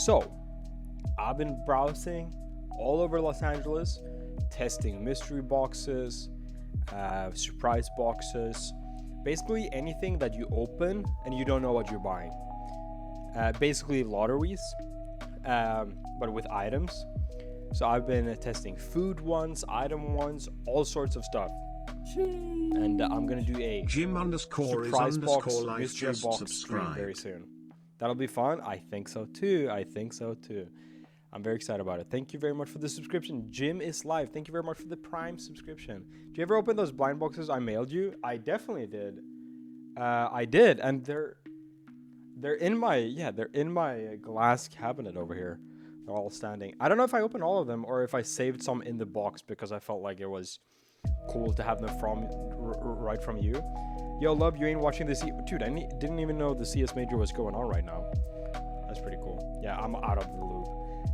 So, I've been browsing all over Los Angeles, testing mystery boxes, surprise boxes, basically anything that you open and you don't know what you're buying. Basically lotteries, but with items. So I've been testing food ones, item ones, all sorts of stuff. And I'm gonna do a surprise box, mystery box stream very soon. That'll be fun. I think so too. I'm very excited about it. Thank you very much for the subscription. Jim is live. Thank you very much for the Prime subscription. Did you ever open those blind boxes I mailed you? I definitely did. I did, and they're in my glass cabinet over here. They're all standing. I don't know if I opened all of them or if I saved some in the box because I felt like it was cool to have them right from you. Yo, love, you ain't watching this. Dude, I didn't even know the CS Major was going on right now. That's pretty cool. Yeah, I'm out of the loop.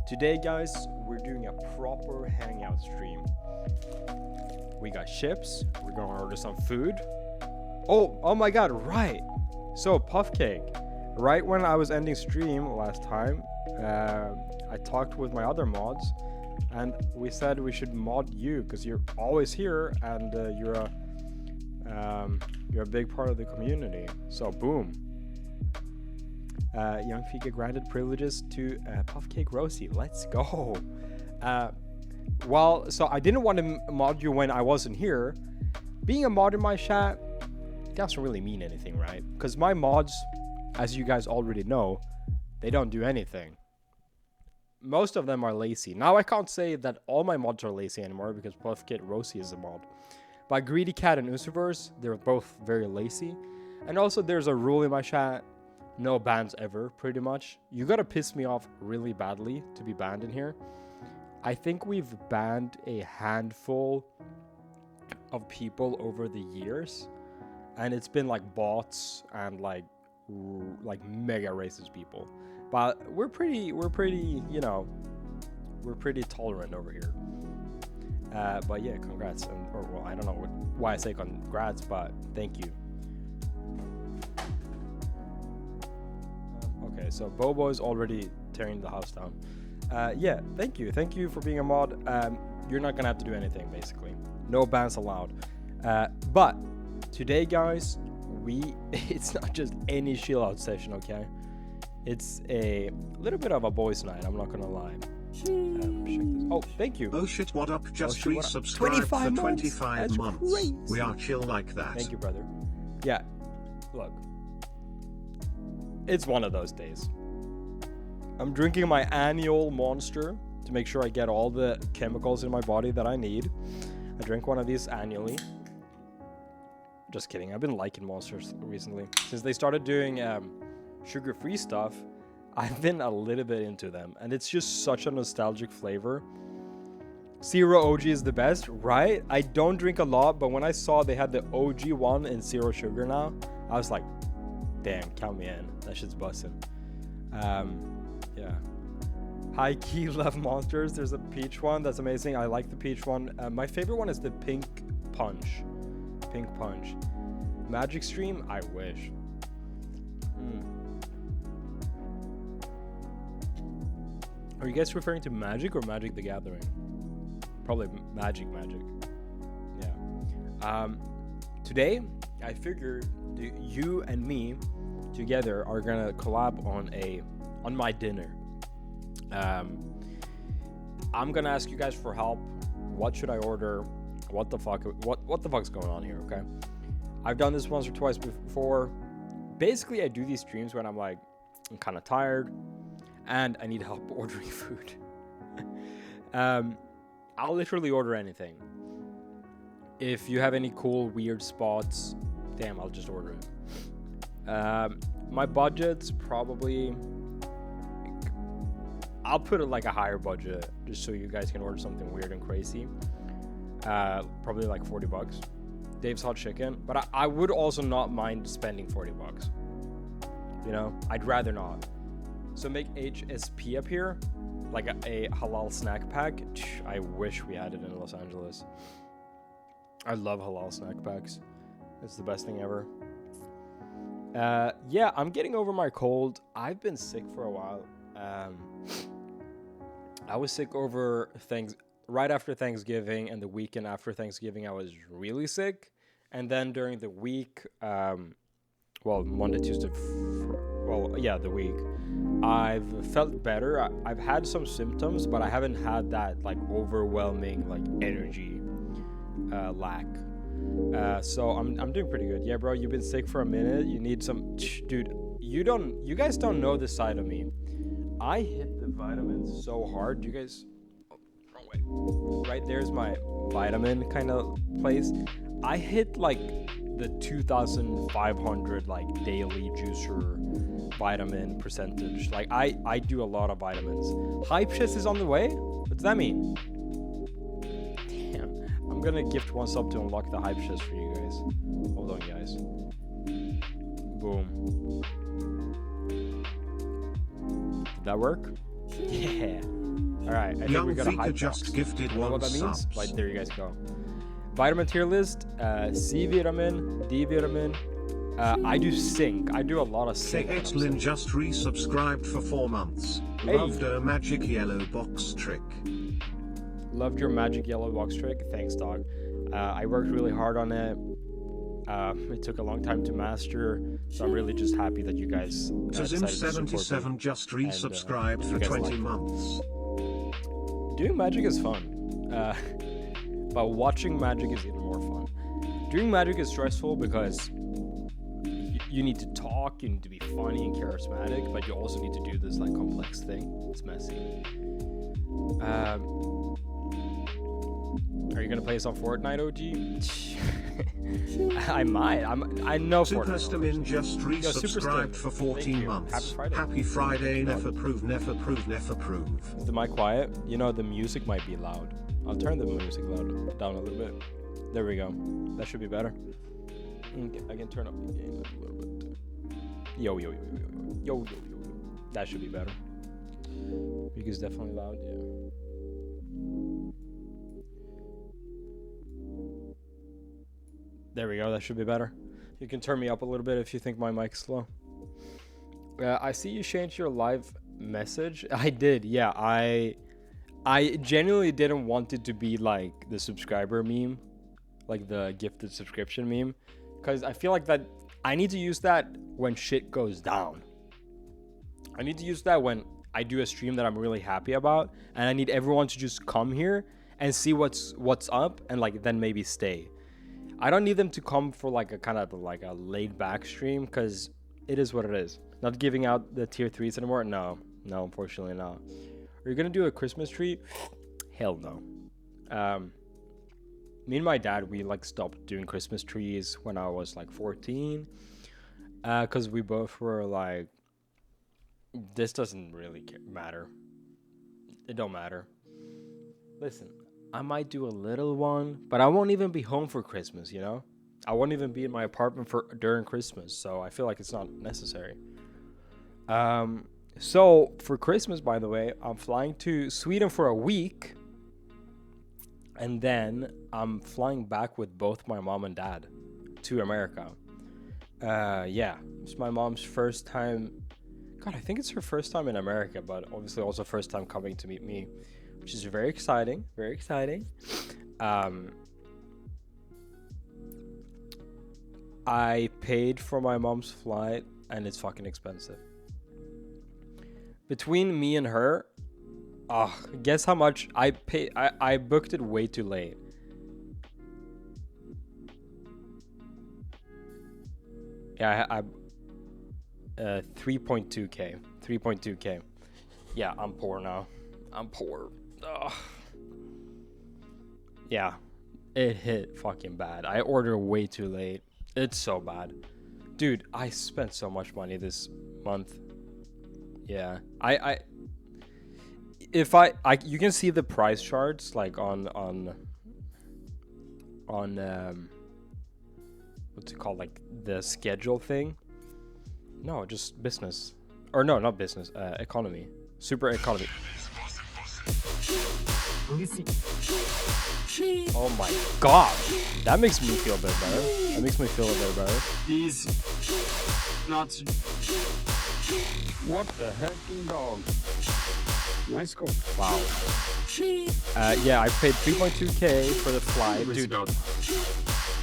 Today, guys, we're doing a proper hangout stream. We got chips. We're going to order some food. Oh my god, right. So, puff cake. Right when I was ending stream last time, I talked with my other mods, and we said we should mod you because you're always here and you're a big part of the community. So, boom. Young Fika granted privileges to Puff Cake Rosie. Let's go. So I didn't want to mod you when I wasn't here. Being a mod in my chat doesn't really mean anything, right? Because my mods, as you guys already know, they don't do anything. Most of them are lazy. Now I can't say that all my mods are lazy anymore because Puff Cake Rosie is a mod. But Greedy Cat and Usiverse, they're both very lazy. And also there's a rule in my chat. No bans ever, pretty much. You gotta piss me off really badly to be banned in here. I think we've banned a handful of people over the years, and it's been like bots and like mega racist people. But we're pretty, you know, we're pretty tolerant over here. But yeah, congrats, well, I don't know why I say congrats, but thank you. Okay, so Bobo is already tearing the house down. Yeah, thank you for being a mod. You're not gonna have to do anything, basically. No bans allowed. But today, guys, it's not just any chill out session, okay? It's a little bit of a boys' night, I'm not gonna lie. Oh, thank you. Oh shit, what up? Just resubscribed for 25 months. Crazy. We are chill like that. Thank you, brother. Yeah, look. It's one of those days. I'm drinking my annual Monster to make sure I get all the chemicals in my body that I need. I drink one of these annually. Just kidding. I've been liking Monsters recently. Since they started doing sugar-free stuff, I've been a little bit into them. And it's just such a nostalgic flavor. Zero OG is the best, right? I don't drink a lot, but when I saw they had the OG one in zero sugar now, I was like, damn, count me in. That shit's busting. Yeah. High key love Monsters. There's a peach one that's amazing. I like the peach one. My favorite one is the pink punch. Pink punch. Magic Stream? I wish. Are you guys referring to Magic or Magic the Gathering? Probably Magic. Yeah. Today, I figured you and me together are gonna collab on my dinner. I'm gonna ask you guys for help. What should I order? What the fuck's going on here? Okay, I've done this once or twice before. Basically, I do these streams when I'm kind of tired and I need help ordering food. I'll literally order anything. If you have any cool weird spots, damn, I'll just order it. My budget's probably, I'll put it like a higher budget just so you guys can order something weird and crazy. Probably like $40. Dave's Hot Chicken, but I would also not mind spending $40. You know, I'd rather not. So make HSP up here, like a halal snack pack. I wish we had it in Los Angeles. I love halal snack packs. It's the best thing ever. Yeah, I'm getting over my cold. I've been sick for a while. I was sick over right after Thanksgiving, and the weekend after Thanksgiving I was really sick. And then during the week, Monday, Tuesday, the week, I've felt better. I've had some symptoms, but I haven't had that like overwhelming like energy lack. So I'm doing pretty good. Yeah, bro, you've been sick for a minute. You need some, dude. You guys don't know this side of me. I hit the vitamins so hard. You guys, wrong way. Right there's my vitamin kind of place. I hit like the 2,500 like daily juicer vitamin percentage. Like I do a lot of vitamins. Hype chest is on the way. What does that mean? Damn, I'm gonna gift one sub to unlock the hype chest for you guys. Hold on, guys. Boom. Did that work? Yeah. All right. I think we got a hype just gifted you know what that means? subs. Like, there you guys go. Vitamin tier list, C vitamin, D vitamin. I do zinc. I do a lot of zinc. Etlin just resubscribed for 4 months. Hey. Loved a magic yellow box trick. Loved your magic yellow box trick. Thanks, dog. I worked really hard on it. It took a long time to master, so I'm really just happy that you guys. Tazim77 just resubscribed for 20 months. Doing magic is fun. But watching magic is even more fun. Doing magic is stressful because you need to talk, you need to be funny and charismatic, but you also need to do this like complex thing. It's messy. Are you gonna play some Fortnite, OG? I might. I know Fortnite. Superstamin just resubscribed for 14 months. Happy Friday. Never prove. Is the mic quiet? You know the music might be loud. I'll turn the music down a little bit. There we go. That should be better. Okay, I can turn up the gain a little bit. Yo. That should be better. Music is definitely loud, yeah. There we go. That should be better. You can turn me up a little bit if you think my mic's slow. I see you changed your live message. I did, yeah. I genuinely didn't want it to be like the subscriber meme, like the gifted subscription meme, because I feel like that I need to use that when shit goes down. I need to use that when I do a stream that I'm really happy about, and I need everyone to just come here and see what's up, and like then maybe stay. I don't need them to come for like a kind of like a laid back stream, because it is what it is. Not giving out the tier 3s anymore. No, unfortunately not. Are you gonna do a Christmas tree? Hell no. Me and my dad, we like stopped doing Christmas trees when I was like 14, because we both were like, this doesn't really matter. It don't matter. Listen, I might do a little one, but I won't even be home for Christmas, you know? I won't even be in my apartment during Christmas, so I feel like it's not necessary. So for Christmas, by the way, I'm flying to Sweden for a week, and then I'm flying back with both my mom and dad to America. Yeah, it's my mom's first time. God, I think it's her first time in America, but obviously also first time coming to meet me, which is very exciting. Very exciting. I paid for my mom's flight, and it's fucking expensive. Between me and her, guess how much I pay? I booked it way too late. Yeah, I 3.2k. 3.2k. Yeah, I'm poor now. I'm poor. Ugh. Yeah, it hit fucking bad. I ordered way too late. It's so bad. Dude, I spent so much money this month. Yeah, you can see the price charts like on what's it called, like the schedule thing. No, just business, or no, not business, economy, super economy. Oh my god, that makes me feel a bit better. That makes me feel a bit better. These not What the hecking dog? Nice goal. Wow. Yeah, I paid 3.2k for the flight. Dude,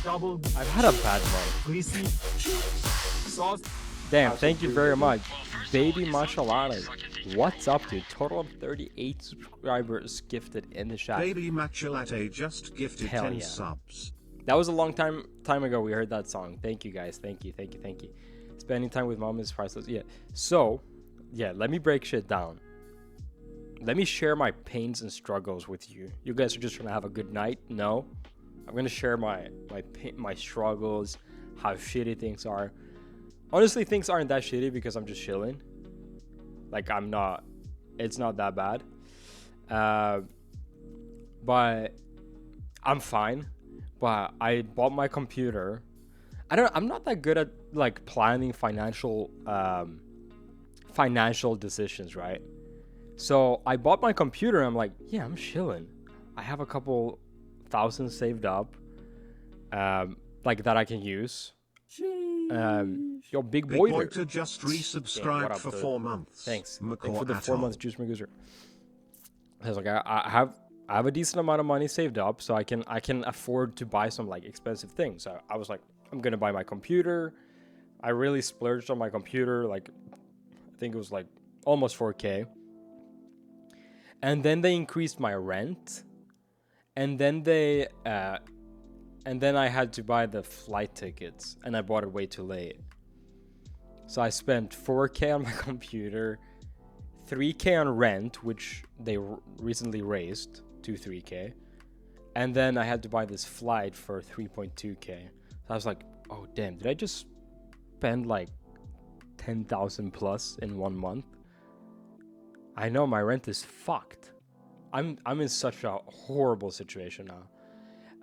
Double. I've had a bad month. Greasy. Sauce. Damn, thank you very much. Baby Machalata. What's up, dude? Total of 38 subscribers gifted in the chat. Baby Machalata just gifted Hell 10 yeah. subs. That was a long time ago we heard that song. Thank you guys. Thank you. Spending time with mom is priceless. Yeah. So, yeah, let me break shit down. Let me share my pains and struggles with you. You guys are just trying to have a good night? No. I'm gonna share my struggles, how shitty things are. Honestly, things aren't that shitty because I'm just chilling. Like, it's not that bad. But I'm fine. But I bought my computer. I'm not that good at like planning financial decisions, right? So I bought my computer. I'm like, yeah, I'm chilling. I have a couple thousand saved up, like that I can use. Yo, big boy to just resubscribe for 4 months. Thanks for the 4 months, Juice Maguzer. I was like, I have a decent amount of money saved up, so I can afford to buy some like expensive things. So I was like, I'm gonna buy my computer. I really splurged on my computer. Like, I think it was like almost 4k. And then they increased my rent, and then I had to buy the flight tickets, and I bought it way too late. So I spent 4k on my computer, 3k on rent, which they recently raised to 3k, and then I had to buy this flight for 3.2k. So I was like, oh damn, did I just spend like 10,000 plus in 1 month? I know my rent is fucked. I'm in such a horrible situation now,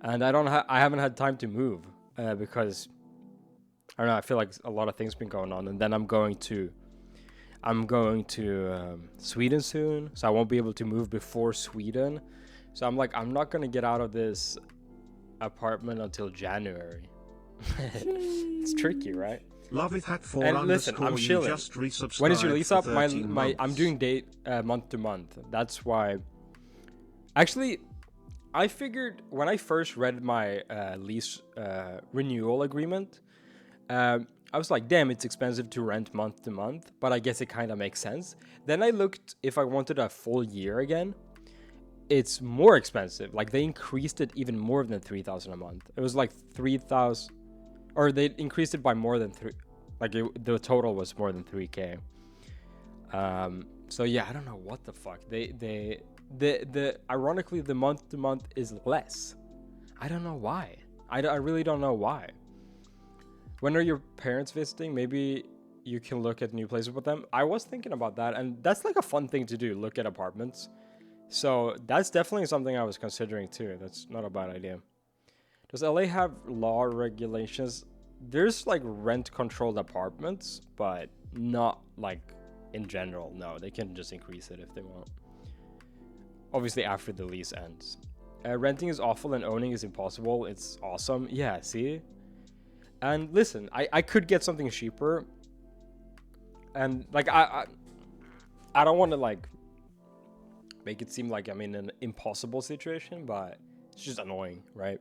and I haven't had time to move because I don't know. I feel like a lot of things been going on, and then I'm going to Sweden soon, so I won't be able to move before Sweden. So I'm like, I'm not gonna get out of this apartment until January. It's tricky, right? Love it hat for and listen, I'm chilling. Just when is your lease up? My I'm doing date month to month. That's why. Actually, I figured when I first read my lease renewal agreement, I was like, damn, it's expensive to rent month to month, but I guess it kind of makes sense. Then I looked if I wanted a full year again, it's more expensive. Like, they increased it even more than 3,000 a month. It was like 3,000, or they increased it by more than the total was more than 3k. So yeah, I don't know what the fuck. The ironically, the month to month is less. I don't know why. I really don't know why. When are your parents visiting? Maybe you can look at new places with them. I was thinking about that, and that's like a fun thing to do, look at apartments. So that's definitely something I was considering too. That's not a bad idea. Does LA have law regulations? There's like rent-controlled apartments, but not like in general. No, they can just increase it if they want. Obviously after the lease ends. Renting is awful and owning is impossible. It's awesome. Yeah, see? And listen, I could get something cheaper. And like I don't want to like make it seem like I'm in an impossible situation, but it's just annoying, right?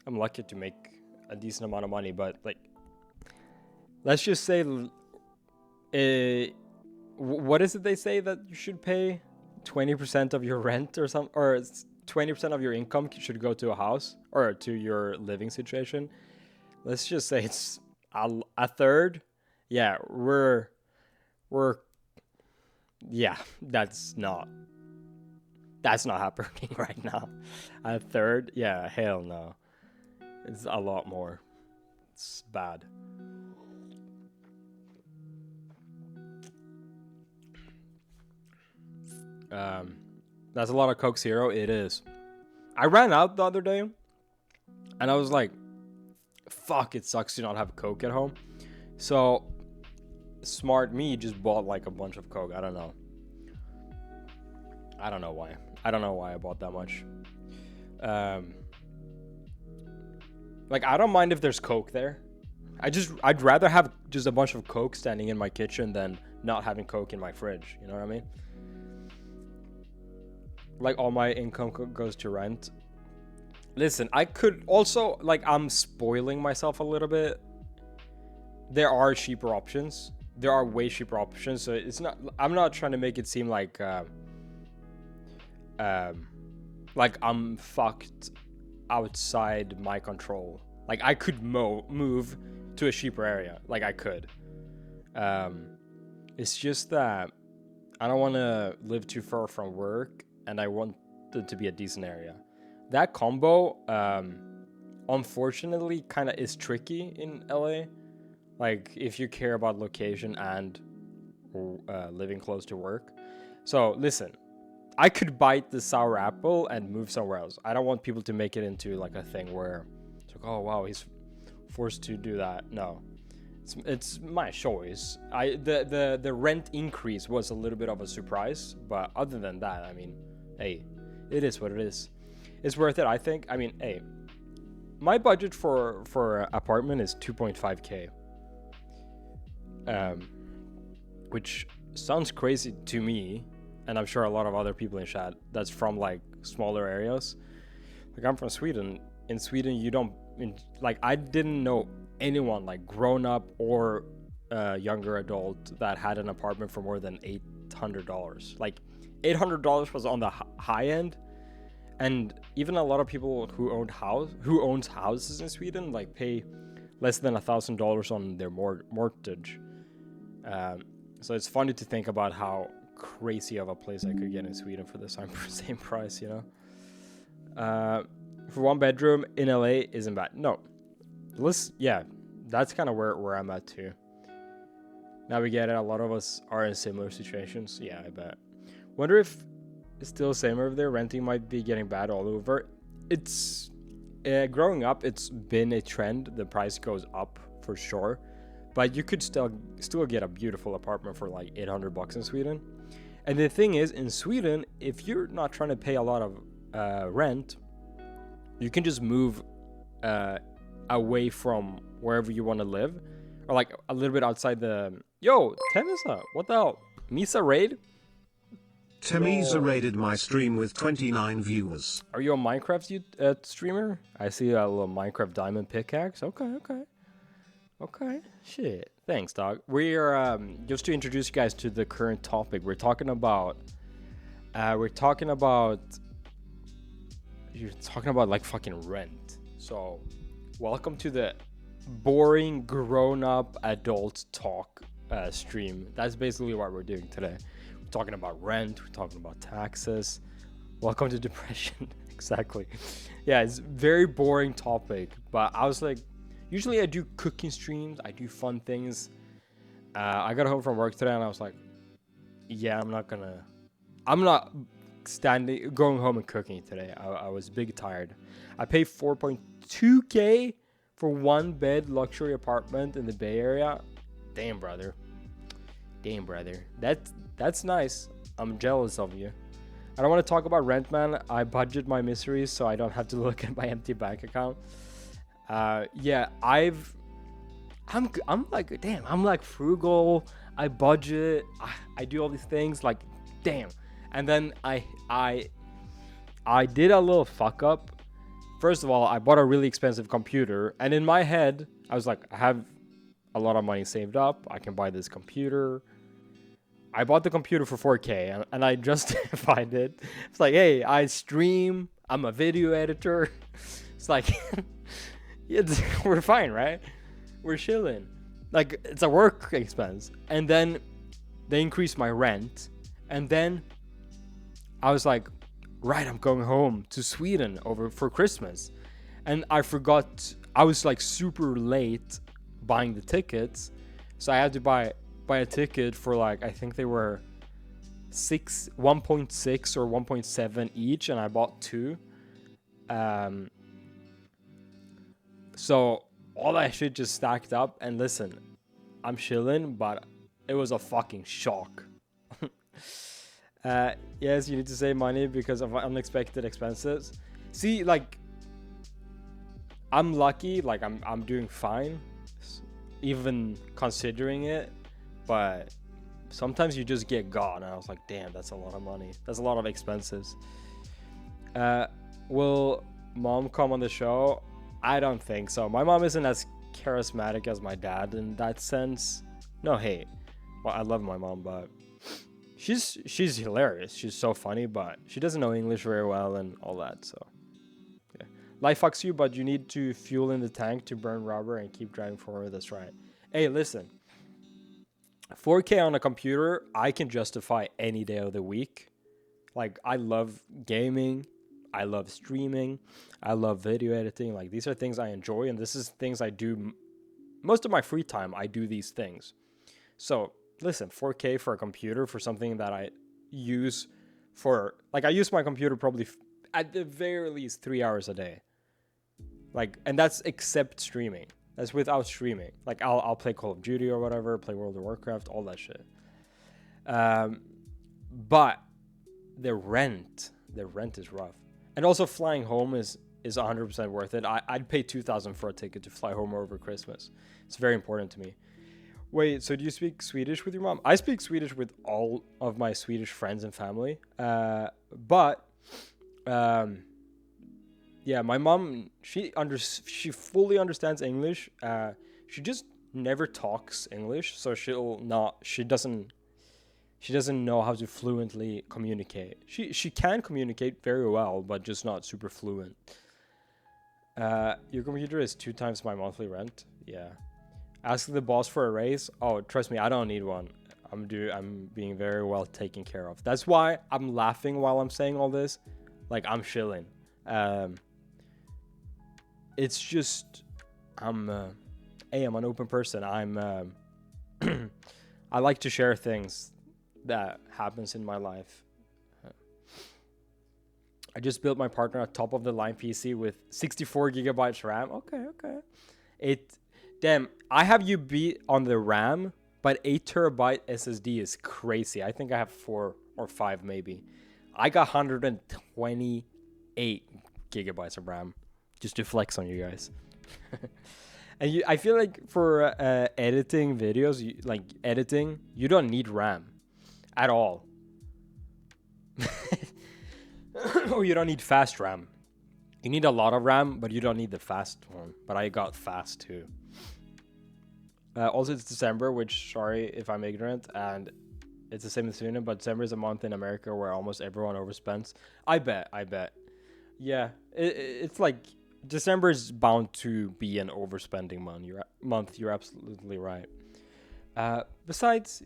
I'm lucky to make a decent amount of money, but like, let's just say, what is it they say that you should pay? 20% of your rent or something, or 20% of your income should go to a house or to your living situation. Let's just say it's a third. Yeah, yeah, that's not happening right now. A third? Yeah, hell no. It's a lot more. It's bad. That's a lot of Coke Zero. It is. I ran out the other day, and I was like, fuck, it sucks to not have Coke at home. So, smart me just bought like a bunch of Coke. I don't know why. I don't know why I bought that much. Like, I don't mind if there's Coke there. I'd rather have just a bunch of Coke standing in my kitchen than not having Coke in my fridge. You know what I mean? Like, all my income goes to rent. Listen, I could also, like, I'm spoiling myself a little bit. There are cheaper options. There are way cheaper options. So it's not, I'm not trying to make it seem like I'm fucked outside my control. Like, I could move to a cheaper area. Like, I could. It's just that I don't want to live too far from work, and I want it to be a decent area. That combo, unfortunately, kind of is tricky in LA. Like, if you care about location and living close to work. So, listen, I could bite the sour apple and move somewhere else. I don't want people to make it into, like, a thing where it's like, oh, wow, he's forced to do that. No. It's my choice. The rent increase was a little bit of a surprise, but other than that, I mean, hey, it is what it is. It's worth it, I think. I mean, hey, my budget for apartment is 2.5K. Which sounds crazy to me, and I'm sure a lot of other people in chat that's from, like, smaller areas. Like, I'm from Sweden. In Sweden, you don't, like, I didn't know anyone, like, grown up or younger adult, that had an apartment for more than $800. Like, $800 was on the high end, and even a lot of people who owns houses in Sweden, like, pay less than $1,000 on their mortgage. So it's funny to think about how crazy of a place I could get in Sweden for the same price, you know. For one bedroom in LA isn't bad. No, yeah, that's kind of where I'm at too. Now we get it. A lot of us are in similar situations. Yeah, I bet. Wonder if it's still the same over there. Renting might be getting bad all over. It's growing up, it's been a trend. The price goes up for sure, but you could still get a beautiful apartment for like $800 in Sweden. And the thing is, in Sweden, if you're not trying to pay a lot of rent, you can just move away from wherever you want to live, or like a little bit outside the. Yo, Temisa, what the hell? Misa raid? Temisa raided my stream with 29 viewers. Are you a Minecraft streamer? I see a little Minecraft diamond pickaxe. Okay. Shit. Thanks, dog. We're just to introduce you guys to the current topic. You're talking about like fucking rent. So, welcome to the boring grown-up adult talk stream. That's basically what we're doing today. We're talking about rent. We're talking about taxes. Welcome to depression. Exactly. Yeah, it's a very boring topic. But I was like, usually I do cooking streams. I do fun things. I got home from work today and I was like, yeah, I'm not going home and cooking today. I was big tired. I paid 4.2K for one bed luxury apartment in the Bay Area. Damn, brother. That's nice. I'm jealous of you. I don't want to talk about rent, man. I budget my miseries so I don't have to look at my empty bank account. Yeah, I'm like, damn, I'm like frugal. I budget. I do all these things. Like, damn. And then I did a little fuck up. First of all, I bought a really expensive computer, and in my head, I was like, I have a lot of money saved up. I can buy this computer. I bought the computer for 4K, and I justified it. It's like, hey, I stream. I'm a video editor. It's like, we're fine, right? We're chilling. Like, it's a work expense. And then they increased my rent, and then I was like, right, I'm going home to Sweden for Christmas. And I forgot, I was like super late buying the tickets. So I had to buy a ticket for like, I think they were 1.6 or 1.7 each. And I bought two. So all that shit just stacked up. And listen, I'm chilling, but it was a fucking shock. Yes, you need to save money because of unexpected expenses. See, like, I'm lucky, like I'm doing fine, even considering it. But sometimes you just get gone. And I was like, damn, that's a lot of money. That's a lot of expenses. Will mom come on the show? I don't think so. My mom isn't as charismatic as my dad in that sense. No hate. Well, I love my mom, but she's hilarious. She's so funny, but she doesn't know English very well and all that. So yeah. Life fucks you, but you need to fuel in the tank to burn rubber and keep driving forward. That's right. Hey, listen. 4K on a computer, I can justify any day of the week. Like, I love gaming. I love streaming. I love video editing. Like, these are things I enjoy, and this is things I do. Most of my free time, I do these things. So, listen, 4K for a computer, for something that I use for... Like, I use my computer probably at the very least 3 hours a day. Like, and that's except streaming. That's without streaming. Like, I'll play Call of Duty or whatever, play World of Warcraft, all that shit. But the rent is rough. And also flying home is 100% worth it. I'd pay $2,000 for a ticket to fly home over Christmas. It's very important to me. Wait, so do you speak Swedish with your mom? I speak Swedish with all of my Swedish friends and family. But yeah, my mom, she fully understands English. She just never talks English, so she doesn't know how to fluently communicate. She can communicate very well, but just not super fluent. Your computer is 2 times my monthly rent. Yeah. Ask the boss for a raise. Oh, trust me, I don't need one. I'm being very well taken care of. That's why I'm laughing while I'm saying all this. Like, I'm chilling. It's just I'm an open person. I like to share things that happens in my life. I just built my partner a top of the line PC with 64 gigabytes RAM. Okay. Damn, I have you beat on the RAM, but 8 terabyte SSD is crazy. I think I have 4 or 5 maybe. I got 128 gigabytes of RAM, just to flex on you guys. And I feel like for editing videos, you don't need RAM at all. Or you don't need fast RAM. You need a lot of RAM, but you don't need the fast one. But I got fast too. Also, it's December, which, sorry if I'm ignorant, and it's the same in Sweden, but December is a month in America where almost everyone overspends. I bet. Yeah, it's like December is bound to be an overspending month. You're absolutely right. Besides,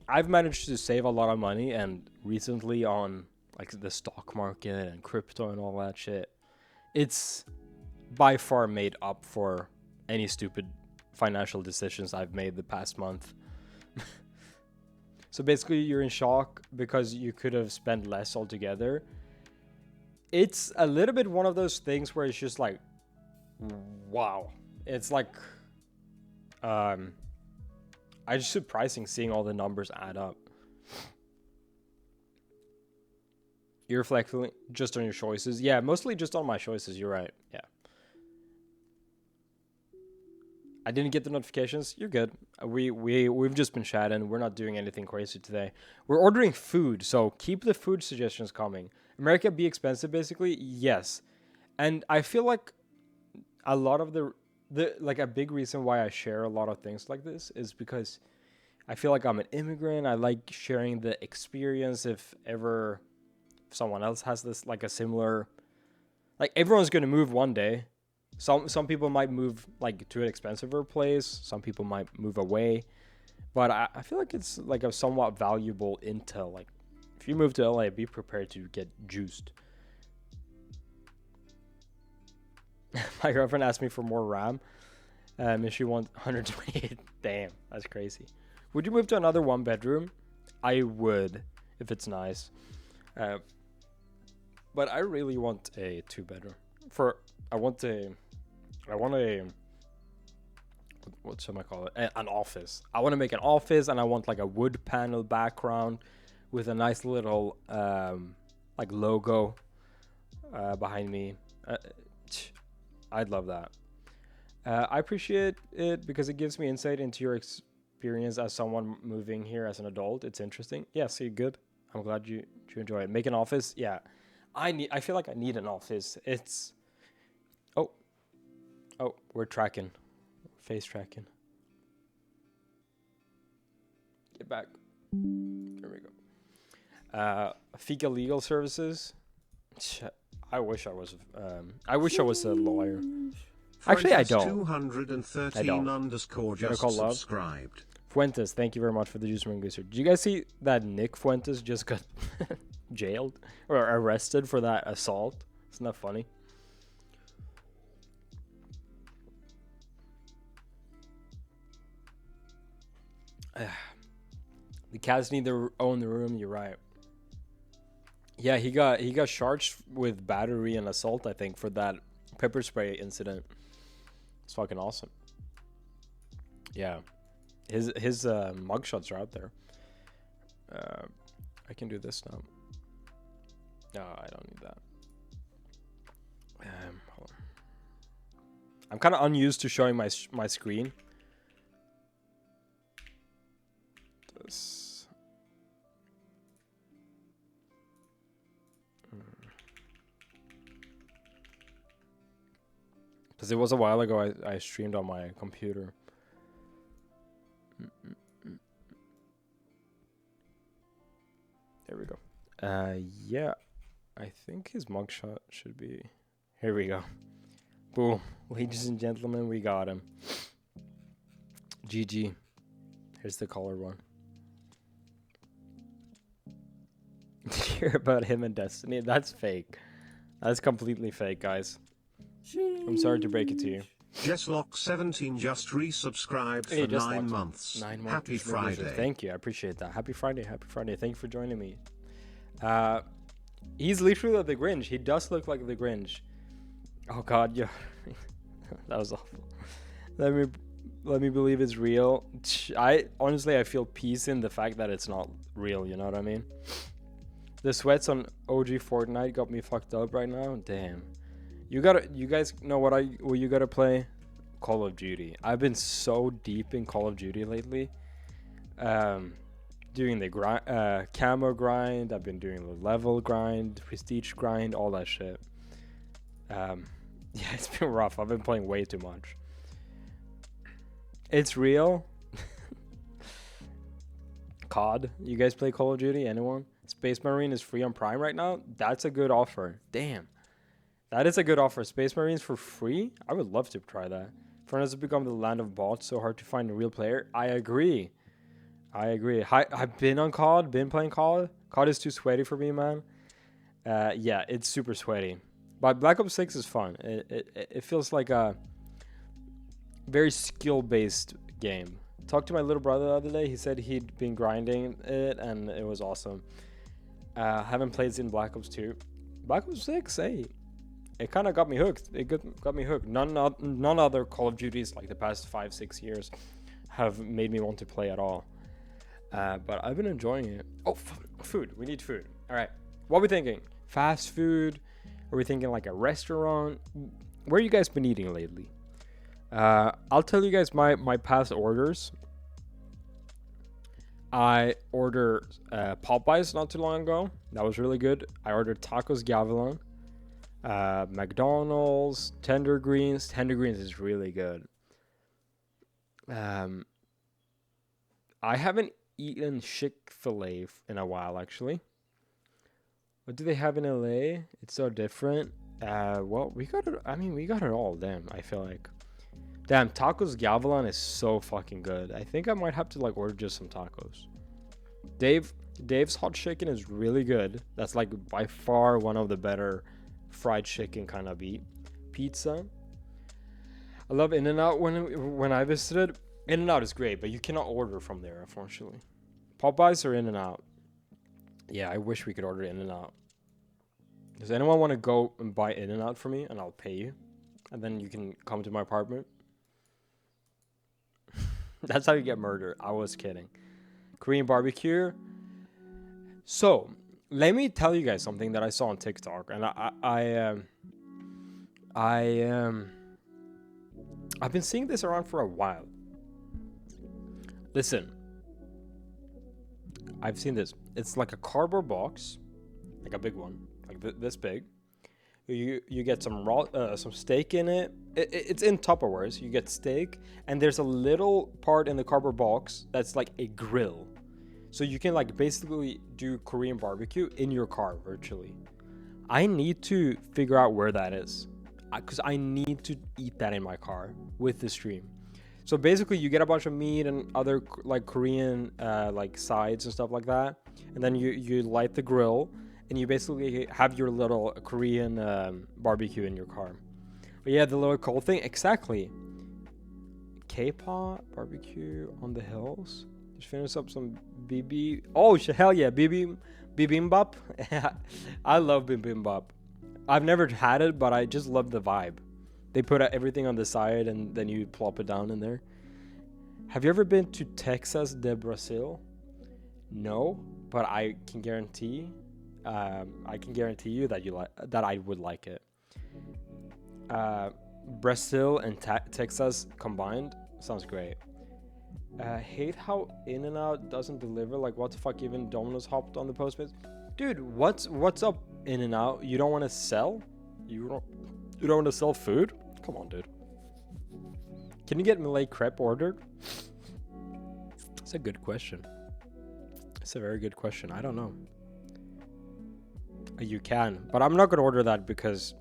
I've managed to save a lot of money, and recently on like the stock market and crypto and all that shit, it's by far made up for any stupid financial decisions I've made the past month. So basically, you're in shock because you could have spent less altogether. It's a little bit one of those things where it's just like, wow. It's like, it's just surprising seeing all the numbers add up. You're reflecting just on your choices. Yeah, mostly just on my choices. You're right. Yeah. I didn't get the notifications. You're good. We've just been chatting. We're not doing anything crazy today. We're ordering food, so keep the food suggestions coming. America be expensive, basically? Yes. And I feel like a lot of the like a big reason why I share a lot of things like this is because I feel like I'm an immigrant. I like sharing the experience if ever someone else has this, like a similar, like everyone's going to move one day. Some people might move like to an expensiver place. Some people might move away. But I feel like it's like a somewhat valuable intel. Like if you move to LA, be prepared to get juiced. My girlfriend asked me for more RAM. If she wants 128. Damn, that's crazy. Would you move to another 1-bedroom? I would, if it's nice. But I really want a 2-bedroom. I want a what should I call it? An office. I want to make an office, and I want like a wood panel background with a nice little like logo behind me. I'd love that. I appreciate it because it gives me insight into your experience as someone moving here as an adult. It's interesting. Yeah, see, good. I'm glad you enjoy it. Make an office. Yeah, I feel like I need an office. It's oh, we're tracking, face tracking. Get back. There we go. Fika Legal Services. I wish I was a lawyer. Actually, I don't. 213 underscore just subscribed. Fuentes, thank you very much for the juice ring booster. Did you guys see that Nick Fuentes just got jailed or arrested for that assault? Isn't that funny? The cats need to own the room. You're right. Yeah, he got charged with battery and assault, I think, for that pepper spray incident. It's fucking awesome. Yeah, his mugshots are out there. I can do this now. No, I don't need that. Hold on. I'm kind of unused to showing my screen. This. Because it was a while ago I streamed on my computer. There we go. Yeah, I think his mugshot should be... Here we go. Boom. Ladies and gentlemen, we got him. GG. Here's the colored one. Hear about him and Destiny? That's fake. That's completely fake, guys. I'm sorry to break it to you. Jesslock17 just resubscribed for 9 months. 9 months. Happy Friday. Thank you. I appreciate that. Happy Friday. Happy Friday. Thank you for joining me. He's literally like the Grinch. He does look like the Grinch. Oh God, yeah. That was awful. Let me believe it's real. I feel peace in the fact that it's not real. You know what I mean? The sweats on OG Fortnite got me fucked up right now. Damn. You guys know what you gotta play? Call of Duty. I've been so deep in Call of Duty lately. Doing the camo grind. I've been doing the level grind, prestige grind, all that shit. Yeah, it's been rough. I've been playing way too much. It's real. COD. You guys play Call of Duty? Anyone? Space Marine is free on Prime right now. That's a good offer. Damn. That is a good offer. Space Marines for free? I would love to try that. Fortnite has become the land of bots, so hard to find a real player. I agree. I've been on COD, been playing COD. COD is too sweaty for me, man. Yeah, it's super sweaty. But Black Ops 6 is fun. It feels like a very skill-based game. Talked to my little brother the other day. He said he'd been grinding it, and it was awesome. Haven't played in Black Ops 2. Black Ops 6, hey. It kind of got me hooked. It got me hooked. None other Call of Duties like the past 5-6 years have made me want to play at all. But I've been enjoying it. Oh, food. We need food. All right. What are we thinking? Fast food? Are we thinking like a restaurant? Where you guys been eating lately? I'll tell you guys my past orders. I ordered Popeyes not too long ago. That was really good. I ordered tacos Gavilan. McDonald's, Tender Greens. Tender Greens is really good. I haven't eaten Chick-fil-A in a while, actually. What do they have in LA? It's so different. Well, we got it. I mean, we got it all. Damn, I feel like. Damn, tacos Gavilan is so fucking good. I think I might have to like order just some tacos. Dave's hot chicken is really good. That's like by far one of the better fried chicken kind of eat. Pizza. I love In-N-Out when I visited. In-N-Out is great, but you cannot order from there, unfortunately. Popeyes or In-N-Out? Yeah, I wish we could order In-N-Out. Does anyone want to go and buy In-N-Out for me, and I'll pay you? And then you can come to my apartment? That's how you get murdered. I was kidding. Korean barbecue. So, let me tell you guys something that I saw on TikTok. And I've been seeing this around for a while. Listen, I've seen this. It's like a cardboard box, like a big one, like this big. You get some some steak in it. It's in Tupperwares. You get steak, and there's a little part in the cardboard box that's like a grill, so you can like basically do Korean barbecue in your car virtually. I need to figure out where that is, because I need to eat that in my car with the stream. So basically, you get a bunch of meat and other like Korean like sides and stuff like that, and then you light the grill. And you basically have your little Korean barbecue in your car. But yeah, the little cold thing, exactly. K-pop barbecue on the hills. Just finish up some BB. Oh, hell yeah, bibimbap. I love bibimbap. I've never had it, but I just love the vibe. They put everything on the side and then you plop it down in there. Have you ever been to Texas de Brazil? No, but I can guarantee you that I would like it. Brazil and Texas combined sounds great. Hate how In-N-Out doesn't deliver. Like, what the fuck? Even Domino's hopped on the Postmates. Dude, what's up, In-N-Out? You don't want to sell? You don't want to sell food? Come on, dude. Can you get Malay crepe ordered? It's a good question. It's a very good question. I don't know. You can, but I'm not gonna order that because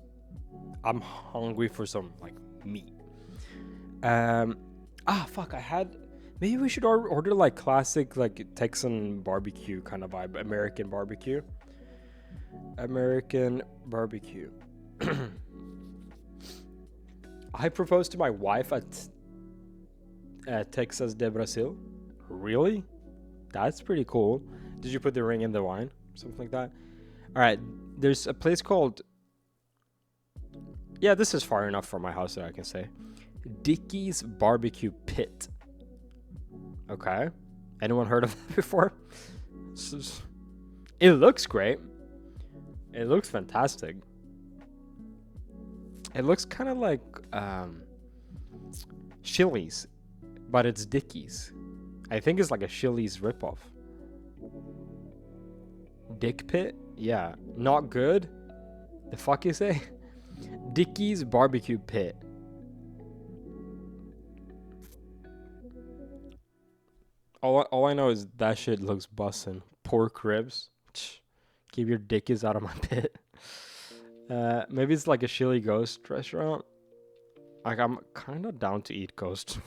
I'm hungry for some like meat. Fuck, maybe we should order like classic like Texan barbecue kind of vibe. American barbecue. I proposed to my wife at Texas de Brazil. Really? That's pretty cool. Did you put the ring in the wine? Something like that? Alright, there's a place called... Yeah, this is far enough from my house that I can say. Dickie's Barbecue Pit. Okay. Anyone heard of that before? It looks great. It looks fantastic. It looks kind of like Chili's, but it's Dickie's. I think it's like a Chili's ripoff. Dick Pit? Yeah. Not good? The fuck you say? Dickie's Barbecue Pit. All I know is that shit looks bussin'. Pork ribs. Keep your dickies out of my pit. Maybe it's like a chili ghost restaurant. Like, I'm kind of down to eat ghost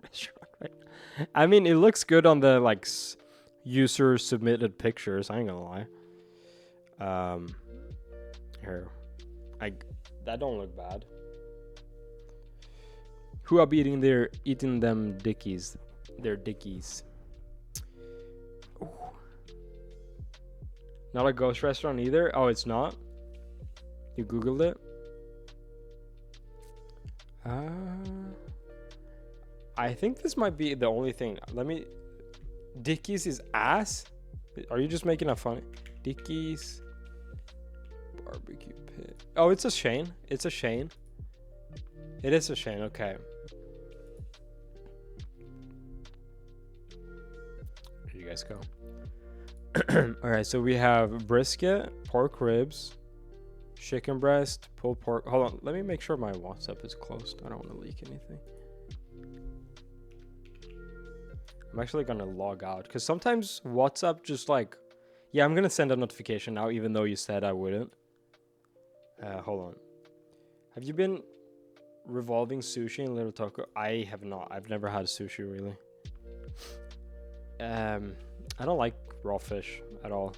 restaurant, right? I mean, it looks good on the like user submitted pictures. I ain't gonna lie. Here, that don't look bad. Who are eating them dickies? Their dickies. Ooh. Not a ghost restaurant either. Oh, it's not. You googled it. I think this might be the only thing. Dickie's is ass? Are you just making a funny? Dickie's Barbecue Pit. Oh, it's a chain. It's a chain. It is a chain, okay. Here you guys go. Alright, so we have brisket, pork ribs, chicken breast, pulled pork. Hold on, let me make sure my WhatsApp is closed. I don't want to leak anything. I'm actually gonna log out because sometimes WhatsApp just like, yeah, I'm gonna send a notification now even though you said I wouldn't. Hold on. Have you been revolving sushi in Little Tokyo? I have not. I've never had sushi really. I don't like raw fish at all.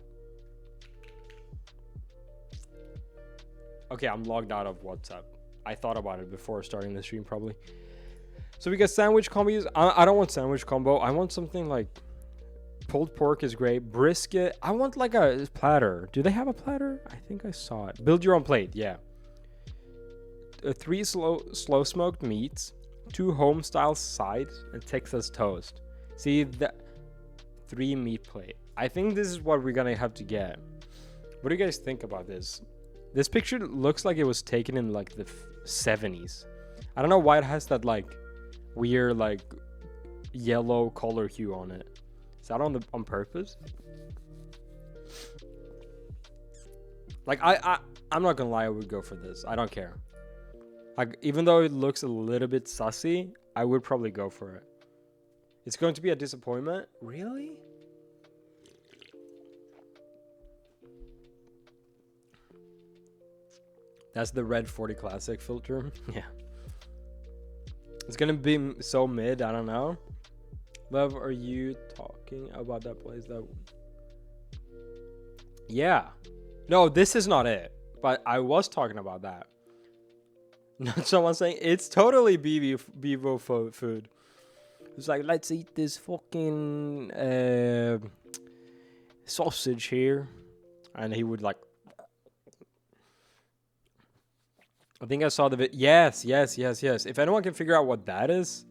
Okay, I'm logged out of WhatsApp. I thought about it before starting the stream probably. So we got sandwich combos. I don't want sandwich combo. I want something like pulled pork is great. Brisket. I want like a platter. Do they have a platter? I think I saw it. Build your own plate. Yeah. 3 slow smoked meats, 2 home style sides, and Texas toast. See that 3 meat plate. I think this is what we're gonna have to get. What do you guys think about this? This picture looks like it was taken in like the 70s. I don't know why it has that like weird like yellow color hue on it. Is that on purpose? Like I'm not gonna lie, I would go for this. I don't care. Like, even though it looks a little bit sussy, I would probably go for it. It's going to be a disappointment? Really? That's the red 40 classic filter. Yeah. It's gonna be so mid, I don't know. Love, are you talking about that place that... Yeah. No, this is not it. But I was talking about that. Not someone saying it's totally Bevo food. It's like, let's eat this fucking sausage here. And he would like... I think I saw the video. Yes. If anyone can figure out what that is,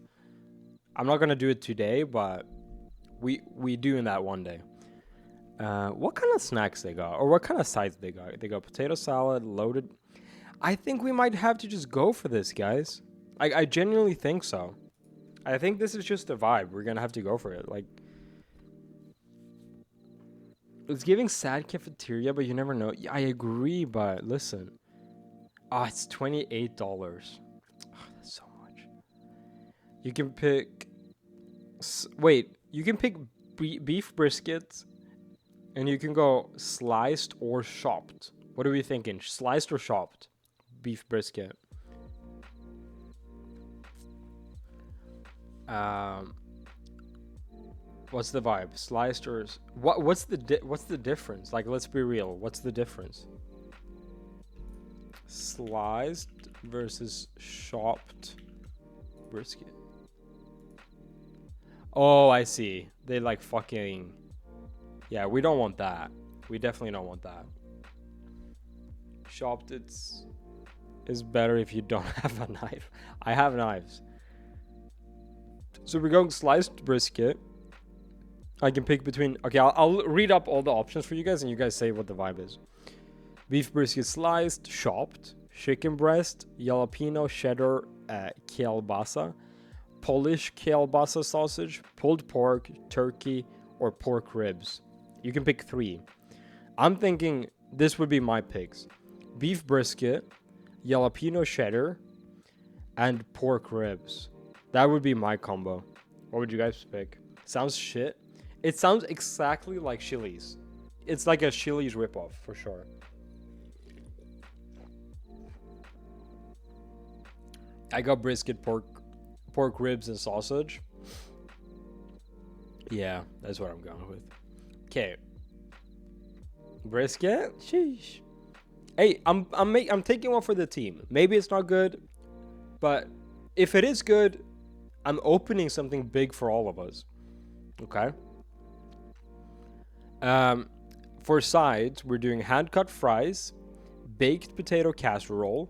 I'm not gonna do it today, but we doing that one day. What kind of snacks they got, or what kind of sides they got? They got potato salad, loaded. I think we might have to just go for this, guys. I genuinely think so. I think this is just a vibe. We're gonna have to go for it. Like, it's giving sad cafeteria, but you never know. I agree, but listen. It's $28. Oh, that's so much. You can pick... Wait, you can pick beef brisket, and you can go sliced or chopped. What are we thinking? Sliced or chopped? Beef brisket. What's the vibe? Sliced or... What's the difference? Like, let's be real. What's the difference? Sliced versus chopped brisket. Oh, I see. They like fucking... Yeah, we don't want that. We definitely don't want that. Chopped, is better if you don't have a knife. I have knives. So we're going sliced brisket. I can pick between... Okay, I'll read up all the options for you guys, and you guys say what the vibe is. Beef brisket sliced, chopped, chicken breast, jalapeno, cheddar, kielbasa, Polish kielbasa sausage, pulled pork, turkey, or pork ribs. You can pick 3. I'm thinking this would be my picks. Beef brisket, jalapeno cheddar, and pork ribs. That would be my combo. What would you guys pick? Sounds shit. It sounds exactly like Chili's. It's like a Chili's ripoff, for sure. I got brisket, pork ribs, and sausage. Yeah, that's what I'm going with. Okay. Brisket? Sheesh. Hey, I'm taking one for the team. Maybe it's not good, but if it is good, I'm opening something big for all of us. Okay? For sides, we're doing hand-cut fries, baked potato casserole,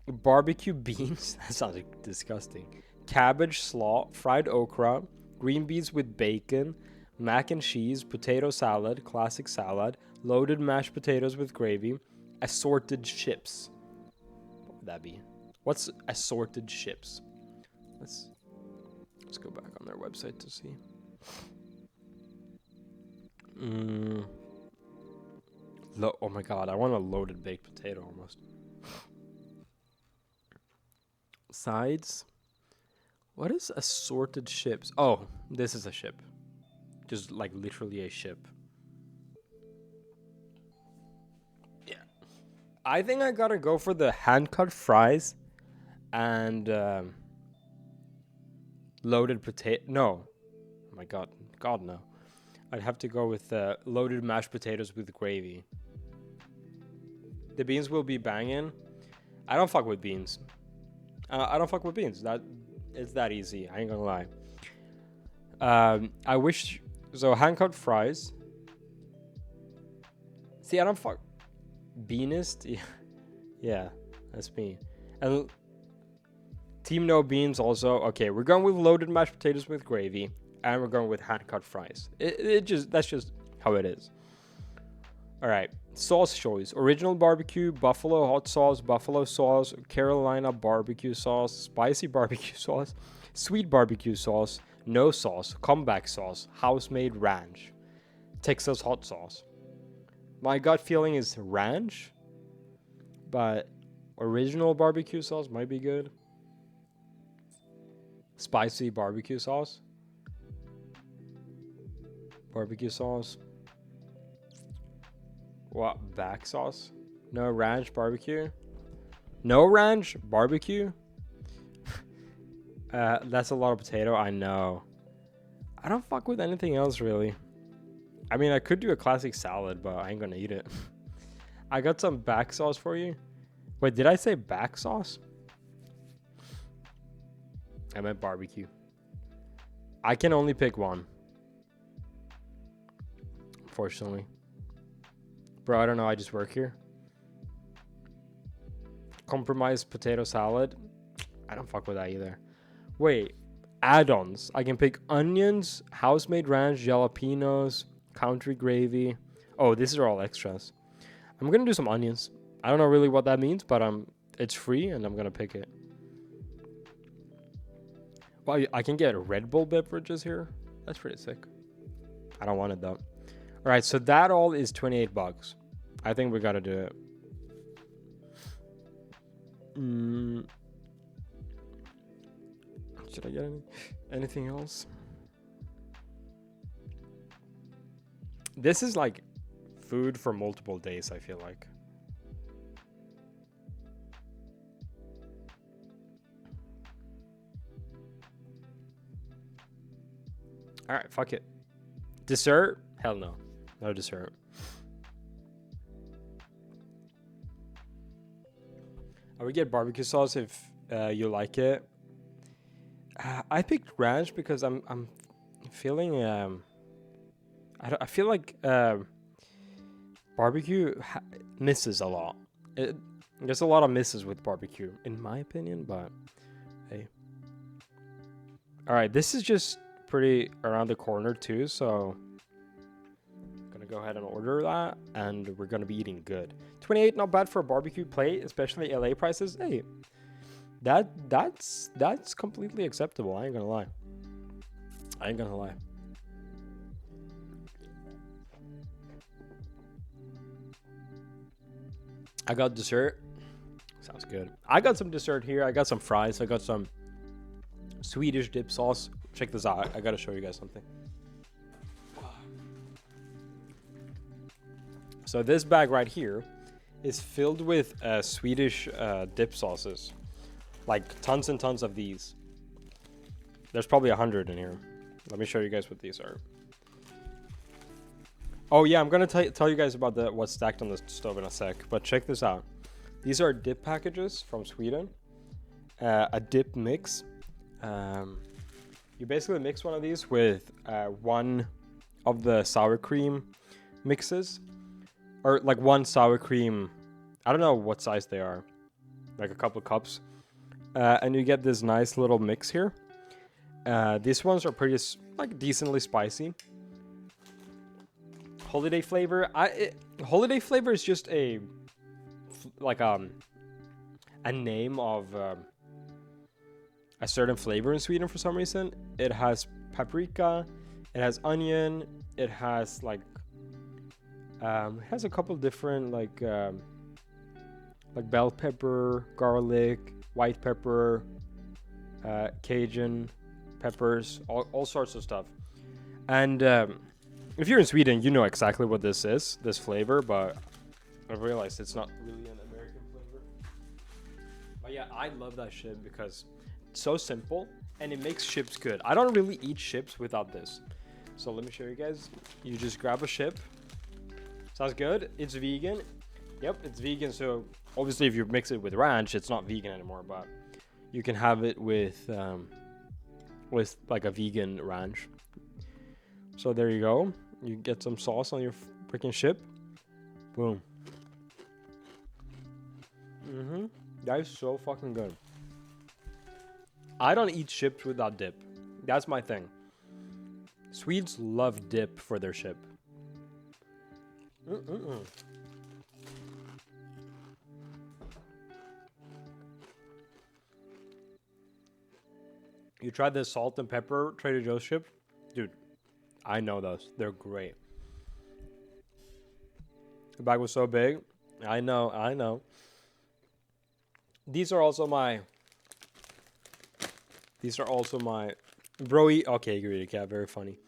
barbecue beans, that sounds disgusting, cabbage slaw, fried okra, green beans with bacon, mac and cheese, potato salad, classic salad, loaded mashed potatoes with gravy, assorted chips. What would that be? What's assorted chips? Let's go back on their website to see. Oh my god, I want a loaded baked potato almost. Sides. What is assorted chips? Oh, this is a ship. Just like literally a ship. Yeah. I think I gotta go for the hand-cut fries and loaded potato. No. Oh my god. God, no. I'd have to go with loaded mashed potatoes with gravy. The beans will be banging. I don't fuck with beans. I don't fuck with beans. It's that easy. I ain't gonna lie. I wish... So, hand-cut fries. See, I don't fuck... Beanist? Yeah, that's me. And... Team No Beans also. Okay, we're going with loaded mashed potatoes with gravy. And we're going with hand-cut fries. That's just how it is. Alright. Sauce choice. Original barbecue, buffalo hot sauce, buffalo sauce, Carolina barbecue sauce, spicy barbecue sauce, Sweet barbecue sauce, no sauce, comeback sauce, house-made ranch, Texas hot sauce. My gut feeling is ranch, but original barbecue sauce might be good. Spicy barbecue sauce. Barbecue sauce. What? Back sauce? No ranch barbecue? No ranch barbecue? That's a lot of potato, I know. I don't fuck with anything else, really. I mean, I could do a classic salad, but I ain't gonna eat it. I got some back sauce for you. Wait, did I say back sauce? I meant barbecue. I can only pick one. Unfortunately. Bro, I don't know, I just work here. Compromised potato salad. I don't fuck with that either. Wait, add-ons. I can pick onions, house-made ranch, jalapenos, country gravy. Oh, these are all extras. I'm gonna do some onions. I don't know really what that means, but it's free and I'm gonna pick it. Well, I can get Red Bull beverages here. That's pretty sick. I don't want it though. All right, so that all is 28 bucks. I think we gotta do it. Should I get anything else? This is like food for multiple days, I feel like. All right, fuck it. Dessert? Hell no. No dessert. I would get barbecue sauce if you like it. I picked ranch because I'm feeling I feel like barbecue misses a lot. There's a lot of misses with barbecue, in my opinion, but hey. All right, this is just pretty around the corner too, so I'm gonna go ahead and order that, and we're gonna be eating good. 28, not bad for a barbecue plate, especially LA prices. Hey, that's completely acceptable. I ain't gonna lie. I got dessert. Sounds good. I got some dessert here. I got some fries. I got some Swedish dip sauce. Check this out. I gotta show you guys something. So this bag right here is filled with Swedish dip sauces. Like tons and tons of these. There's probably 100 in here. Let me show you guys what these are. Oh yeah, I'm gonna tell you guys about what's stacked on the stove in a sec. But check this out. These are dip packages from Sweden. A dip mix. You basically mix one of these with one of the sour cream mixes. Or like one sour cream. I don't know what size they are. Like a couple cups. And you get this nice little mix here. These ones are pretty like decently spicy. Holiday flavor. Holiday flavor is just a name of a certain flavor in Sweden for some reason. It has paprika, it has onion, it has like it has a couple different like bell pepper, garlic, white pepper, Cajun peppers, all sorts of stuff. And if you're in Sweden, you know exactly what this is, this flavor, but I've realized it's not really an American flavor. But yeah, I love that shit because it's so simple and it makes chips good. I don't really eat chips without this. So let me show you guys. You just grab a chip. Sounds good. It's vegan. Yep, it's vegan. So obviously if you mix it with ranch, it's not vegan anymore, but you can have it with like a vegan ranch. So there you go. You get some sauce on your freaking chip. Boom. That is so fucking good. I don't eat chips without dip. That's my thing. Swedes love dip for their chip. You tried the salt and pepper Trader Joe's chip? Dude, I know those. They're great. The bag was so big. I know. These are also my Broy. Okay, greedy cat, very funny.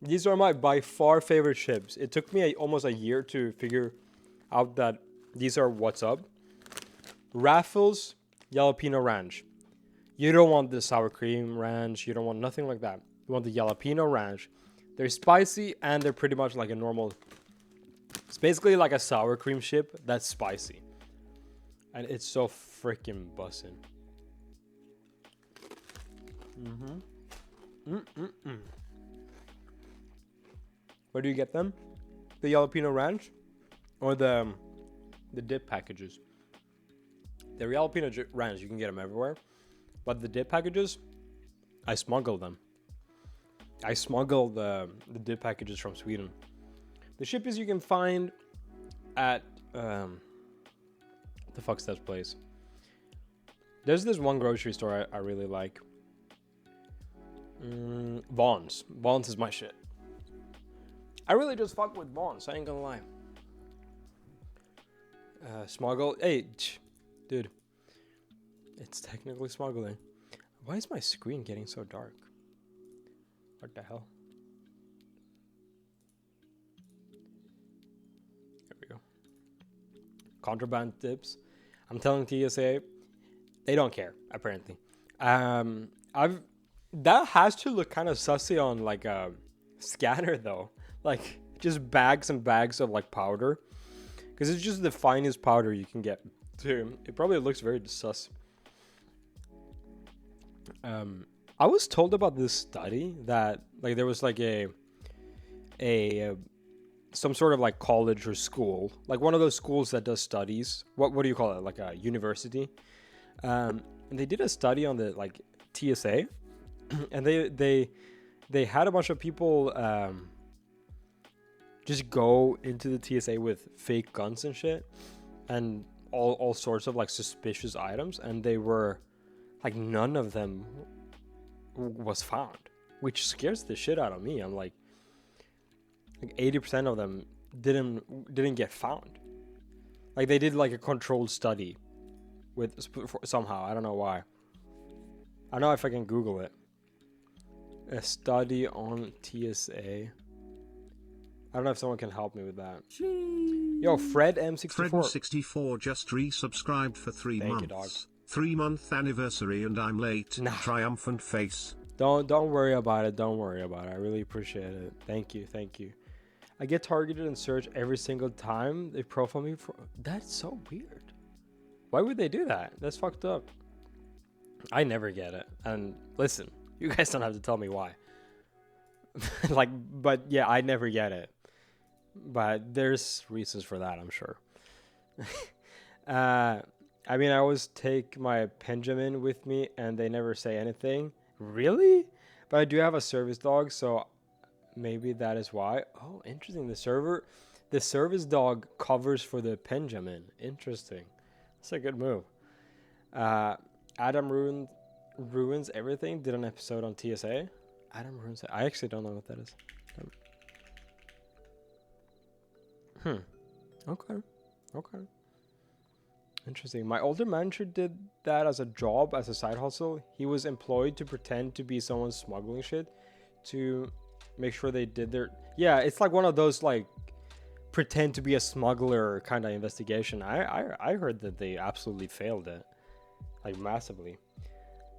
These are my by far favorite chips. It took me almost a year to figure out that these are what's up. Raffles jalapeno ranch. You don't want the sour cream ranch. You don't want nothing like that. You want the jalapeno ranch. They're spicy and they're pretty much like a normal. It's basically like a sour cream chip that's spicy. And it's so freaking bussin'. Where do you get them? The jalapeno ranch or the dip packages? The jalapeno ranch, you can get them everywhere. But the dip packages, I smuggle them. I smuggle the dip packages from Sweden. The chippies you can find at the fuck's that place? There's this one grocery store I really like. Vaughn's. Vaughn's is my shit. I really just fuck with Vaughn's. I ain't gonna lie. Smuggle. Hey, dude. It's technically smuggling. Why is my screen getting so dark? What the hell? There we go. Contraband tips. I'm telling TSA, they don't care apparently. That has to look kind of sussy on like a scanner though. Like just bags and bags of like powder, because it's just the finest powder you can get. Too. It probably looks very sus. I was told about this study that like there was like a some sort of like college or school, like one of those schools that does studies. What do you call it? Like a university. And they did a study on the like TSA, and they had a bunch of people just go into the TSA with fake guns and shit, and all sorts of like suspicious items, and they were like none of them was found, which scares the shit out of me. I'm like 80% of them didn't get found. Like they did like a controlled study with somehow, I don't know why. I don't know if I can Google it. A study on TSA. I don't know if someone can help me with that. Yo, Fred M64. Fred M64 just resubscribed for 3 months. You, dog. 3-month anniversary and I'm late. Nah. Triumphant face. Don't worry about it. Don't worry about it. I really appreciate it. Thank you. I get targeted and searched every single time they profile me for. That's so weird. Why would they do that? That's fucked up. I never get it. And listen, you guys don't have to tell me why. But yeah, I never get it. But there's reasons for that, I'm sure. I mean, I always take my Benjamin with me and they never say anything. Really? But I do have a service dog, so maybe that is why. Oh, interesting. The service dog covers for the Benjamin. Interesting. That's a good move. Adam ruins everything. Did an episode on TSA. Adam ruins it. I actually don't know what that is. Okay. Interesting. My older manager did that as a job, as a side hustle. He was employed to pretend to be someone smuggling shit to make sure they did their... Yeah, it's like one of those like pretend to be a smuggler kind of investigation. I heard that they absolutely failed it. Like massively.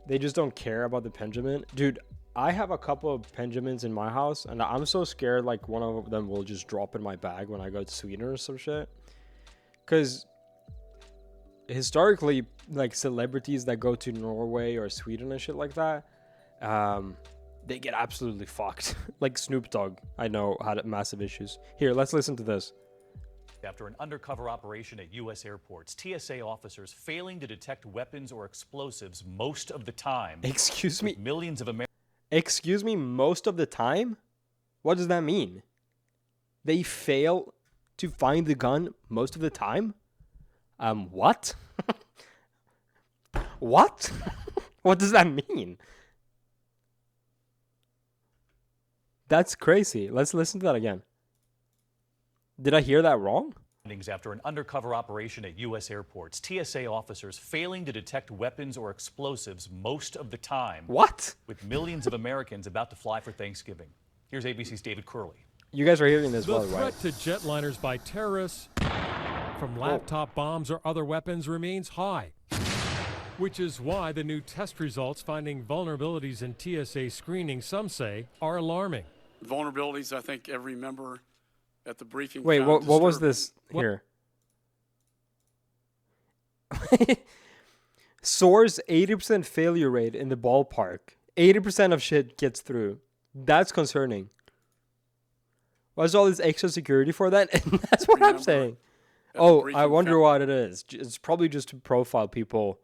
They just don't care about the Benjamin. Dude, I have a couple of Benjamins in my house and I'm so scared like one of them will just drop in my bag when I go to Sweden or some shit. Because historically, like celebrities that go to Norway or Sweden and shit like that, they get absolutely fucked. Like Snoop Dogg, I know, had massive issues. Here, let's listen to this. After an undercover operation at U.S. airports, TSA officers failing to detect weapons or explosives most of the time. Excuse me? Millions of Americans. Excuse me, most of the time? What does that mean? They fail to find the gun most of the time? What? What? What does that mean? That's crazy. Let's listen to that again. Did I hear that wrong? After an undercover operation at U.S. airports, TSA officers failing to detect weapons or explosives most of the time. What? With millions of Americans about to fly for Thanksgiving. Here's ABC's David Curley. You guys are hearing this well, right? The threat to jetliners by terrorists from laptop bombs or other weapons remains high, which is why the new test results finding vulnerabilities in TSA screening, some say, are alarming. Vulnerabilities, I think every member at the briefing. Wait, what was this here? Source 80% failure rate in the ballpark. 80% of shit gets through. That's concerning. What's all this extra security for that? And that's what I'm saying. Oh, I wonder what it is. It's probably just to profile people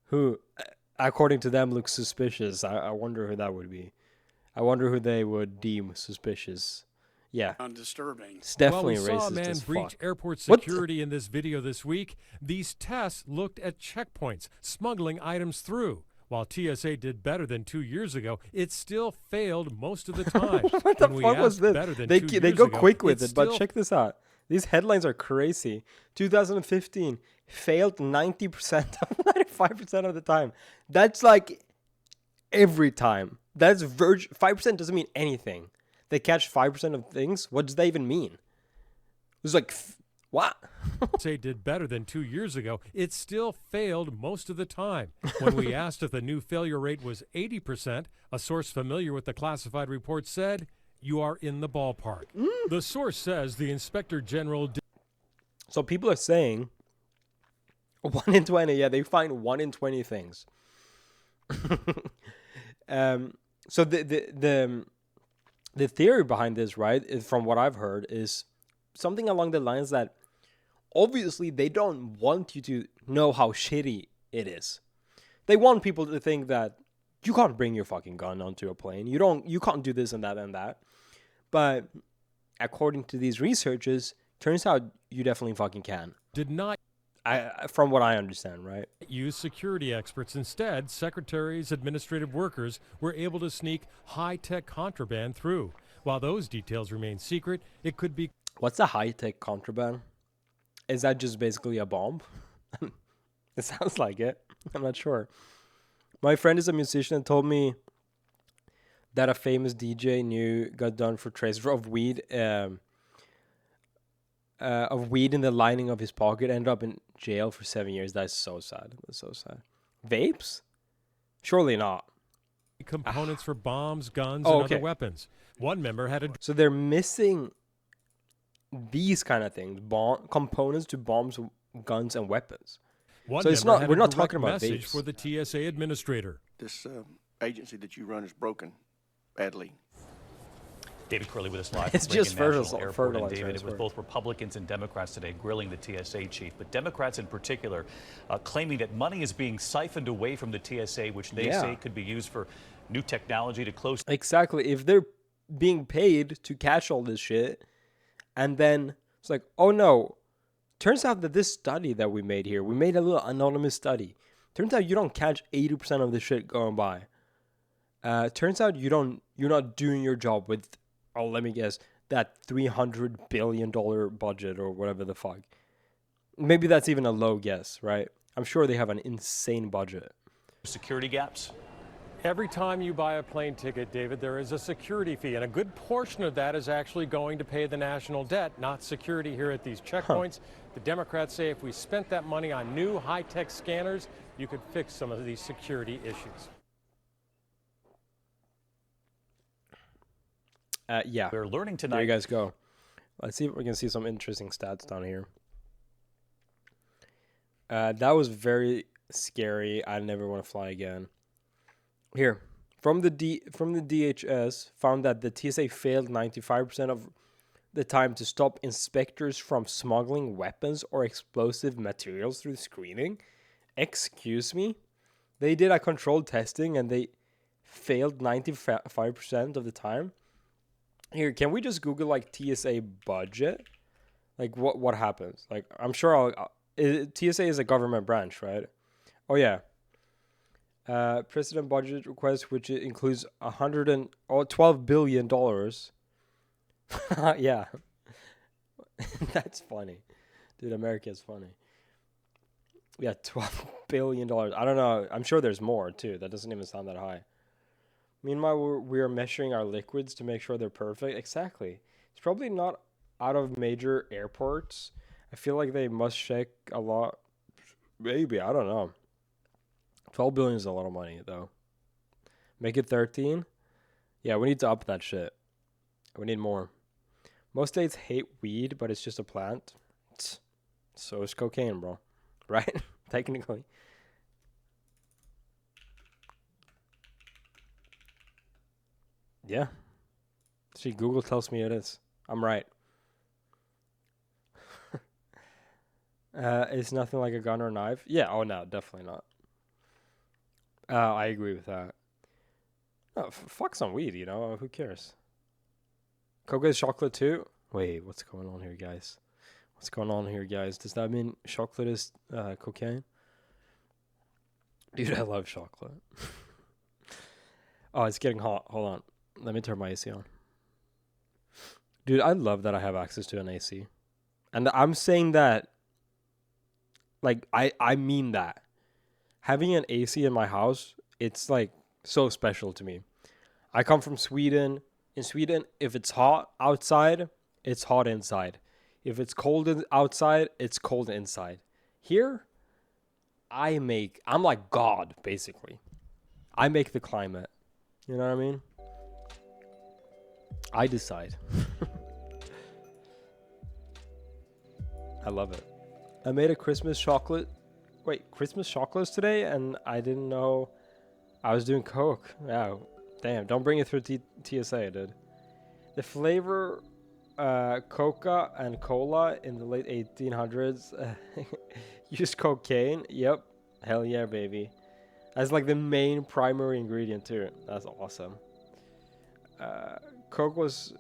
who, according to them, look suspicious. I wonder who that would be. I wonder who they would deem suspicious. Yeah. Undisturbing. It's definitely racist. Well, we saw a man breach airport security in this video this week. These tests looked at checkpoints, smuggling items through. While TSA did better than 2 years ago, it still failed most of the time. What the fuck was this? They go quick with it, but check this out. These headlines are crazy. 2015 failed 90% of 95% of the time. That's like every time. That's 5% doesn't mean anything. They catch 5% of things. What does that even mean? It was like, what? Say did better than 2 years ago. It still failed most of the time. When we asked if the new failure rate was 80%, a source familiar with the classified report said, "You are in the ballpark." The source says the Inspector General did. So people are saying 1 in 20. Yeah, they find 1 in 20 things. So the theory behind this, right, is, from what I've heard, is something along the lines that obviously they don't want you to know how shitty it is. They want people to think that you can't bring your fucking gun onto a plane. You can't do this and that and that. But according to these researchers, turns out you definitely fucking can. Did not. From what I understand, right? Use security experts. Instead, secretaries, administrative workers were able to sneak high-tech contraband through. While those details remain secret, it could be... What's a high-tech contraband? Is that just basically a bomb? It sounds like it. I'm not sure. My friend is a musician and told me that a famous DJ got done for traces of weed in the lining of his pocket, ended up in jail for 7 years. That's so sad. That's so sad. Vapes? Surely not. Components for bombs, guns, and other weapons. One member had a... So they're missing these kind of things. Components to bombs, guns, and weapons. One so it's not. We're not talking about message vapes. For the TSA administrator. This agency that you run is broken badly. David Curley with us live. It's just fertilizer. David, it was both Republicans and Democrats today grilling the TSA chief, but Democrats in particular claiming that money is being siphoned away from the TSA, which they say could be used for new technology to close. Exactly. If they're being paid to catch all this shit, and then it's like, oh no, turns out that this study that we made here, we made a little anonymous study. Turns out you don't catch 80% of the shit going by. Turns out you're not doing your job with, oh, let me guess, that $300 billion budget or whatever the fuck. Maybe that's even a low guess, right? I'm sure they have an insane budget. Security gaps? Every time you buy a plane ticket, David, there is a security fee, and a good portion of that is actually going to pay the national debt, not security here at these checkpoints. The Democrats say if we spent that money on new high-tech scanners, you could fix some of these security issues. Yeah. We're learning tonight. There you guys go. Let's see if we can see some interesting stats down here. That was very scary. I never want to fly again. Here, from the DHS, found that the TSA failed 95% of the time to stop inspectors from smuggling weapons or explosive materials through screening. Excuse me? They did a controlled testing and they failed 95% of the time. Here, can we just Google like TSA budget? Like what happens? Like I'm sure TSA is a government branch, right? Oh yeah. President budget request, which includes $12 billion. Yeah. That's funny. Dude, America's funny. Yeah, $12 billion. I don't know. I'm sure there's more, too. That doesn't even sound that high. Meanwhile, we're measuring our liquids to make sure they're perfect. Exactly. It's probably not out of major airports. I feel like they must check a lot. Maybe. I don't know. 12 billion is a lot of money, though. Make it 13? Yeah, we need to up that shit. We need more. Most states hate weed, but it's just a plant. So is cocaine, bro. Right? Technically. Yeah. See, Google tells me it is. I'm right. It's nothing like a gun or knife. Yeah, oh no, definitely not. I agree with that. Oh, fuck some weed, you know? Who cares? Coca is chocolate too? Wait, what's going on here, guys? What's going on here, guys? Does that mean chocolate is cocaine? Dude, I love chocolate. Oh, it's getting hot. Hold on. Let me turn my AC on. Dude, I love that I have access to an AC. And I'm saying that, like, I mean that. Having an AC in my house, it's, like, so special to me. I come from Sweden. In Sweden, if it's hot outside, it's hot inside. If it's cold outside, it's cold inside. Here, I'm like God, basically. I make the climate. You know what I mean? I decide. I love it. I made a Christmas chocolate. Wait, Christmas chocolates today, and I didn't know I was doing Coke. Yeah, damn. Don't bring it through TSA, dude. The flavor, Coca and Cola in the late 1800s used cocaine. Yep. Hell yeah, baby. That's like the main primary ingredient too. That's awesome. Coke was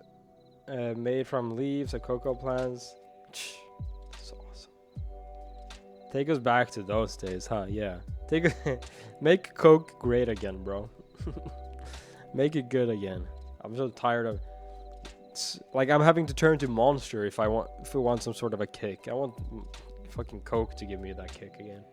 made from leaves of cocoa plants. That's awesome. Take us back to those days, huh? Yeah. Make Coke great again, bro. Make it good again. I'm so tired of. Like, I'm having to turn to Monster if I want some sort of a kick. I want fucking Coke to give me that kick again.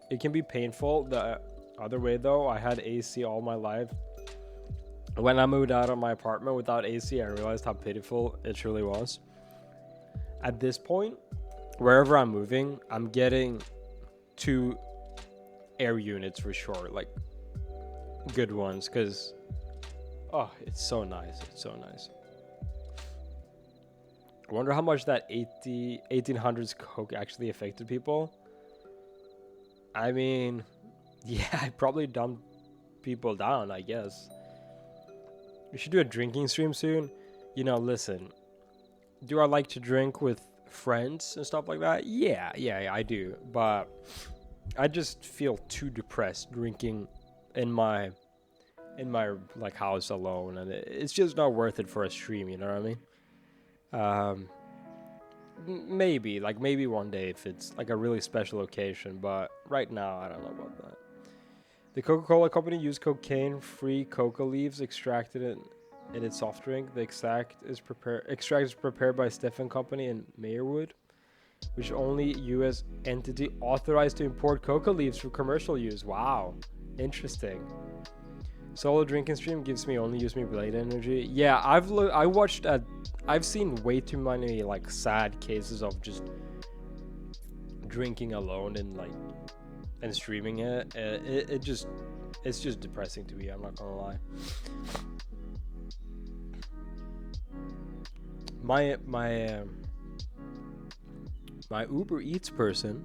It can be painful the other way though. I had AC all my life. When I moved out of my apartment without AC, I realized how pitiful it truly was. At this point, wherever I'm moving, I'm getting 2 air units for sure, like good ones, because oh, it's so nice. It's so nice. I wonder how much that 1800s Coke actually affected people. I mean, yeah, I probably dumbed people down, I guess. We should do a drinking stream soon. You know, listen, do I like to drink with friends and stuff like that? Yeah, I do. But I just feel too depressed drinking in my like house alone, and it's just not worth it for a stream, you know what I mean? Maybe one day if it's like a really special occasion, but right now I don't know about that. The Coca-Cola company used cocaine-free coca leaves extracted in its soft drink. The extract is prepared by Stephen Company in Mayerwood, which only U.S. entity authorized to import coca leaves for commercial use. Wow, interesting. Solo drinking stream gives me blade energy. Yeah, I've seen way too many like sad cases of just drinking alone and streaming it. It's just depressing to me. I'm not gonna lie. My Uber Eats person,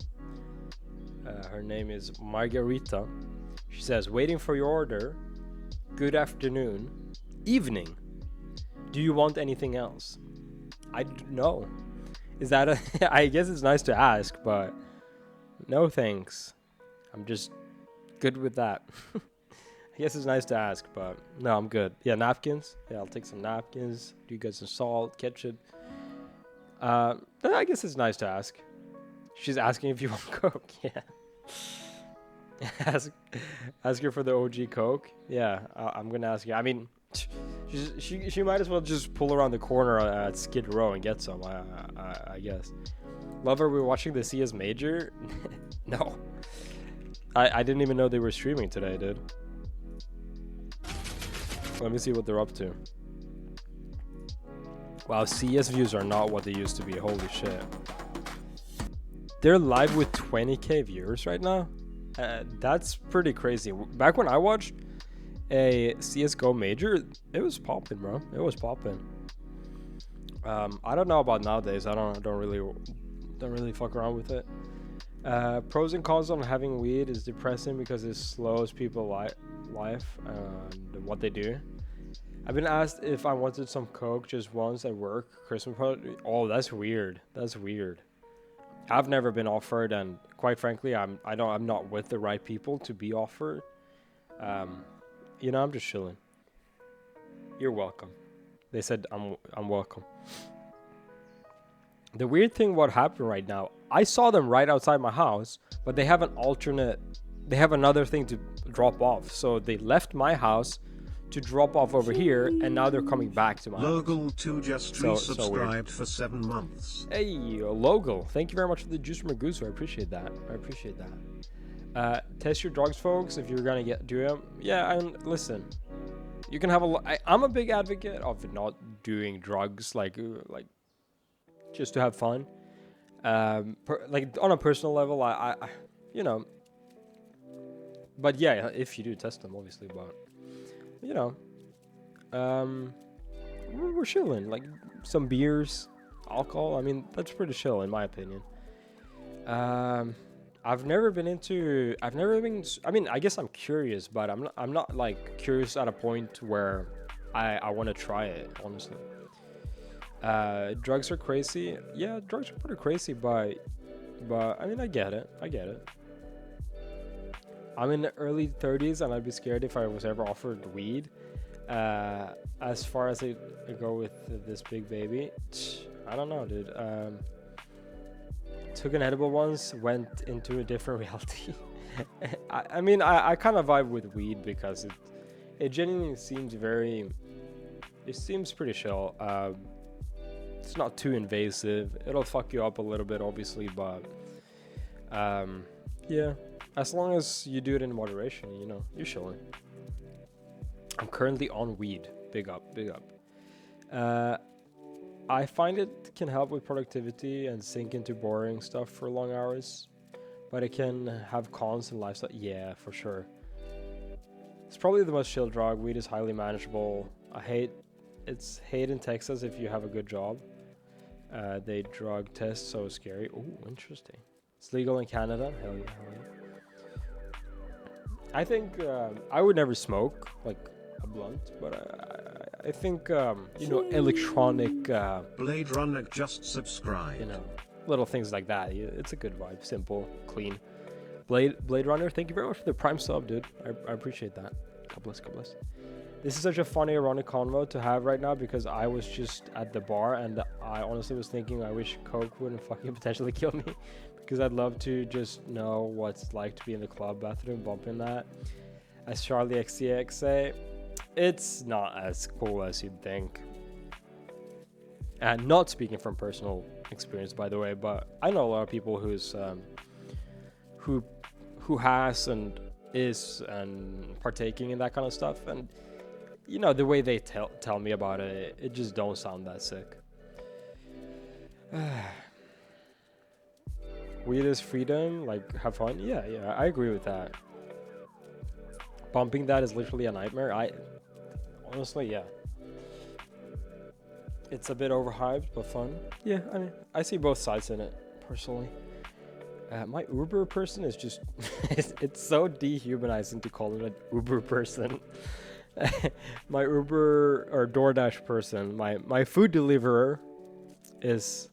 her name is Margarita. She says, waiting for your order. Good afternoon. Evening. Do you want anything else? I don't know. Is that I guess it's nice to ask, but no thanks. I'm just good with that. I guess it's nice to ask, but no, I'm good. Yeah, napkins. Yeah, I'll take some napkins. Do you get some salt, ketchup? I guess it's nice to ask. She's asking if you want Coke. Yeah. ask her for the OG Coke. Yeah, I'm gonna ask you. I mean, she might as well just pull around the corner at Skid Row and get some. I guess. Lover, we're watching the CS Major. No, I didn't even know they were streaming today, dude. Let me see what they're up to. Wow, CS views are not what they used to be. Holy shit. They're live with 20k viewers right now. That's pretty crazy. Back when I watched a CSGO major, it was popping, bro. It was popping. I don't know about nowadays. I don't really fuck around with it. Pros and cons on having weed is depressing because it slows people's life and what they do. I've been asked if I wanted some Coke just once at work. Christmas party. Oh, that's weird. That's weird. I've never been offered, and quite frankly, I'm not with the right people to be offered. You know, I'm just chilling. You're welcome. They said I'm welcome. The weird thing what happened right now, I saw them right outside my house, but they have they have another thing to drop off. So they left my house to drop off over here, and now they're coming back to my house. Logal2 just resubscribed for 7 months. Hey, Logal, thank you very much for the juice from Maguso. I appreciate that. Test your drugs, folks, if you're gonna do them. Yeah, and listen, you can have I'm a big advocate of not doing drugs like just to have fun. Like on a personal level, I you know. But yeah, if you do test them, obviously, but. You know, we're chilling, like some beers, alcohol. I mean, that's pretty chill in my opinion. I've never been. I mean, I guess I'm curious, but I'm not like curious at a point where I want to try it. Honestly, drugs are crazy. Yeah, drugs are pretty crazy, but I mean, I get it. I'm in the early 30s, and I'd be scared if I was ever offered weed. As far as I go with this big baby, I don't know, dude. Took an edible once, went into a different reality. I mean, I kind of vibe with weed because it genuinely seems it seems pretty chill. It's not too invasive. It'll fuck you up a little bit, obviously, but yeah. As long as you do it in moderation, you know, you're chilling. I'm currently on weed. Big up. I find it can help with productivity and sink into boring stuff for long hours, but it can have cons in lifestyle. Yeah, for sure. It's probably the most chill drug. Weed is highly manageable. It's hate in Texas if you have a good job. They drug test so scary. Ooh, interesting. It's legal in Canada. Hell yeah. I think I would never smoke like a blunt, but I think you know, electronic. Blade Runner just subscribed. You know, little things like that. It's a good vibe, simple, clean. Blade Runner, thank you very much for the Prime sub, dude. I appreciate that. God bless. This is such a funny, ironic convo to have right now because I was just at the bar and I honestly was thinking I wish Coke wouldn't fucking potentially kill me. Because I'd love to just know what it's like to be in the club bathroom bumping that. As Charlie XCX say, it's not as cool as you'd think. And not speaking from personal experience, by the way, but I know a lot of people who has and is and partaking in that kind of stuff, and you know the way they tell me about it, it just don't sound that sick. Weed is freedom, like have fun. Yeah, I agree with that. Bumping that is literally a nightmare. Honestly, yeah. It's a bit overhyped, but fun. Yeah, I mean, I see both sides in it, personally. My Uber person is just, it's so dehumanizing to call it an Uber person. My Uber or DoorDash person, my food deliverer is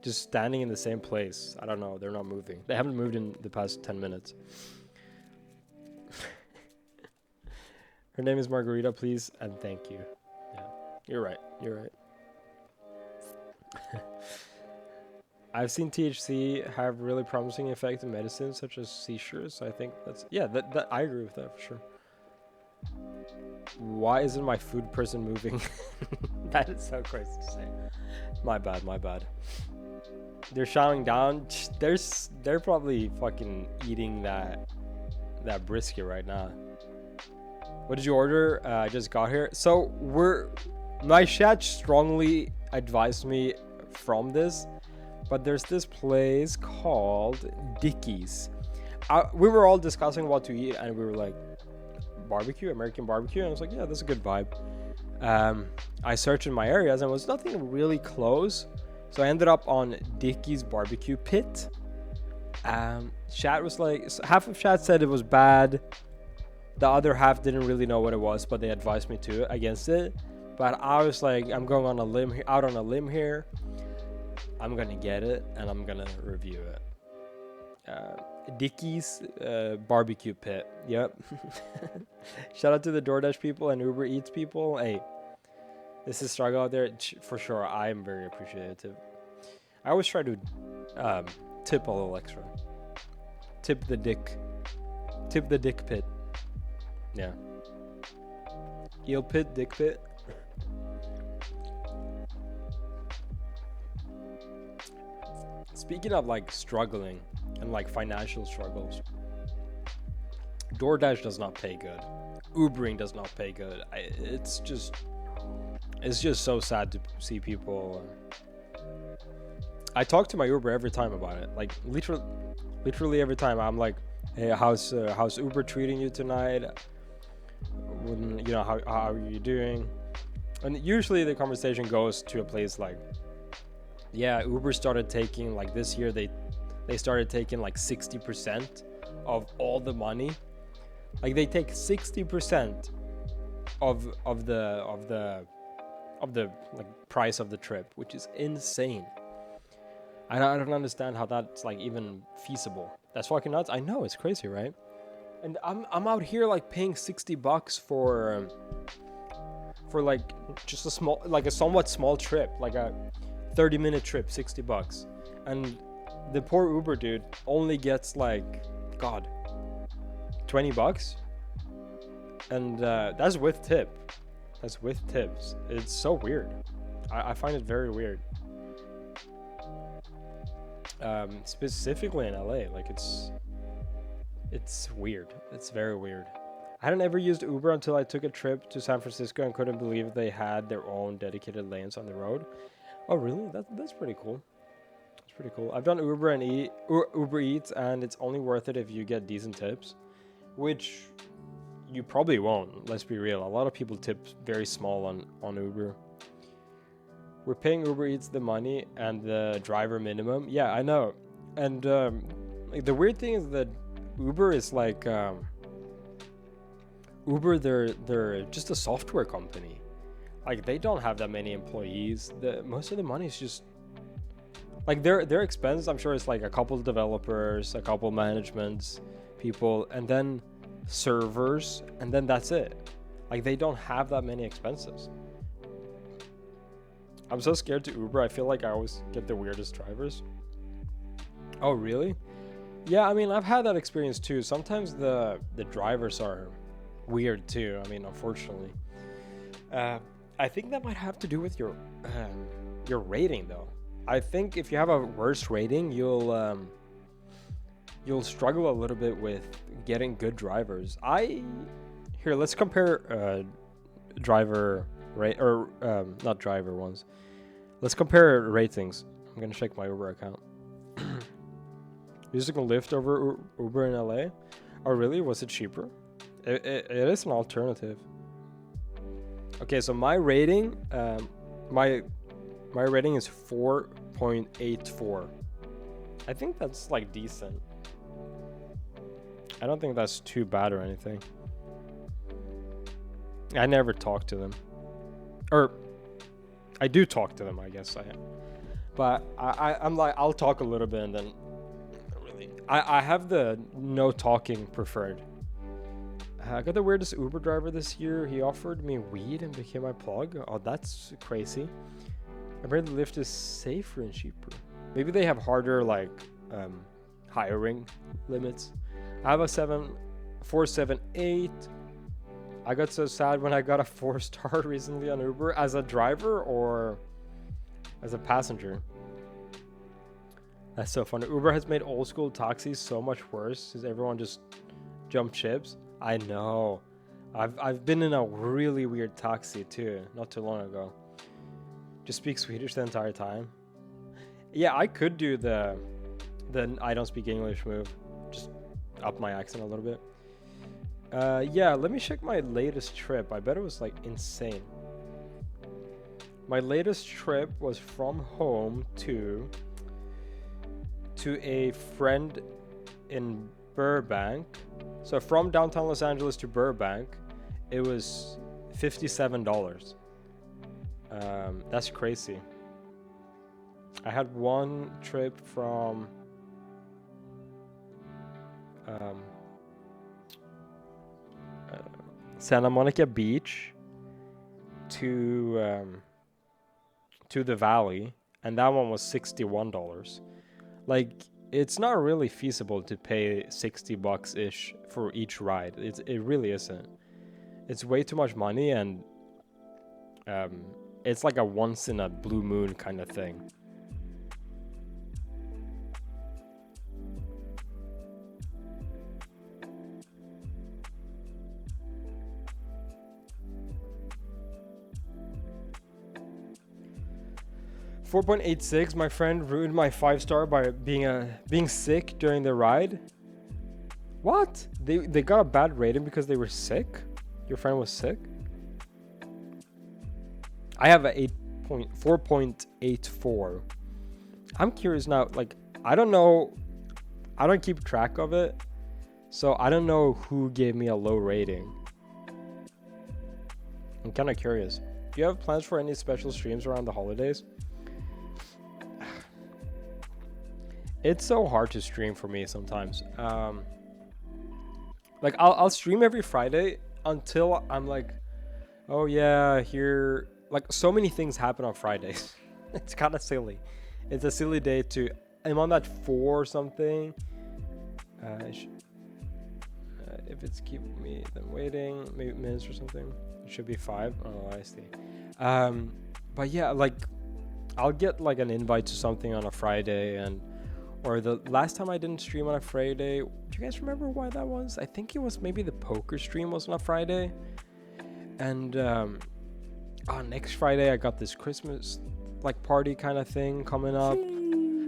just standing in the same place. I don't know. They're not moving. They haven't moved in the past 10 minutes. Her name is Margarita, please, and thank you. Yeah, you're right. I've seen THC have really promising effects in medicines such as seizures. I think that's that I agree with that for sure. Why isn't my food person moving? That is so crazy to say. My bad. They're shouting down. They're probably fucking eating that brisket right now. What did you order? I just got here. So my chat strongly advised me from this, but there's this place called Dickie's. We were all discussing what to eat, and we were like, barbecue, American barbecue, and I was like, yeah, that's a good vibe. I searched in my areas and was nothing really close, so I ended up on Dickie's barbecue pit. Chat was like, half of chat said it was bad, the other half didn't really know what it was, but they advised me to against it. But I was like, I'm going on a limb here, out on a limb here. I'm gonna get it and I'm gonna review it. Dickie's barbecue pit. Yep. Shout out to the DoorDash people and Uber Eats people. Hey, this is struggle out there for sure. I am very appreciative. I always try to tip a little extra. Tip the dick pit. Yeah. Eel pit, dick pit. Speaking of like struggling and like financial struggles, DoorDash does not pay good. Ubering does not pay good. It's just so sad to see people. I talk to my Uber every time about it. Like literally every time. I'm like, hey, how's Uber treating you tonight? You know, how are you doing? And usually the conversation goes to a place like, yeah, Uber started taking, like this year they started taking like 60% of all the money. Like they take 60% of the like price of the trip, which is insane. I don't understand how that's like even feasible. That's fucking nuts. I know, it's crazy, right? And I'm out here like paying $60 for like just a small, like a somewhat small trip, like a 30-minute trip, $60, and the poor Uber dude only gets like, God, $20, and that's with tip. That's with tips. It's so weird. I find it very weird. Specifically in LA, like it's weird. It's very weird. I hadn't ever used Uber until I took a trip to San Francisco and couldn't believe they had their own dedicated lanes on the road. Oh, really? That's pretty cool. That's pretty cool. I've done Uber and Uber Eats, and it's only worth it if you get decent tips, which you probably won't. Let's be real. A lot of people tip very small on Uber. We're paying Uber Eats the money and the driver minimum. Yeah, I know. And like, the weird thing is that Uber is like Uber. They're just a software company. Like they don't have that many employees. Most of the money is just like their expense. I'm sure it's like a couple developers, a couple managements people, and then servers, and then that's it. Like they don't have that many expenses. I'm so scared to Uber. I feel like I always get the weirdest drivers. Oh, really? Yeah, I mean, I've had that experience too. Sometimes the drivers are weird too. I mean, unfortunately. I think that might have to do with your rating, though. I think if you have a worse rating, you'll struggle a little bit with getting good drivers. Here, let's compare driver rate or not driver ones. Let's compare ratings. I'm gonna check my Uber account. Using a Lyft over Uber in LA. Oh, really? Was it cheaper? It is an alternative. Okay, so my rating, my rating is 4.84. I think that's like decent. I don't think that's too bad or anything. I never talk to them, or I do talk to them. I guess I am, but I'm like, I'll talk a little bit and then really, I have the no talking preferred. I got the weirdest Uber driver this year. He offered me weed and became my plug. Oh, that's crazy. I heard the Lyft is safer and cheaper. Maybe they have harder like hiring limits. I have a 478. I got so sad when I got a 4-star recently on Uber as a driver or as a passenger. That's so funny. Uber has made old school taxis so much worse since everyone just jumped ships. I know. I've been in a really weird taxi too, not too long ago. Just speak Swedish the entire time. Yeah, I could do the I don't speak English move. Just up my accent a little bit. Yeah, let me check my latest trip. I bet it was like insane. My latest trip was from home to a friend in Burbank. So from downtown Los Angeles to Burbank, it was $57. That's crazy. I had one trip from Santa Monica Beach to the valley, and that one was $61. Like, it's not really feasible to pay $60 ish for each ride. It really isn't. It's way too much money, and it's like a once in a blue moon kind of thing. $4.86. My friend ruined my 5-star by being sick during the ride. What? They got a bad rating because they were sick? Your friend was sick? I have a 4.84. I'm curious now. Like, I don't know. I don't keep track of it, so I don't know who gave me a low rating. I'm kind of curious. Do you have plans for any special streams around the holidays? It's so hard to stream for me sometimes. Like I'll stream every Friday until I'm like, oh yeah, here. Like, so many things happen on Fridays. It's kind of silly. It's a silly day to. I'm on that 4 or something. If it's keeping me then waiting, maybe minutes or something. It should be 5. Oh, I see. But yeah, like I'll get like an invite to something on a Friday, or the last time I didn't stream on a Friday, do you guys remember why that was? I think it was maybe the poker stream was on a Friday. And next Friday I got this Christmas like party kind of thing coming up.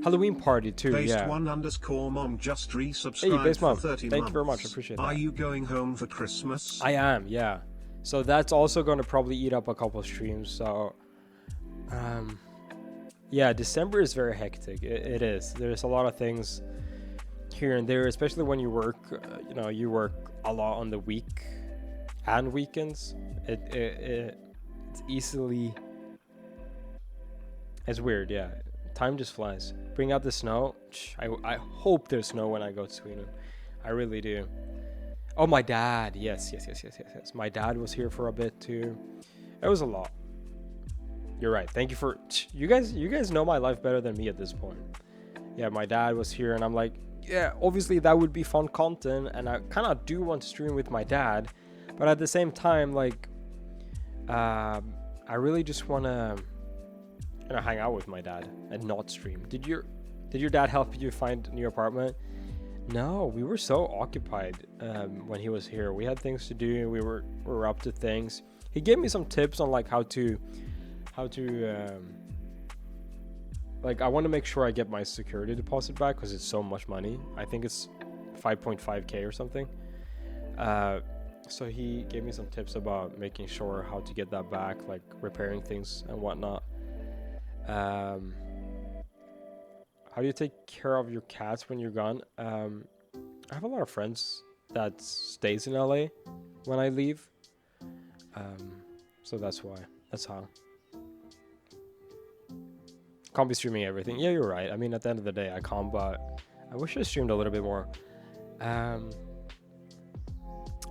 Halloween party too, yeah. Base1_mom just resubscribed hey, Base Mom, for 30 thank months. you very much, I appreciate that. Are you going home for Christmas? I am, yeah. So that's also going to probably eat up a couple of streams. So yeah, December is very hectic. It is. There's a lot of things here and there, especially when you work. You work a lot on the week and weekends. It's easily. It's weird, yeah. Time just flies. Bring out the snow. I hope there's snow when I go to Sweden. I really do. Oh, my dad. Yes. My dad was here for a bit too. It was a lot. You're right. Thank you for you guys know my life better than me at this point. Yeah, my dad was here and I'm like, yeah, obviously that would be fun content and I kind of do want to stream with my dad, but at the same time, like I really just want to hang out with my dad and not stream. Did your dad help you find a new apartment? No, we were so occupied when he was here. We had things to do. We were up to things. He gave me some tips on like how to like I want to make sure I get my security deposit back because it's so much money. I think it's 5.5k or something. So he gave me some tips about making sure how to get that back, like repairing things and whatnot. How do you take care of your cats when you're gone? I have a lot of friends that stays in LA when I leave. So that's why. That's how. Can't be streaming everything. Yeah, you're right. I mean, at the end of the day, I can't, but I wish I streamed a little bit more. I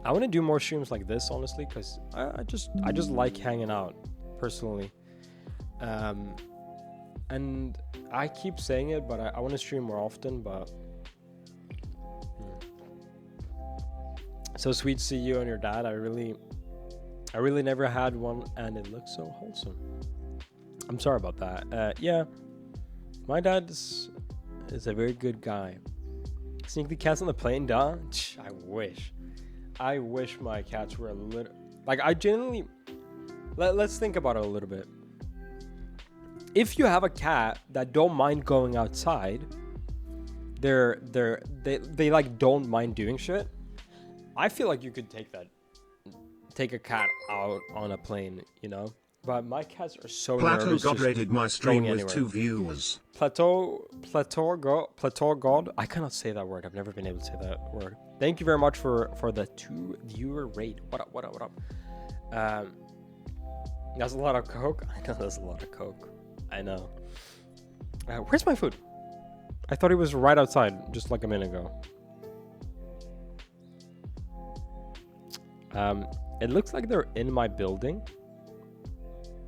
want to do more streams like this, honestly, because I just like hanging out, personally. And I keep saying it, but I want to stream more often, but... So sweet to see you and your dad. I really never had one, and it looks so wholesome. I'm sorry about that. Yeah, my dad is a very good guy. Sneak the cats on the plane, duh? I wish my cats were a little... Like, I genuinely... Let's think about it a little bit. If you have a cat that don't mind going outside, they like don't mind doing shit, I feel like you could take a cat out on a plane, you know? But my cats are so nervous. Plateau God rated my stream with 2 viewers. Plateau God. I cannot say that word. I've never been able to say that word. Thank you very much for the 2 viewer rate. What up? That's a lot of coke. I know that's a lot of coke. I know. Where's my food? I thought it was right outside just like a minute ago. It looks like they're in my building.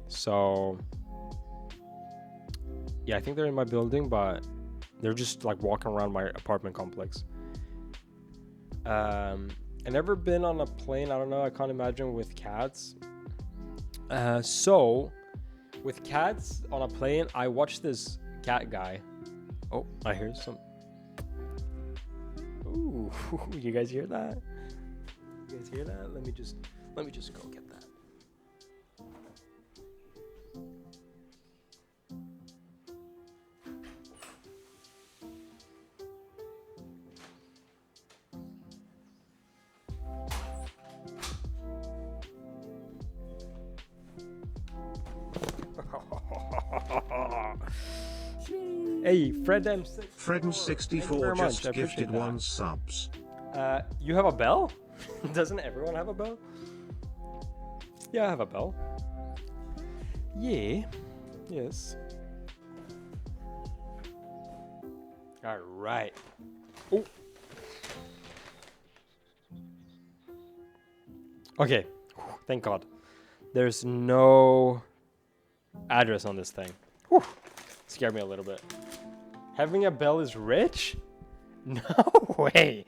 So yeah, I think they're in my building, but they're just like walking around my apartment complex. I've never been on a plane. I don't know. I can't imagine with cats. So with cats on a plane, I watched this cat guy. Oh, I hear some. Ooh, you guys hear that? You guys hear that? Let me just go get that. Hey, Fredem64 just gifted 1 subs. You have a bell? Doesn't everyone have a bell? Yeah, I have a bell. Yeah. Yes. All right. Oh. Okay. Thank God. There's no address on this thing. Whew. Scared me a little bit. Having a bell is rich? No way.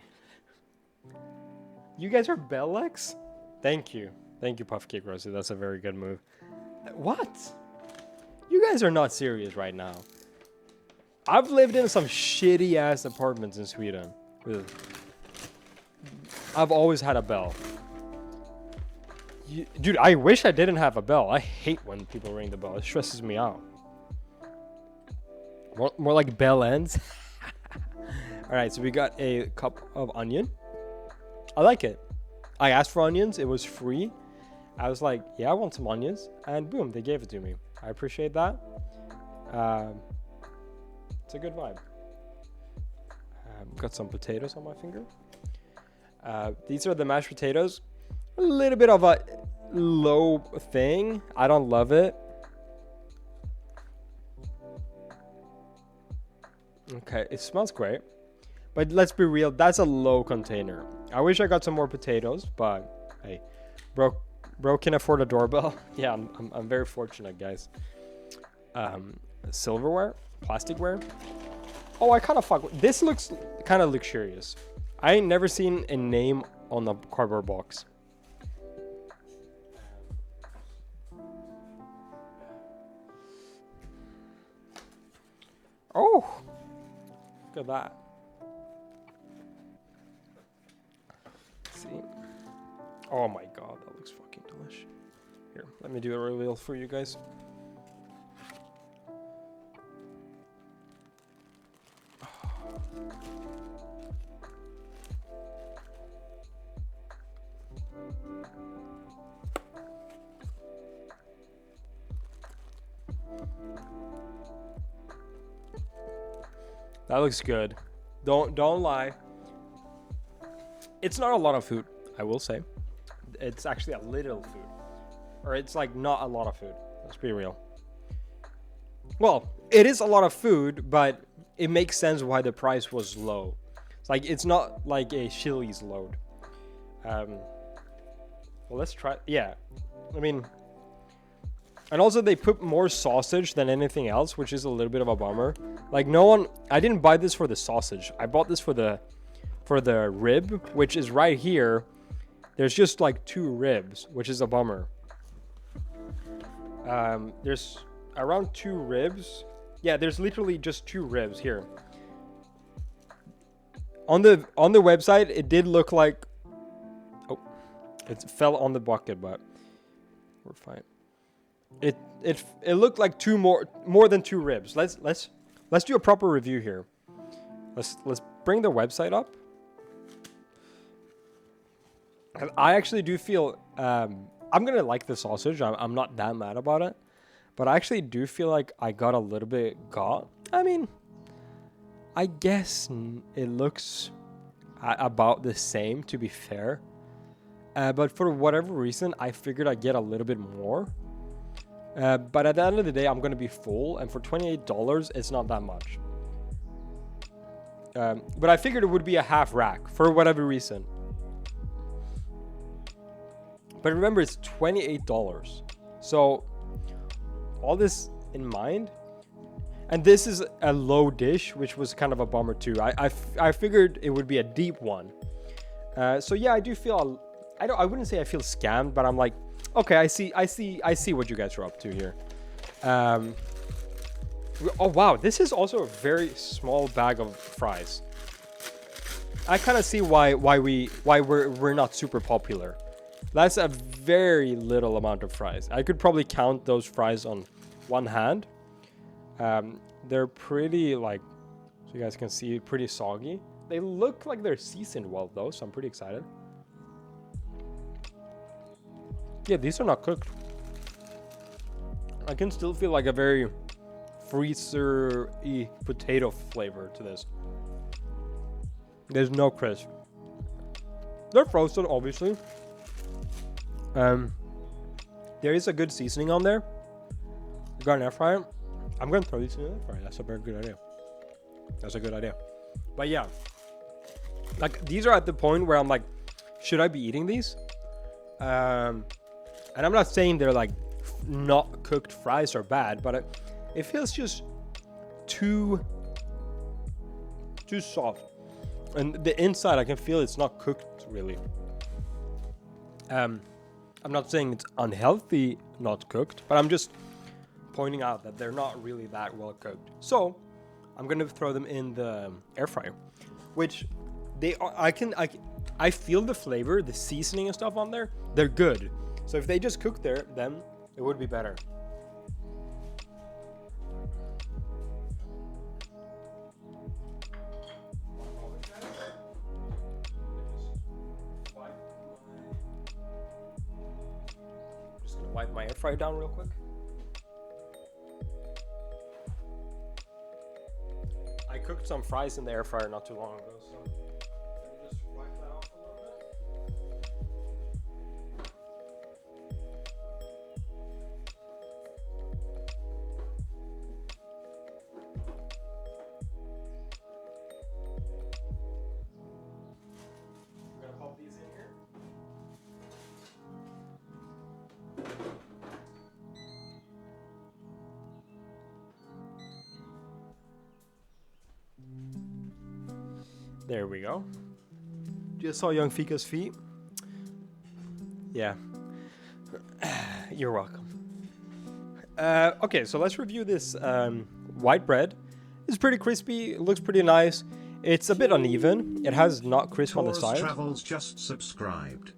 You guys are Bellex? Thank you. Thank you, Puff Cake Rosie. That's a very good move. What? You guys are not serious right now. I've lived in some shitty ass apartments in Sweden. I've always had a bell. Dude, I wish I didn't have a bell. I hate when people ring the bell. It stresses me out. More like bell ends. All right, so we got a cup of onion. I like it. I asked for onions. It was free. I was like, yeah, I want some onions. And boom, they gave it to me. I appreciate that. It's a good vibe. Got some potatoes on my finger. These are the mashed potatoes. A little bit of a low thing. I don't love it. Okay, it smells great. But let's be real, that's a low container. I wish I got some more potatoes, but hey, bro can afford a doorbell. Yeah, I'm very fortunate, guys. Silverware, plasticware. Oh, I kind of fuck with this. Looks kind of luxurious. I ain't never seen a name on the cardboard box. Oh, look at that. Let's see. Oh my God, that looks fucking delish. Here, let me do a reveal for you guys. That looks good. Don't lie. It's not a lot of food, I will say. It's actually a little food. Or it's like not a lot of food. Let's be real. Well, it is a lot of food, but it makes sense why the price was low. It's like it's not like a Chili's load. Well, let's try. Yeah, I mean, And also they put more sausage than anything else, which is a little bit of a bummer. Like no one, I didn't buy this for the sausage. I bought this for the rib, which is right here. There's just like 2 ribs, which is a bummer. There's around 2 ribs. Yeah, there's literally just 2 ribs here. On the website, it did look like, oh, it fell on the bucket, but we're fine. It looked like more than 2 ribs. Let's do a proper review here. Let's bring the website up. And I actually do feel I'm gonna like the sausage. I'm not that mad about it, but I actually do feel like I got a little bit got. I mean, I guess it looks about the same, to be fair. But for whatever reason, I figured I'd get a little bit more. But at the end of the day, I'm going to be full. And for $28, it's not that much. But I figured it would be a half rack for whatever reason. But remember, it's $28. So all this in mind. And this is a low dish, which was kind of a bummer too. I figured it would be a deep one. So yeah, I do feel, I wouldn't say I feel scammed, but I'm like, okay, I see what you guys are up to here. Oh wow, this is also a very small bag of fries. I kind of see why we're not super popular. That's a very little amount of fries. I could probably count those fries on one hand. They're pretty, like, so you guys can see, pretty soggy. They look like they're seasoned well though, so I'm pretty excited. Yeah, these are not cooked. I can still feel like a very freezer-y potato flavor to this. There's no crisp. They're frozen, obviously. There is a good seasoning on there. You got an air fryer. I'm gonna throw these in the air fryer. That's a very good idea. That's a good idea. But yeah, like these are at the point where I'm like, should I be eating these? And I'm not saying they're like not cooked fries are bad, but it feels just too soft. And the inside, I can feel it's not cooked really. I'm not saying it's unhealthy not cooked, but I'm just pointing out that they're not really that well cooked. So I'm gonna throw them in the air fryer, which they are. I feel the flavor, the seasoning and stuff on there. They're good. So if they just cook there, then it would be better. Just gonna wipe my air fryer down real quick. I cooked some fries in the air fryer not too long ago, so let me just wipe that off a little bit. I'm gonna pop these in here. There we go. Just saw young Fika's feet. Yeah. You're welcome. Okay, so let's review this white bread. It's pretty crispy. It looks pretty nice. It's a bit uneven. It has not crisp on the side. Travels just subscribed.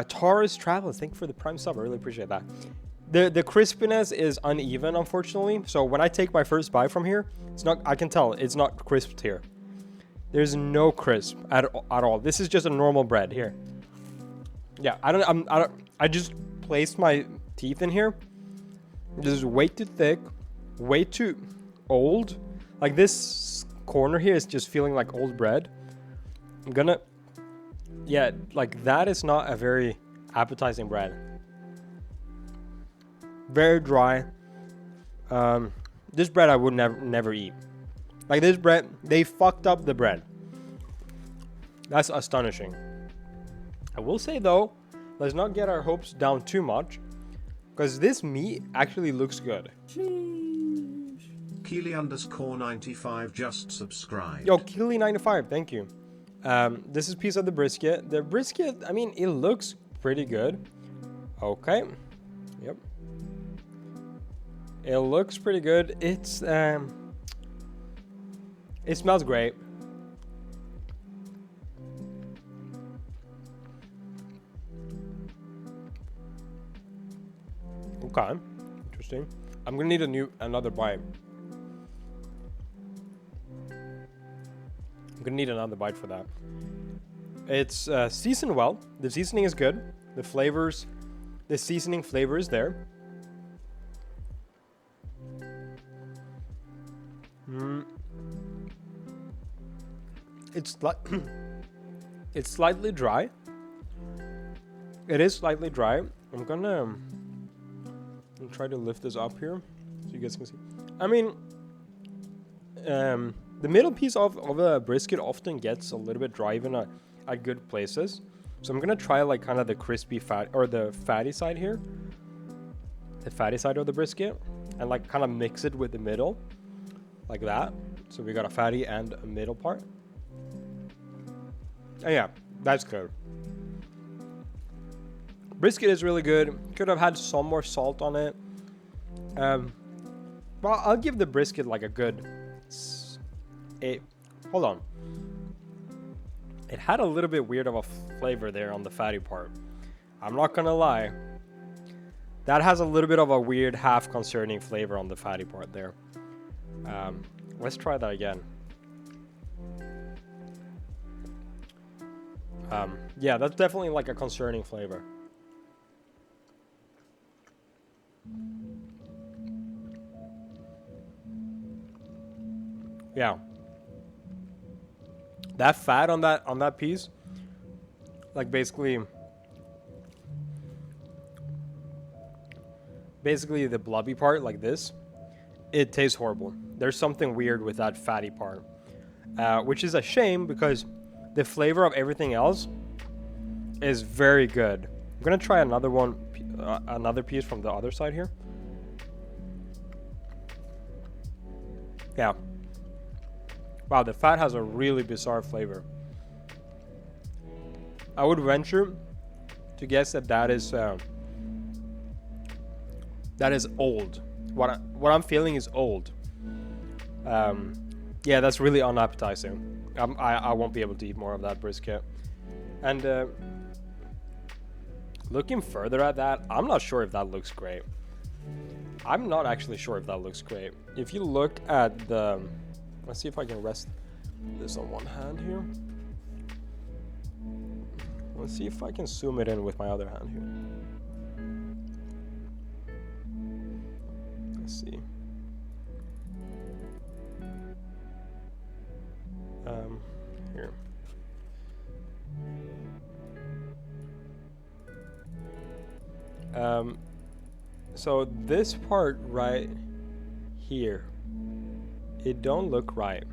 Taurus Travels, thank you for the Prime sub. I really appreciate that. The crispiness is uneven, unfortunately. So when I take my first bite from here, it's not. I can tell it's not crisped here. There's no crisp at all. This is just a normal bread here. Yeah, I just placed my teeth in here. This is way too thick, way too old. Like this corner here is just feeling like old bread. I'm gonna, yeah, like that is not a very appetizing bread. Very dry. This bread I would never eat. Like this bread, they fucked up the bread. That's astonishing. I will say though, let's not get our hopes down too much. Because this meat actually looks good. Keely_95 just subscribed. Yo, Keely95, thank you. This is a piece of the brisket. The brisket, I mean, it looks pretty good. Okay. Yep. It looks pretty good. It smells great. Okay. Interesting. I'm gonna need another bite. I'm gonna need another bite for that. It's seasoned well. The seasoning is good. The seasoning flavor is there. It's slightly dry. It is slightly dry. I'm gonna try to lift this up here so you guys can see. I mean, the middle piece of a brisket often gets a little bit dry even at good places. So I'm gonna try like kind of the crispy fat or the fatty side here, the fatty side of the brisket, and like kind of mix it with the middle, like that. So we got a fatty and a middle part. And yeah, that's good. Brisket is really good. Could have had some more salt on it. Well, I'll give the brisket like a good 8. Hold on. It had a little bit weird of a flavor there on the fatty part. I'm not gonna lie. That has a little bit of a weird half concerning flavor on the fatty part there. Let's try that again. Yeah, that's definitely like a concerning flavor. Yeah. That fat on that piece, like basically the blubby part like this, it tastes horrible. There's something weird with that fatty part, which is a shame because the flavor of everything else is very good. I'm gonna try another piece from the other side here. Yeah. Wow, the fat has a really bizarre flavor. I would venture to guess that is old. What I'm feeling is old. Yeah, that's really unappetizing. I won't be able to eat more of that brisket. And looking further at that, I'm not sure if that looks great. I'm not actually sure if that looks great. If you look at the... Let's see if I can rest this on one hand here. Let's see if I can zoom it in with my other hand here. Let's see. Here. So this part right here, it don't look right.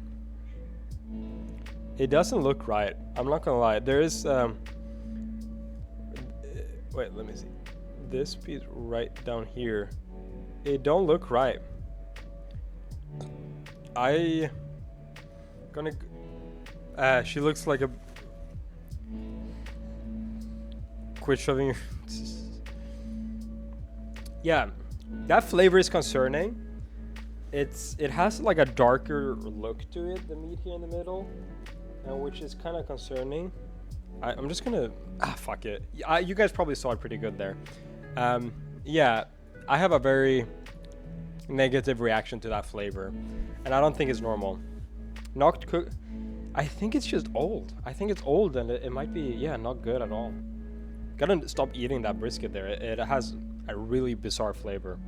It doesn't look right. I'm not gonna lie. There is wait, let me see. This piece right down here, it don't look right. She looks like a... Quit shoving your... Yeah, that flavor is concerning. It has like a darker look to it, the meat here in the middle, which is kind of concerning. I'm just gonna... fuck it. You guys probably saw it pretty good there. Yeah, I have a very negative reaction to that flavor, and I don't think it's normal. Not cook. I think it's just old. I think it's old, and it might be, yeah, not good at all. Gotta stop eating that brisket there. It has a really bizarre flavor,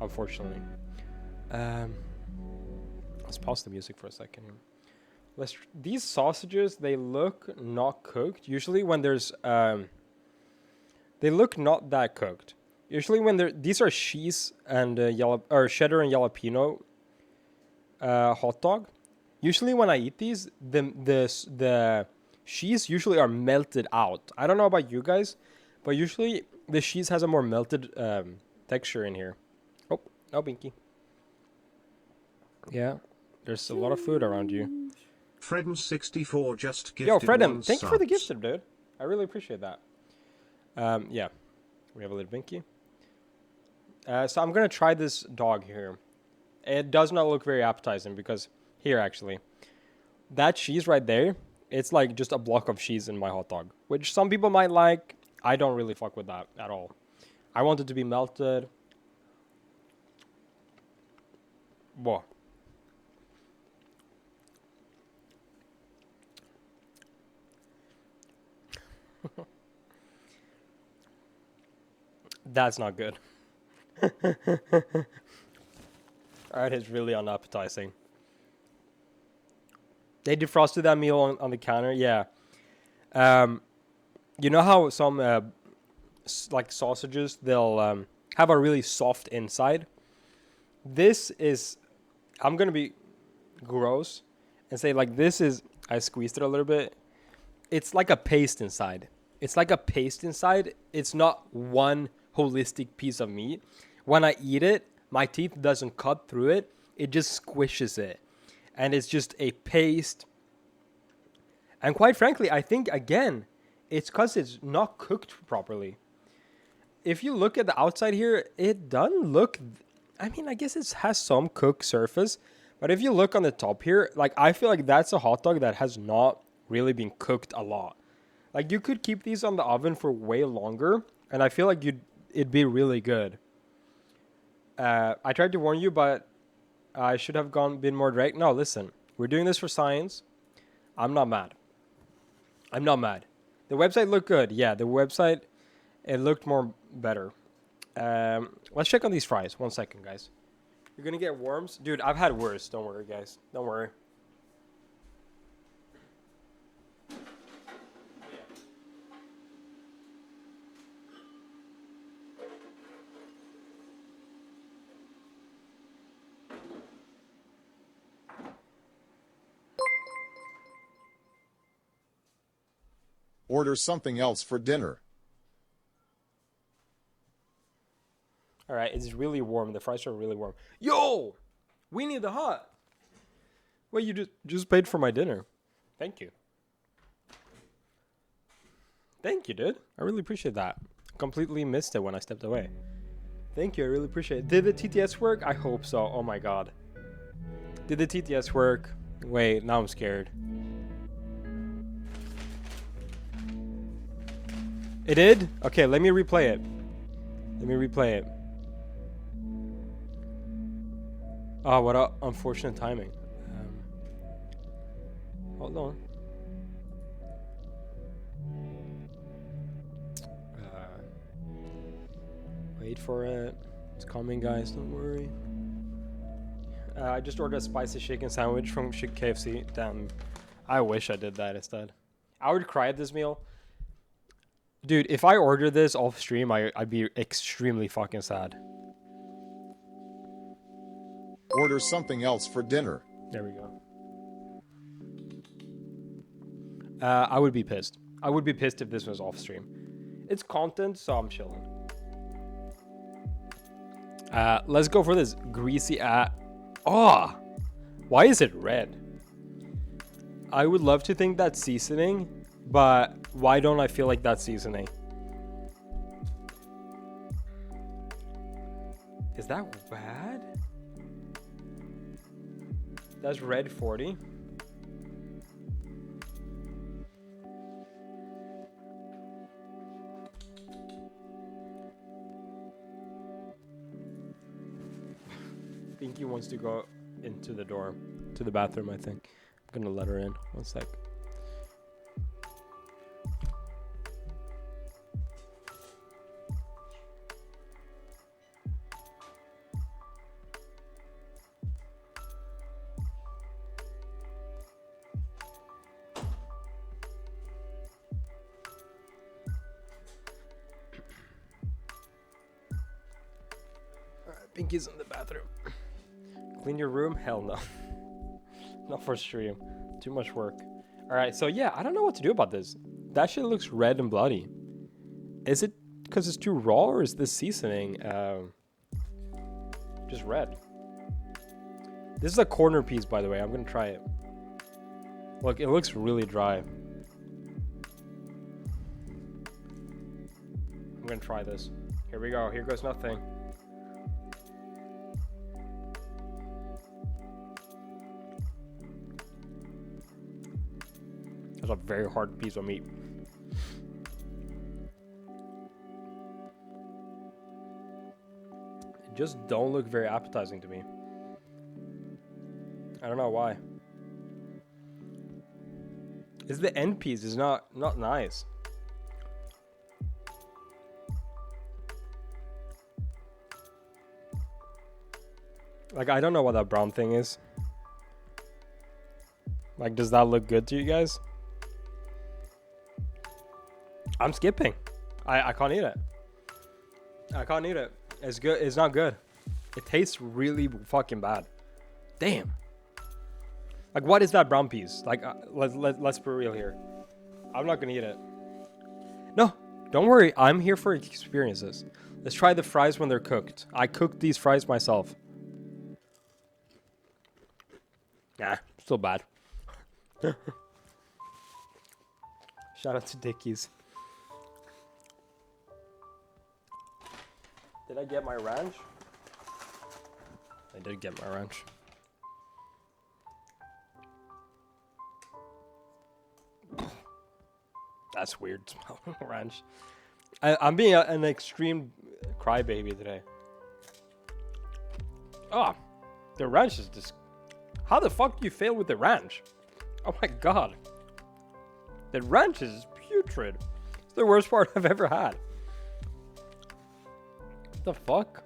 unfortunately. Let's pause the music for a second here. These sausages, they look not cooked. Usually when there's they look not that cooked. Usually when these are cheese and cheddar and jalapeno hot dog. Usually when I eat these, the cheese usually are melted out. I don't know about you guys, but usually the cheese has a more melted texture in here. Oh, no binky. Yeah, there's a lot of food around you. Fredden64 just gifted Yo, Fredden, 1 thank you for the subs. gift, dude. I really appreciate that. Yeah, we have a little binky. So I'm gonna try this dog here. It does not look very appetizing because here actually, that cheese right there, it's like just a block of cheese in my hot dog, which some people might like. I don't really fuck with that at all. I want it to be melted. Whoa. That's not good. Alright, it's really unappetizing. They defrosted that meal on the counter, yeah. You know how some like sausages, they'll have a really soft inside? This is, I'm gonna be gross and say like this is, I squeezed it a little bit. It's like a paste inside. It's like a paste inside. It's not one holistic piece of meat. When I eat it, my teeth doesn't cut through it. It just squishes it. And it's just a paste. And quite frankly, I think, again, it's because it's not cooked properly. If you look at the outside here, it doesn't look... I mean, I guess it has some cooked surface. But if you look on the top here, like, I feel like that's a hot dog that has not really been cooked a lot. Like, you could keep these on the oven for way longer. And I feel like it'd be really good. I tried to warn you, but I should have been more direct. No, listen. We're doing this for science. I'm not mad. I'm not mad. The website looked good. Yeah, the website, it looked more better. Let's check on these fries. 1 second, guys. You're going to get worms? Dude, I've had worse. Don't worry, guys. Don't worry. Order something else for dinner. All right, it's really warm. The fries are really warm. Yo! We need the hot. Well, you just paid for my dinner. Thank you. Thank you, dude. I really appreciate that. Completely missed it when I stepped away. Thank you, I really appreciate it. Did the TTS work? I hope so. Oh my god. Did the TTS work? Wait, now I'm scared. It did? Okay, let me replay it. Let me replay it. Oh, what a unfortunate timing. Hold on. Wait for it. It's coming, guys. Don't worry. I just ordered a spicy chicken sandwich from KFC. Damn. I wish I did that instead. I would cry at this meal. Dude, if I order this off stream, I'd be extremely fucking sad. Order something else for dinner. There we go. I would be pissed. I would be pissed if this was off stream. It's content, so I'm chilling. Let's go for this greasy Oh! Why is it red? I would love to think that's seasoning, but why don't I feel like that's seasoning? Is that bad? That's red 40. Pinky wants to go into the door, to the bathroom, I think. I'm gonna let her in. 1 sec. Alright, Pinky's in the bathroom. Clean your room? Hell no. Not for stream. Too much work. Alright, so yeah, I don't know what to do about this. That shit looks red and bloody. Is it because it's too raw, or is this seasoning just red? This is a corner piece, by the way. I'm gonna try it. Look, it looks really dry. I'm gonna try this. Here we go. Here goes nothing. That's a very hard piece of meat. It just don't look very appetizing to me. I don't know why. Is the end piece is not nice. Like, I don't know what that brown thing is. Like, does that look good to you guys? I'm skipping. I can't eat it. I can't eat it. It's good. It's not good. It tastes really fucking bad. Damn. Like, what is that brown piece? Like, let's be real here. I'm not gonna eat it. No, don't worry. I'm here for experiences. Let's try the fries when they're cooked. I cooked these fries myself. Nah, still bad. Shout out to Dickies. Did I get my ranch? I did get my ranch. That's weird. Ranch. I'm being an extreme crybaby today. Oh, the ranch is just. How the fuck do you fail with the ranch? Oh my god. The ranch is putrid. It's the worst part I've ever had. What the fuck?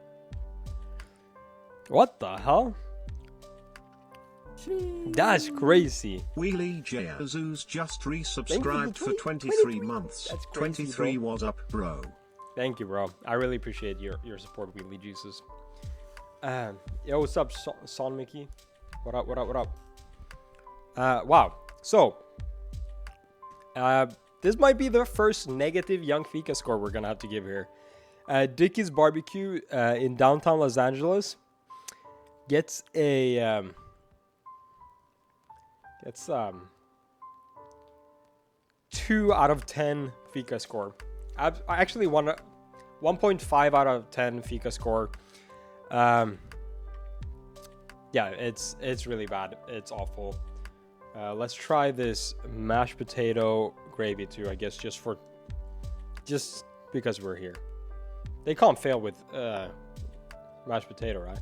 What the hell? That's crazy. Wheelie Jesus just resubscribed for 23 months. That's crazy, 23 bro. was up, bro. Thank you, bro. I really appreciate your support, Wheelie Jesus. Yo, what's up, Son Mickey? What up, what up, what up? Wow. So, this might be the first negative Young Fika score we're gonna have to give here. Dickie's Barbecue in downtown Los Angeles gets a 2 out of 10 Fika score. Actually, 1.5 out of 10 Fika score. Yeah, it's really bad. It's awful. Let's try this mashed potato gravy too, I guess, just because we're here. They can't fail with mashed potato, right?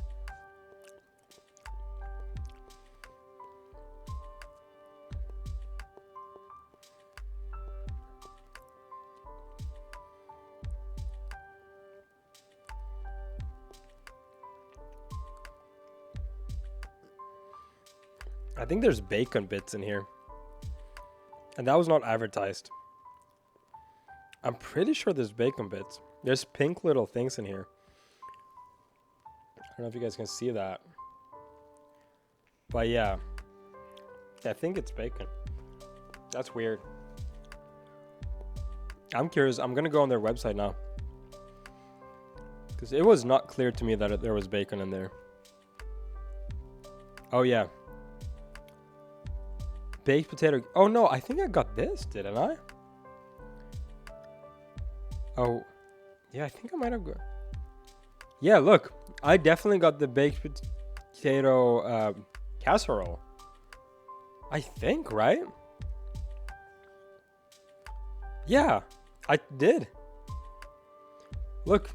I think there's bacon bits in here. And that was not advertised. I'm pretty sure there's bacon bits. There's pink little things in here. I don't know if you guys can see that. But yeah. I think it's bacon. That's weird. I'm curious. I'm going to go on their website now. Because it was not clear to me that there was bacon in there. Oh yeah. Baked potato. Oh no, I think I got this, didn't I? Oh, yeah, I think I might have got. Yeah, look, I definitely got the baked potato casserole. I think, right? Yeah, I did. Look,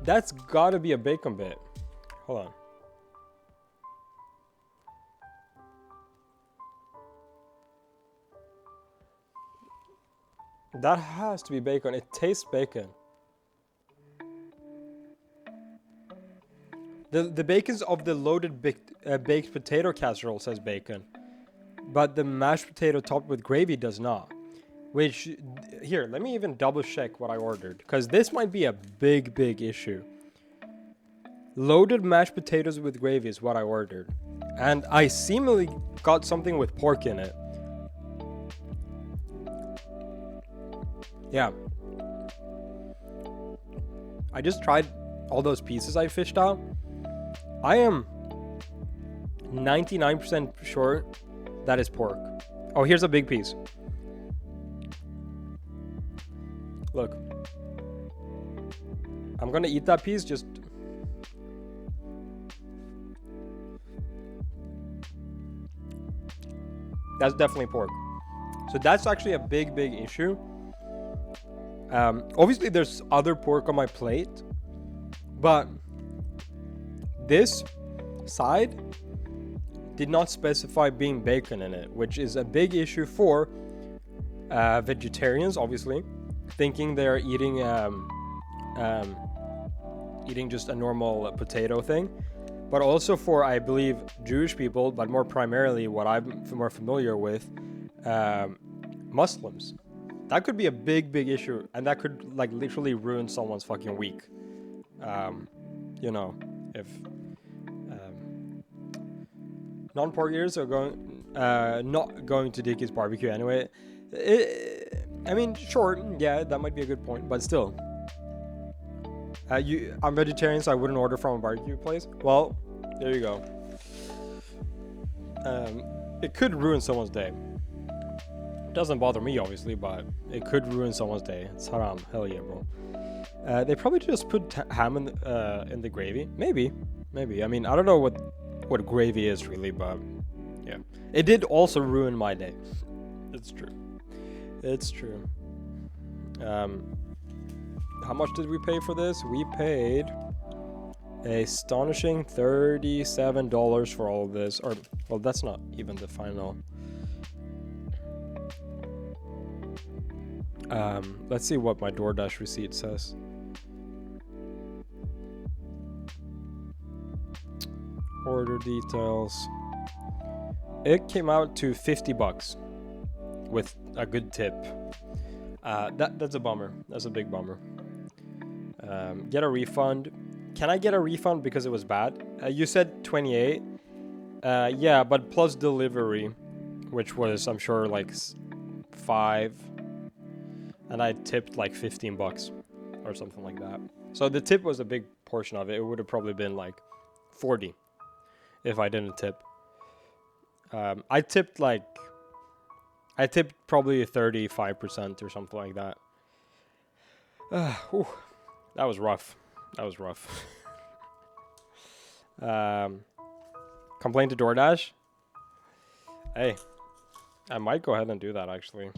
that's gotta be a bacon bit. Hold on. That has to be bacon. It tastes bacon. The bacon's of the loaded baked potato casserole says bacon. But the mashed potato topped with gravy does not. Which, here, let me even double check what I ordered. Because this might be a big issue. Loaded mashed potatoes with gravy is what I ordered. And I seemingly got something with pork in it. Yeah, I just tried all those pieces I fished out. I am 99% sure that is pork. Oh, here's a big piece. Look. I'm gonna eat that piece, just... That's definitely pork. So that's actually a big issue. Obviously, there's other pork on my plate, but this side did not specify being bacon in it, which is a big issue for vegetarians, obviously, thinking they're eating eating just a normal potato thing, but also for, I believe, Jewish people, but more primarily what I'm more familiar with, Muslims. That could be a big issue, and that could like literally ruin someone's fucking week. You know, if non-pork eaters are not going to Dickie's barbecue anyway. I mean, sure, yeah, that might be a good point, but still. I'm vegetarian, so I wouldn't order from a barbecue place. Well, there you go. It could ruin someone's day. It doesn't bother me, obviously, but it could ruin someone's day. It's haram. Hell yeah, bro. They probably just put ham in the gravy. Maybe. I mean, I don't know what gravy is really, but yeah. It did also ruin my day. It's true. How much did we pay for this? We paid a astonishing $37 for all of this. Or, well, that's not even the final. Let's see what my DoorDash receipt says. Order details. It came out to $50 with a good tip. That's a bummer. That's a big bummer. Get a refund. Can I get a refund because it was bad? You said 28. Yeah, but plus delivery, which was, I'm sure, like 5. And I tipped like $15 or something like that. So the tip was a big portion of it. It would have probably been like 40 if I didn't tip. I tipped probably 35% or something like that. That was rough. Complain to DoorDash? Hey, I might go ahead and do that actually.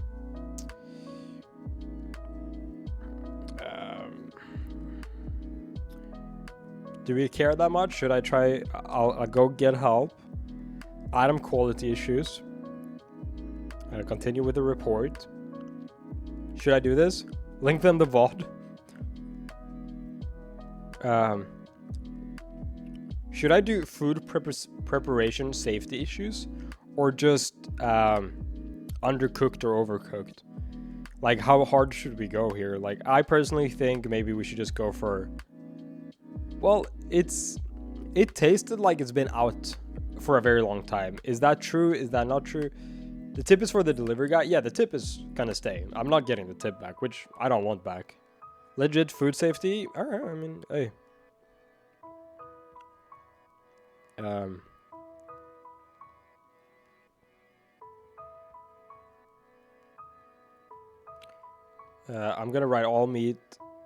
Do we care that much? Should I try? I'll go get help. Item quality issues. Continue with the report. Should I do this? Link them the VOD. Should I do food preparation safety issues, or just undercooked or overcooked? Like, how hard should we go here? Like, I personally think maybe we should just go for... Well, it tasted like it's been out for a very long time. Is that true? Is that not true? The tip is for the delivery guy. Yeah, the tip is gonna stay. I'm not getting the tip back, which I don't want back. Legit food safety. All right. I mean, hey. I'm gonna write all meat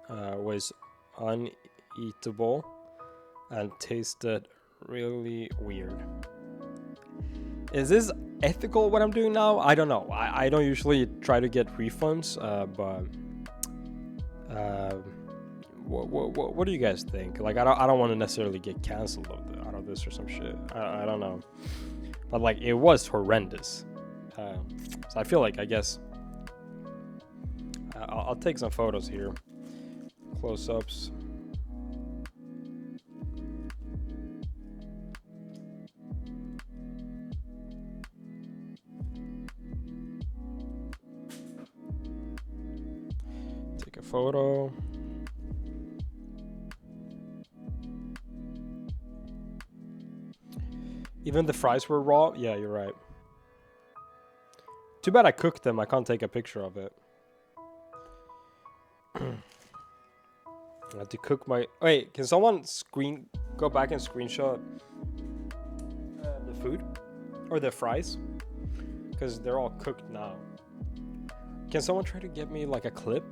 was uneatable and tasted really weird. Is this ethical what I'm doing now? I don't know. I don't usually try to get refunds, but what do you guys think? Like, I don't want to necessarily get canceled out of this or some shit. I don't know, but like, it was horrendous. So I feel like, I guess I'll take some photos here, close-ups. Take a photo. Even the fries were raw? Yeah, you're right. Too bad I cooked them. I can't take a picture of it. I have to cook my... Wait, can someone go back and screenshot the food? Or the fries? Because they're all cooked now. Can someone try to get me like a clip?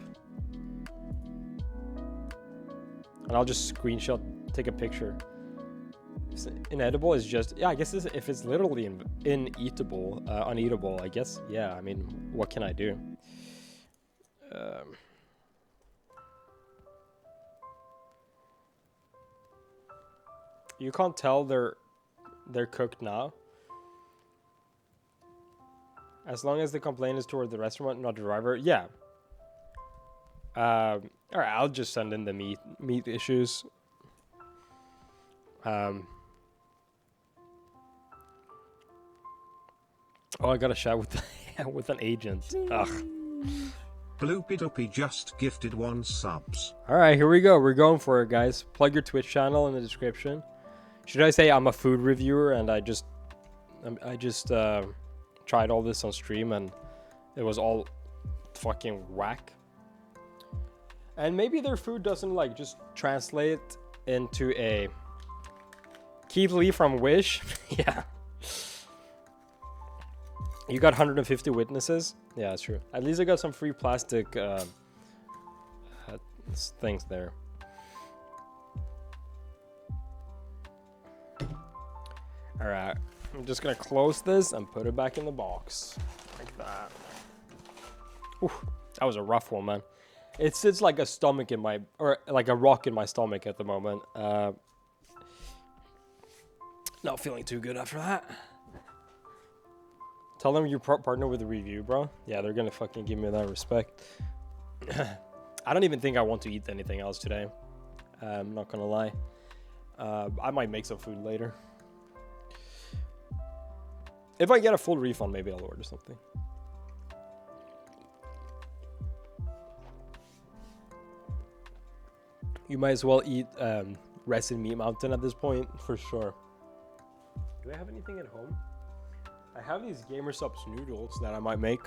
And I'll just screenshot, take a picture. Inedible is just... Yeah, I guess if it's literally uneatable, I guess. Yeah, I mean, what can I do? You can't tell they're cooked now. As long as the complaint is toward the restaurant, not the driver. Yeah. All right, I'll just send in the meat issues. Oh, I got a chat with with an agent. Ugh. Bloopy Doopy just gifted 1 subs. All right, here we go. We're going for it, guys. Plug your Twitch channel in the description. Should I say I'm a food reviewer and I just tried all this on stream and it was all fucking whack? And maybe their food doesn't like just translate into a Keith Lee from Wish. Yeah. You got 150 witnesses? Yeah, that's true. At least I got some free plastic things there. Alright, I'm just gonna close this and put it back in the box. Like that. Ooh, that was a rough one, man. It sits like a stomach in my... Or like a rock in my stomach at the moment. Not feeling too good after that. Tell them you partner with a review, bro. Yeah, they're gonna fucking give me that respect. I don't even think I want to eat anything else today. I'm not gonna lie. I might make some food later. If I get a full refund, maybe I'll order something. You might as well eat Resin Meat Mountain at this point, for sure. Do I have anything at home? I have these Gamer Subs noodles that I might make,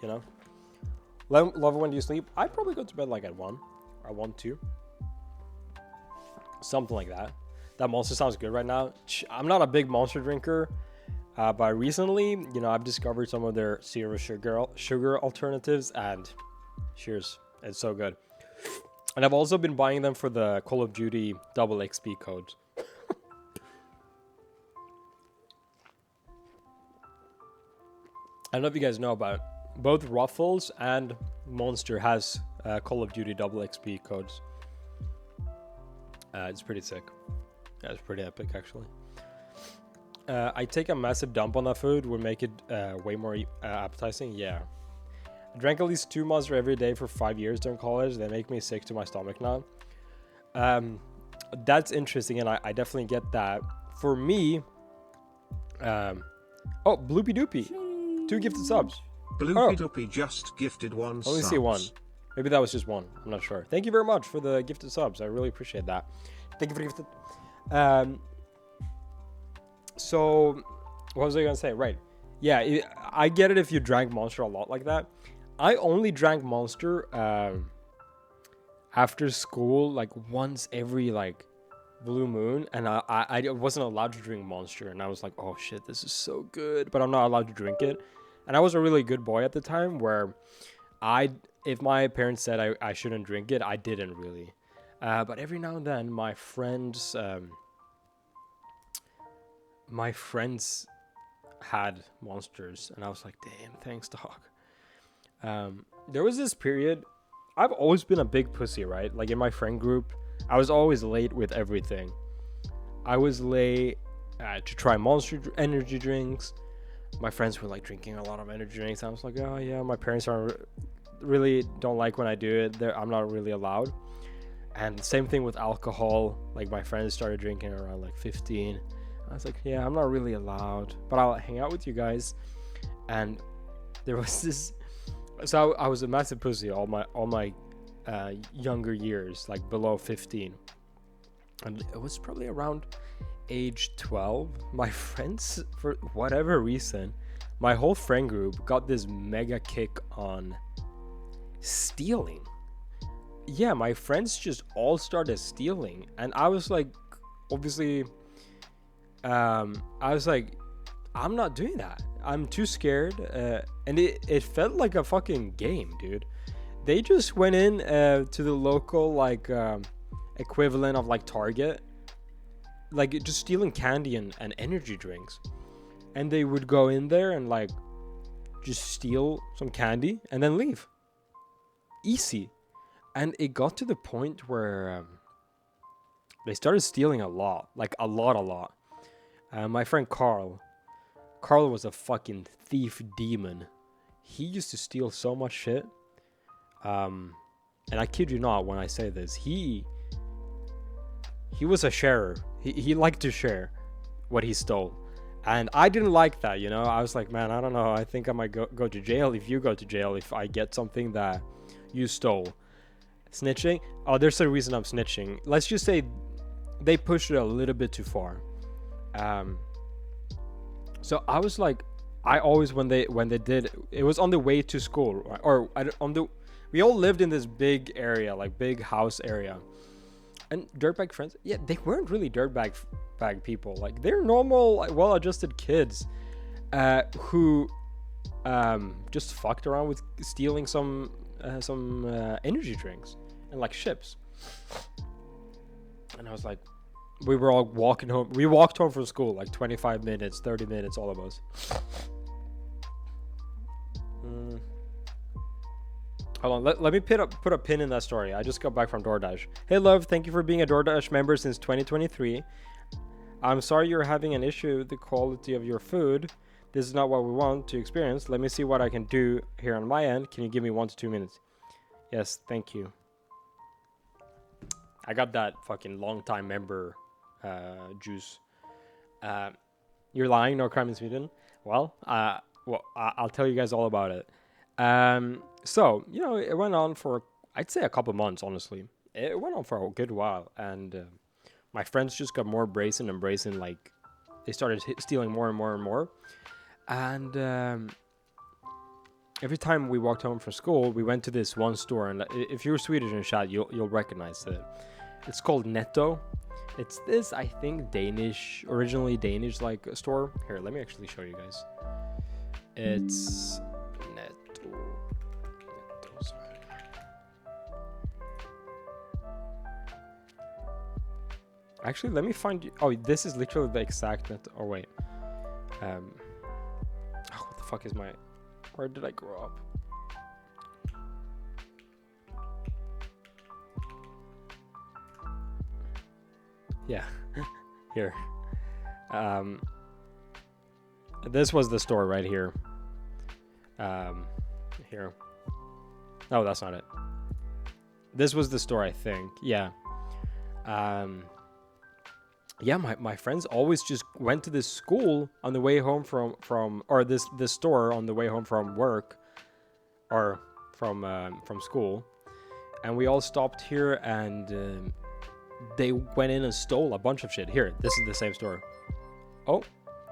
you know. Love when do you sleep? I probably go to bed like at 1 or 1, 2. Something like that. That Monster sounds good right now. I'm not a big Monster drinker. But recently, you know, I've discovered some of their zero sugar alternatives, and cheers, it's so good. And I've also been buying them for the Call of Duty double XP codes. I don't know if you guys know about both Ruffles and Monster has Call of Duty double XP codes. It's pretty sick. Yeah, it's pretty epic, actually. I take a massive dump on that food would make it way more appetizing. Yeah. I drank at least 2 Monster every day for 5 years during college. They make me sick to my stomach now. That's interesting, and I definitely get that. For me, oh, Bloopy Doopy. 2 gifted subs. Bloopy Doopy just gifted 1 sub. Let me see 1. Maybe that was just 1. I'm not sure. Thank you very much for the gifted subs. I really appreciate that. Thank you for the gifted. So, what was I gonna say? Right. Yeah, I get it if you drank Monster a lot like that. I only drank Monster after school, like once every like blue moon, and I wasn't allowed to drink Monster, and I was like, oh shit, this is so good, but I'm not allowed to drink it. And I was a really good boy at the time, where if my parents said I shouldn't drink it, I didn't really. But every now and then, my friends had Monsters, and I was like, damn, thanks, dog. There was this period, I've always been a big pussy, right? Like in my friend group, I was always late with everything. I was late to try Monster energy drinks. My friends were like drinking a lot of energy drinks. I was like, oh yeah, my parents really don't like when I do it. I'm not really allowed. And same thing with alcohol. Like my friends started drinking around like 15. I was like, yeah, I'm not really allowed, but I'll hang out with you guys. And there was this, so I was a massive pussy all my younger years, like below 15. And it was probably around age 12. My friends, for whatever reason, my whole friend group got this mega kick on stealing. yeah, my friends just all started stealing, and I was like, obviously, I was like, I'm not doing that. I'm too scared, and it felt like a fucking game, dude. They just went in to the local like equivalent of like Target, like just stealing candy and energy drinks, and they would go in there and like just steal some candy and then leave. Easy. And it got to the point where they started stealing a lot, like a lot. My friend Carl was a fucking thief demon. He used to steal so much shit. And I kid you not when I say this, he was a sharer. He liked to share what he stole. And I didn't like that, you know. I was like, man, I don't know. I think I might go to jail if you go to jail if I get something that you stole. Snitching? Oh, there's a reason I'm snitching. Let's just say they pushed it a little bit too far. So I was like, I always when they did, it was on the way to school, or we all lived in this big area, like big house area, and dirtbag friends. Yeah, they weren't really dirtbag people. Like they're normal, like, well-adjusted kids, who just fucked around with stealing some energy drinks and like chips. And I was like, we were all walking home. We walked home from school like 25 minutes, 30 minutes, all of us. Hold on, let me put a pin in that story. I just got back from DoorDash. Hey love, thank you for being a DoorDash member since 2023. I'm sorry you're having an issue with the quality of your food. This is not what we want to experience. Let me see what I can do here on my end. Can you give me 1 to 2 minutes? Yes, thank you. I got that fucking long time member juice. You're lying, no crime in Sweden. Well, I'll tell you guys all about it. So, you know, it went on for, I'd say a couple months, honestly. It went on for a good while, and my friends just got more brazen and brazen, like, they started stealing more and more and more. And every time we walked home from school, we went to this one store, and if you're Swedish in chat, you'll recognize it. It's called Netto. It's this, I think, originally Danish like store. Here, let me actually show you guys. It's Netto. Sorry. Actually, let me find you. Oh, this is literally the exact Netto. Oh wait. Oh, what the fuck is my? Where did I grow up? Yeah, here. This was the store right here. Here. Oh, that's not it. This was the store, I think. Yeah. Yeah, my friends always just went to this school on the way home from or this store on the way home from work or from school, and we all stopped here, and they went in and stole a bunch of shit. Here, this is the same store. Oh,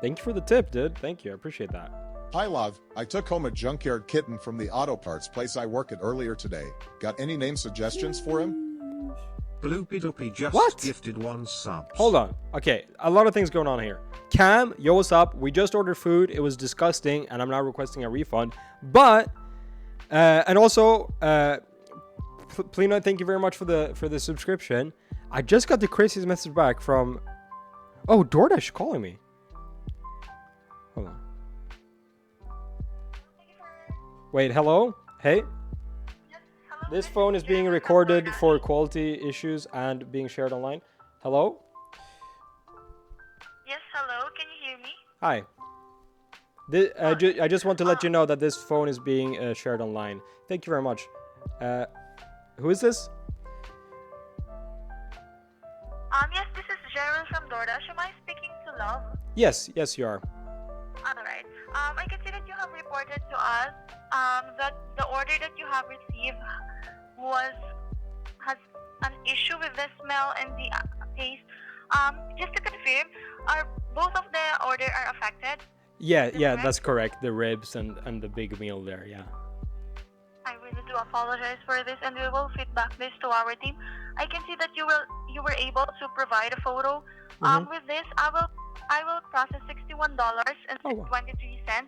thank you for the tip, dude. Thank you, I appreciate that. Hi love, I took home a junkyard kitten from the auto parts place I work at earlier today. Got any name suggestions for him? Bloopy Doopy just gifted 1 sub. Hold on. Okay, a lot of things going on here. Cam, yo, what's up? We just ordered food. It was disgusting, and I'm now requesting a refund. But, and also, Plina, thank you very much for the subscription. I just got the craziest message back from... Oh, DoorDash calling me. Hold on. Wait, hello? Hey? This phone is being recorded for quality issues and being shared online. Hello? Yes, hello. Can you hear me? Hi. I just want to let you know that this phone is being shared online. Thank you very much. Who is this? Yes, this is Gerald from DoorDash. Am I speaking to Love? Yes, you are. Alright. I can see that you have reported to us that the order that you have received has an issue with the smell and the taste. Just to confirm, are both of the order are affected? Yeah, that's correct. The ribs and the big meal there, yeah. I really do do apologize for this, and we will feedback this to our team. I can see that you were able to provide a photo. With this, I will process $61.23.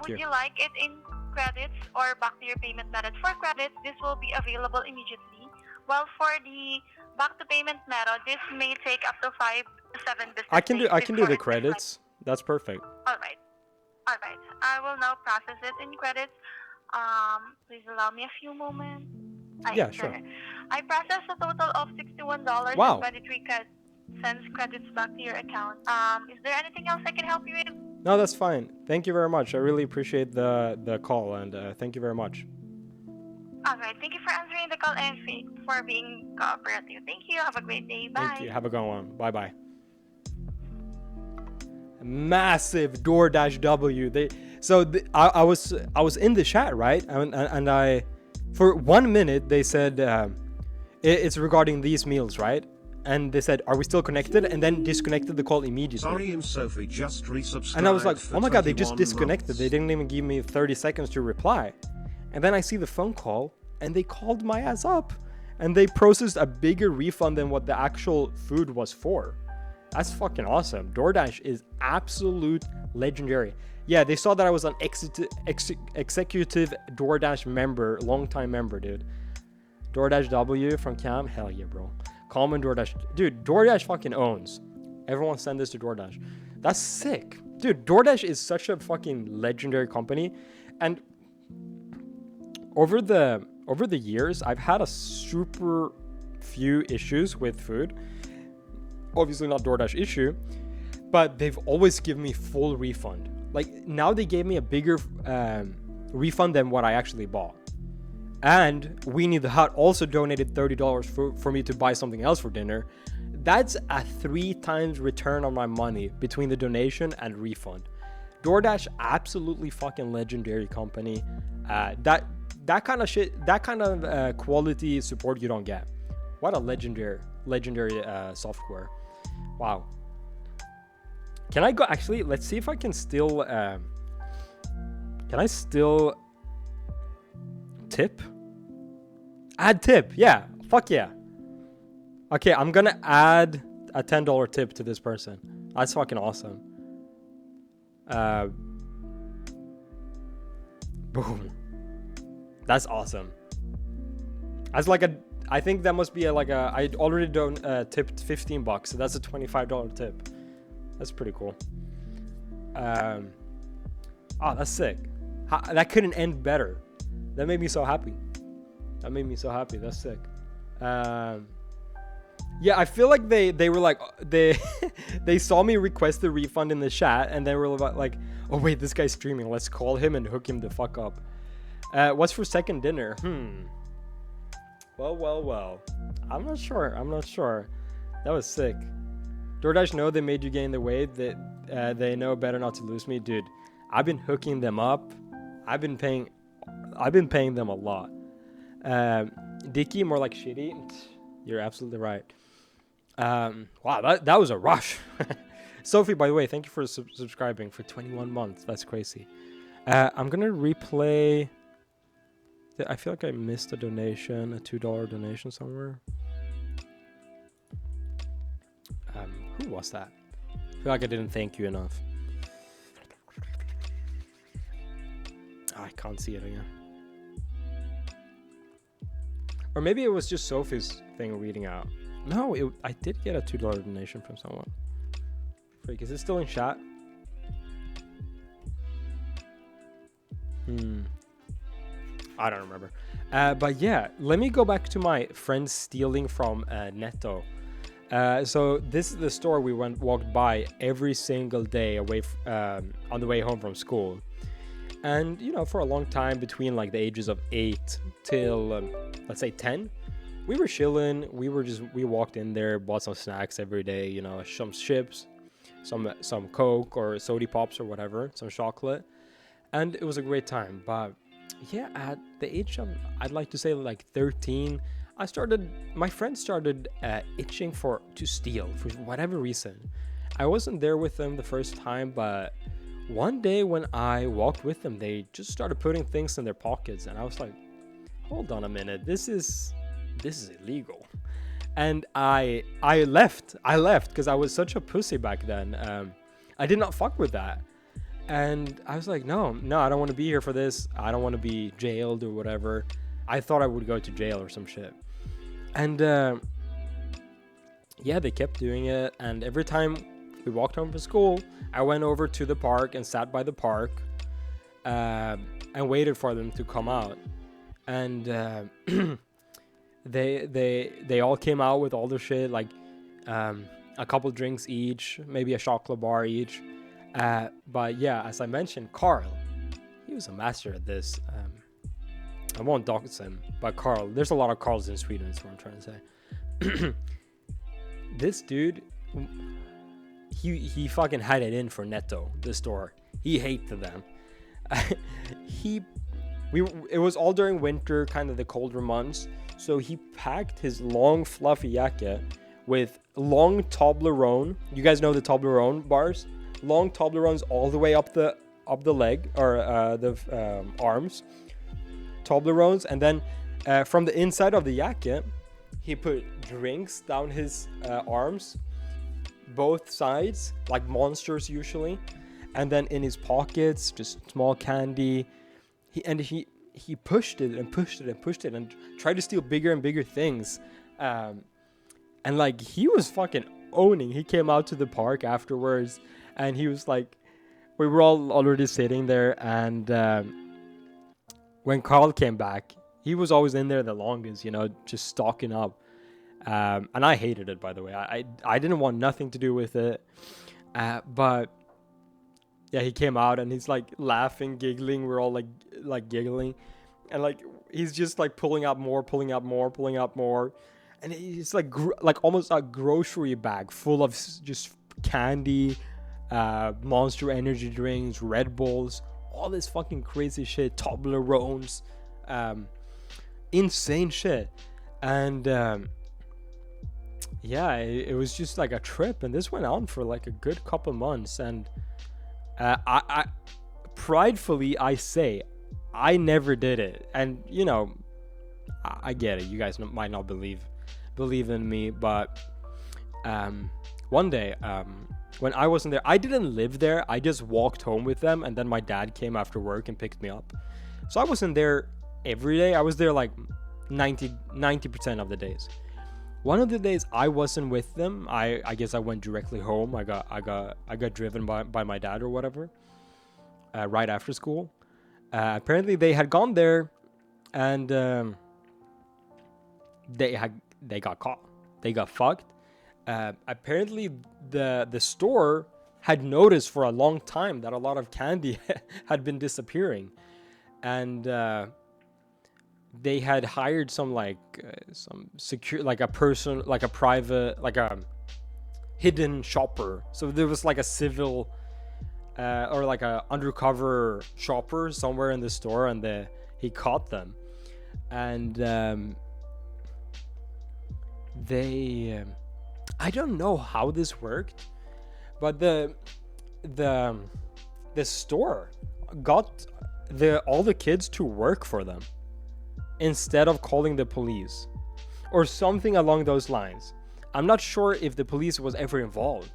Would you like it in credits or back to your payment method? For credits, this will be available immediately. While for the back to payment method, this may take up to 5 to 7 business days. I can do the credits. That's perfect. All right. I will now process it in credits. Please allow me a few moments. Yeah, sure. I processed a total of $61.23 credits back to your account. Is there anything else I can help you with? No, that's fine. Thank you very much. I really appreciate the call, and thank you very much. All right. Thank you for answering the call and for being cooperative. Thank you. Have a great day. Bye. Thank you. Have a good one. Bye-bye. Massive DoorDash W. I was in the chat, right? And I, for 1 minute, they said it's regarding these meals, right? And they said, "Are we still connected?" And then disconnected the call immediately. Sorry, and Sophie just resubscribed. And I was like, "Oh my god, they just disconnected. They didn't even give me 30 seconds to reply." And then I see the phone call, and they called my ass up, and they processed a bigger refund than what the actual food was for. That's fucking awesome. DoorDash is absolute legendary. Yeah, they saw that I was an executive DoorDash member, long-time member, dude. DoorDash W from Cam, hell yeah, bro. Common DoorDash, dude. DoorDash fucking owns. Everyone send this to DoorDash. That's sick, dude. DoorDash is such a fucking legendary company, and over the years, I've had a super few issues with food. Obviously not DoorDash issue, but they've always given me full refund. Like now they gave me a bigger refund than what I actually bought. And Weenie the Hut also donated $30 for me to buy something else for dinner. That's a 3 times return on my money between the donation and refund. DoorDash, absolutely fucking legendary company. That kind of shit, that kind of quality support you don't get. What a legendary software. Wow. Can I go? Actually, let's see if I can still. Can I still tip? Add tip. Yeah. Fuck yeah. Okay, I'm gonna add a $10 tip to this person. That's fucking awesome. Boom. That's awesome. As like a, I think that must be I already tipped $15, so that's a $25 tip. That's pretty cool. Oh, that's sick. That couldn't end better. That made me so happy. That's sick. Yeah, I feel like they were like they saw me request the refund in the chat, and they were like, oh wait, this guy's streaming. Let's call him and hook him the fuck up. What's for second dinner? Well. I'm not sure. That was sick. DoorDash know they made you gain the weight. That they know better not to lose me, dude. I've been hooking them up. I've been paying them a lot. Dicky, more like shitty. You're absolutely right. Wow, that was a rush. Sophie, by the way, thank you for subscribing for 21 months. That's crazy. I'm gonna replay. I feel like I missed a donation, a $2 donation somewhere. Who was that? I feel like I didn't thank you enough. I can't see it again. Or maybe it was just Sophie's thing reading out. No, I did get a $2 donation from someone. Freak, is it still in chat? I don't remember. But yeah, let me go back to my friends stealing from Netto. So this is the store we walked by every single day away on the way home from school. And, you know, for a long time, between like the ages of 8 till, let's say 10, we were chilling. We walked in there, bought some snacks every day, you know, some chips, some Coke or soda pops or whatever, some chocolate. And it was a great time. But yeah, at the age of, I'd like to say like 13, my friends started itching to steal for whatever reason. I wasn't there with them the first time, but one day when I walked with them, they just started putting things in their pockets, and I was like, hold on a minute, this is illegal. And I left because I was such a pussy back then. I did not fuck with that. And I was like, no, I don't want to be here for this. I don't want to be jailed or whatever. I thought I would go to jail or some shit. And yeah, they kept doing it. And every time we walked home from school, I went over to the park and sat by the park and waited for them to come out. And they all came out with all the shit, like a couple drinks each, maybe a chocolate bar each. But yeah, as I mentioned, Carl, he was a master at this. I won't dox him, but Carl, there's a lot of Carls in Sweden, is what I'm trying to say. This dude, he fucking had it in for Netto, the store. He hated them. It was all during winter, kind of the colder months. So he packed his long fluffy jacket with long Toblerone. You guys know the Toblerone bars? Long Toblerones all the way up the leg or the arms. Toblerones, and then from the inside of the jacket, he put drinks down his arms, both sides, like Monsters usually, and then in his pockets, just small candy. He pushed it and pushed it and pushed it and tried to steal bigger and bigger things. And like, he was fucking owning. He came out to the park afterwards and he was like, we were all already sitting there. And when Carl came back, he was always in there the longest, you know, just stocking up. And I hated it, by the way. I didn't want nothing to do with it. But yeah, he came out and he's like laughing, giggling. We're all like giggling, and like he's just like pulling out more, and it's like almost a grocery bag full of just candy, Monster energy drinks, Red Bulls, all this fucking crazy shit, Toblerones, insane shit, and yeah, it was just like a trip, and this went on for like a good couple months, and I pridefully I say I never did it, and you know, I get it, you guys might not believe in me, but one day when I wasn't there, I didn't live there, I just walked home with them, and then my dad came after work and picked me up. So I wasn't there every day. I was there like 90% of the days. One of the days I wasn't with them, I guess I went directly home. I got driven by my dad or whatever, right after school. Apparently they had gone there, and they got caught. They got fucked. Apparently the store had noticed for a long time that a lot of candy had been disappearing, and they had hired some secure, like a person, like a private, like a hidden shopper. So there was like a civil or like a undercover shopper somewhere in the store, and he caught them, and they I don't know how this worked, but the store got all the kids to work for them instead of calling the police or something along those lines. I'm not sure if the police was ever involved.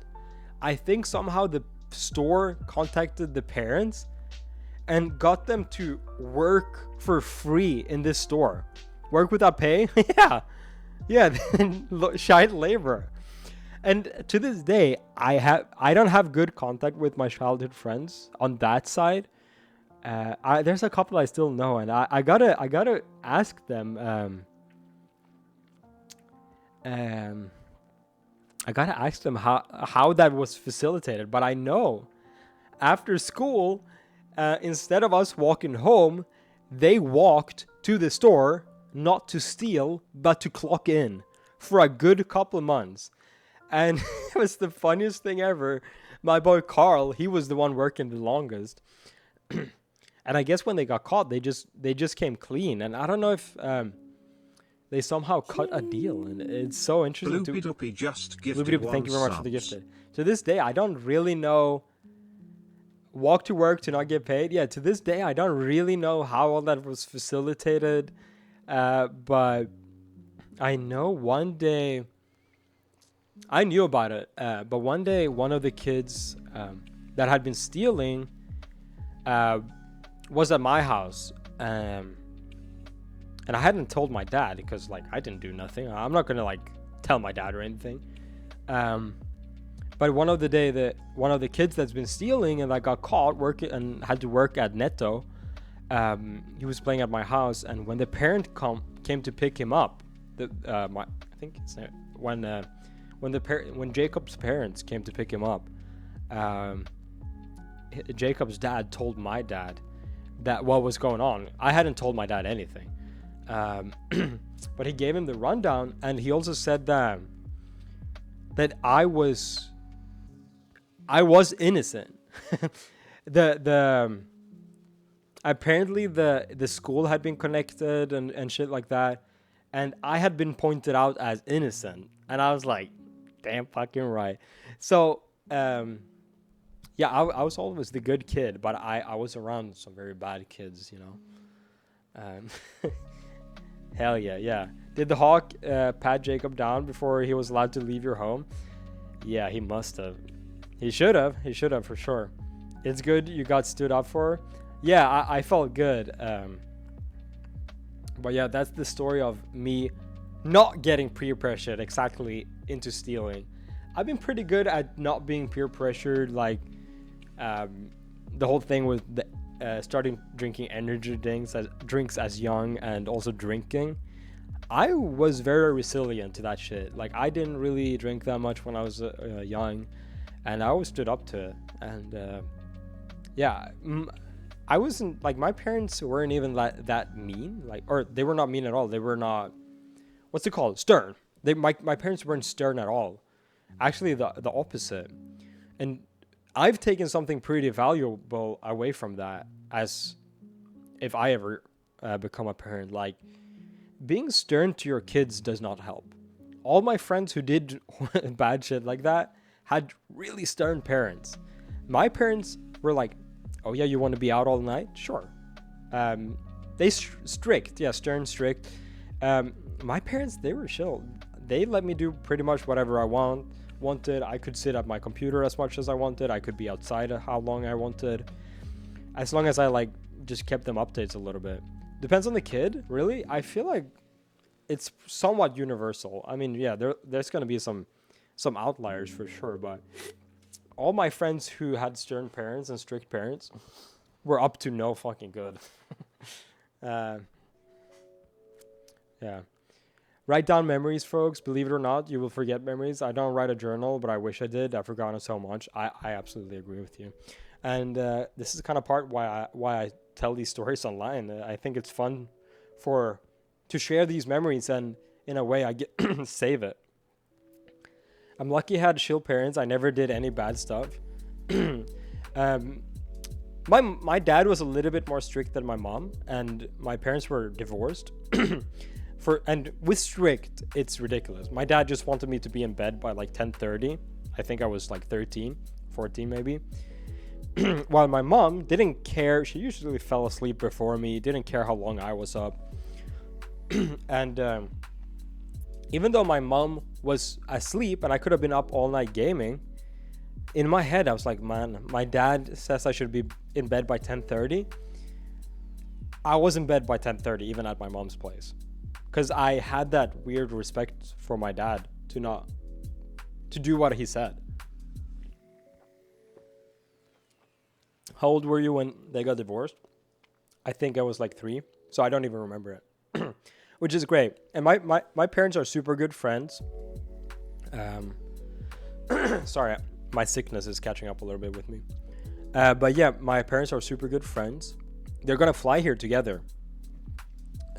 I think somehow the store contacted the parents and got them to work for free in this store. Work without pay? yeah, child labor. And to this day, I don't have good contact with my childhood friends on that side. There's a couple I still know, and I gotta ask them. I gotta ask them how that was facilitated. But I know after school, instead of us walking home, they walked to the store, not to steal, but to clock in for a good couple months. And it was the funniest thing ever. My boy Carl, he was the one working the longest. And I guess when they got caught, they just came clean. And I don't know if they somehow cut a deal. And it's so interesting. Bloopy just gifted thank you very much for the gifted. To this day, I don't really know. Walk to work to not get paid. Yeah, to this day, I don't really know how all that was facilitated. But I know one day, I knew about it, but one day one of the kids that had been stealing was at my house. And I hadn't told my dad because, like, I didn't do nothing. I'm not gonna, like, tell my dad or anything. But one of the kids that's been stealing and that got caught working and had to work at Netto, he was playing at my house, and when the parent came to pick him up, when Jacob's parents came to pick him up, Jacob's dad told my dad that what was going on. I hadn't told my dad anything, but he gave him the rundown, and he also said that I was innocent. Apparently the school had been connected and shit like that, and I had been pointed out as innocent, and I was like, damn fucking right. So yeah, I was always the good kid, but I was around some very bad kids, you know. Hell yeah. Did the hawk pat Jacob down before he was allowed to leave your home? Yeah, he must have. He should have for sure. It's good you got stood up for. Yeah, I felt good. But yeah, that's the story of me not getting peer pressured exactly into stealing. I've been pretty good at not being peer pressured, like the whole thing with starting drinking energy drinks as young, and also drinking. I was very resilient to that shit. Like, I didn't really drink that much when I was young, and I always stood up to it. And yeah, I wasn't, like, my parents weren't even that mean, like, or they were not mean at all. They were not, what's it called, stern. My parents weren't stern at all. Actually, the opposite. And I've taken something pretty valuable away from that, as if I ever become a parent. Like, being stern to your kids does not help. All my friends who did bad shit like that had really stern parents. My parents were like, oh yeah, you want to be out all night? Sure. They strict, yeah, stern, strict. My parents, they were chill. They let me do pretty much whatever I wanted. I could sit at my computer as much as I wanted. I could be outside how long I wanted, as long as I, like, just kept them updates a little bit. Depends on the kid, really. I feel like it's somewhat universal. I mean, yeah, there's gonna be some outliers for sure, but all my friends who had stern parents and strict parents were up to no fucking good. Yeah. Write down memories, folks. Believe it or not, you will forget memories. I don't write a journal, but I wish I did. I've forgotten so much. I absolutely agree with you. And this is kind of part why I tell these stories online. I think it's fun to share these memories, and in a way I get save it. I'm lucky I had chill parents. I never did any bad stuff. My dad was a little bit more strict than my mom, and my parents were divorced. And with strict, it's ridiculous. My dad just wanted me to be in bed by like 10:30. I think I was like 13, 14 maybe. While my mom didn't care. She usually fell asleep before me, didn't care how long I was up. And even though my mom was asleep and I could have been up all night gaming, in my head I was like, man, my dad says I should be in bed by 10:30. I was in bed by 10:30 even at my mom's place, because I had that weird respect for my dad to do what he said. How old were you when they got divorced? I think I was like 3, so I don't even remember it. Which is great. And my parents are super good friends. Sorry, my sickness is catching up a little bit with me. But yeah, my parents are super good friends. They're gonna fly here together.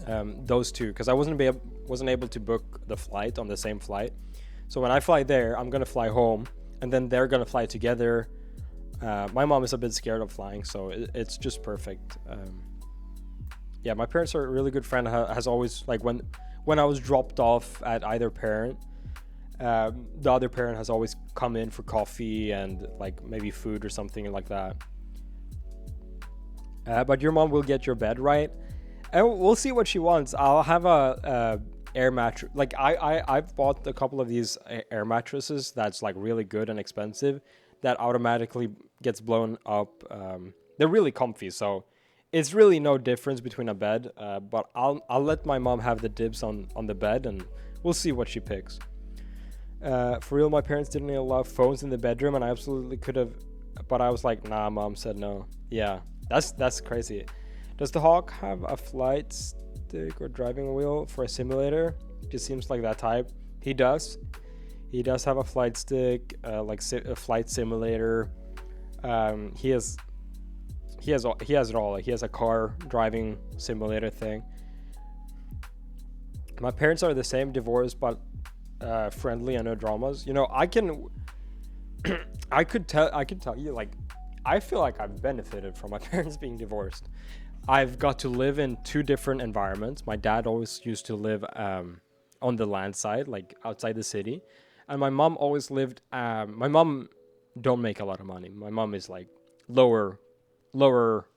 Those two, because I wasn't able to book the flight on the same flight. So when I fly there, I'm gonna fly home, and then they're gonna fly together. My mom is a bit scared of flying, so it's just perfect. Yeah, my parents are a really good friend. Has always, like, when I was dropped off at either parent, the other parent has always come in for coffee and like maybe food or something like that. But your mom will get your bed right. And we'll see what she wants. I'll have a air mattress. Like I've bought a couple of these air mattresses that's like really good and expensive that automatically gets blown up. They're really comfy, so it's really no difference between a bed. But I'll let my mom have the dibs on the bed, and we'll see what she picks. For real, my parents didn't allow phones in the bedroom, and I absolutely could have, but I was like, nah. Mom said no. Yeah, that's crazy. Does the Hawk have a flight stick or driving wheel for a simulator? Just seems like that type. He does. He does have a flight stick, like a flight simulator. He has it all. Like he has a car driving simulator thing. My parents are the same, divorced but friendly and no dramas. You know, I could tell you, like, I feel like I've benefited from my parents being divorced. I've got to live in two different environments. My dad always used to live on the land side, like outside the city, and my mom always lived. My mom don't make a lot of money. My mom is like lower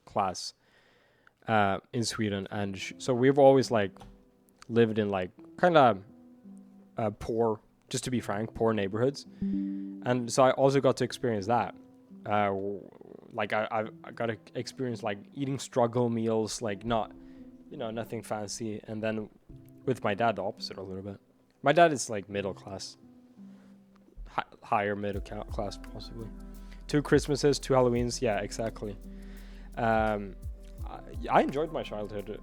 class in Sweden, and so we've always like lived in like kind of poor, just to be frank, poor neighborhoods, and so I also got to experience that. Like I got to experience like eating struggle meals, like not, nothing fancy. And then with my dad, the opposite a little bit. My dad is like middle class, higher middle class possibly. 2 Christmases, 2 Halloweens, yeah, exactly. I enjoyed my childhood,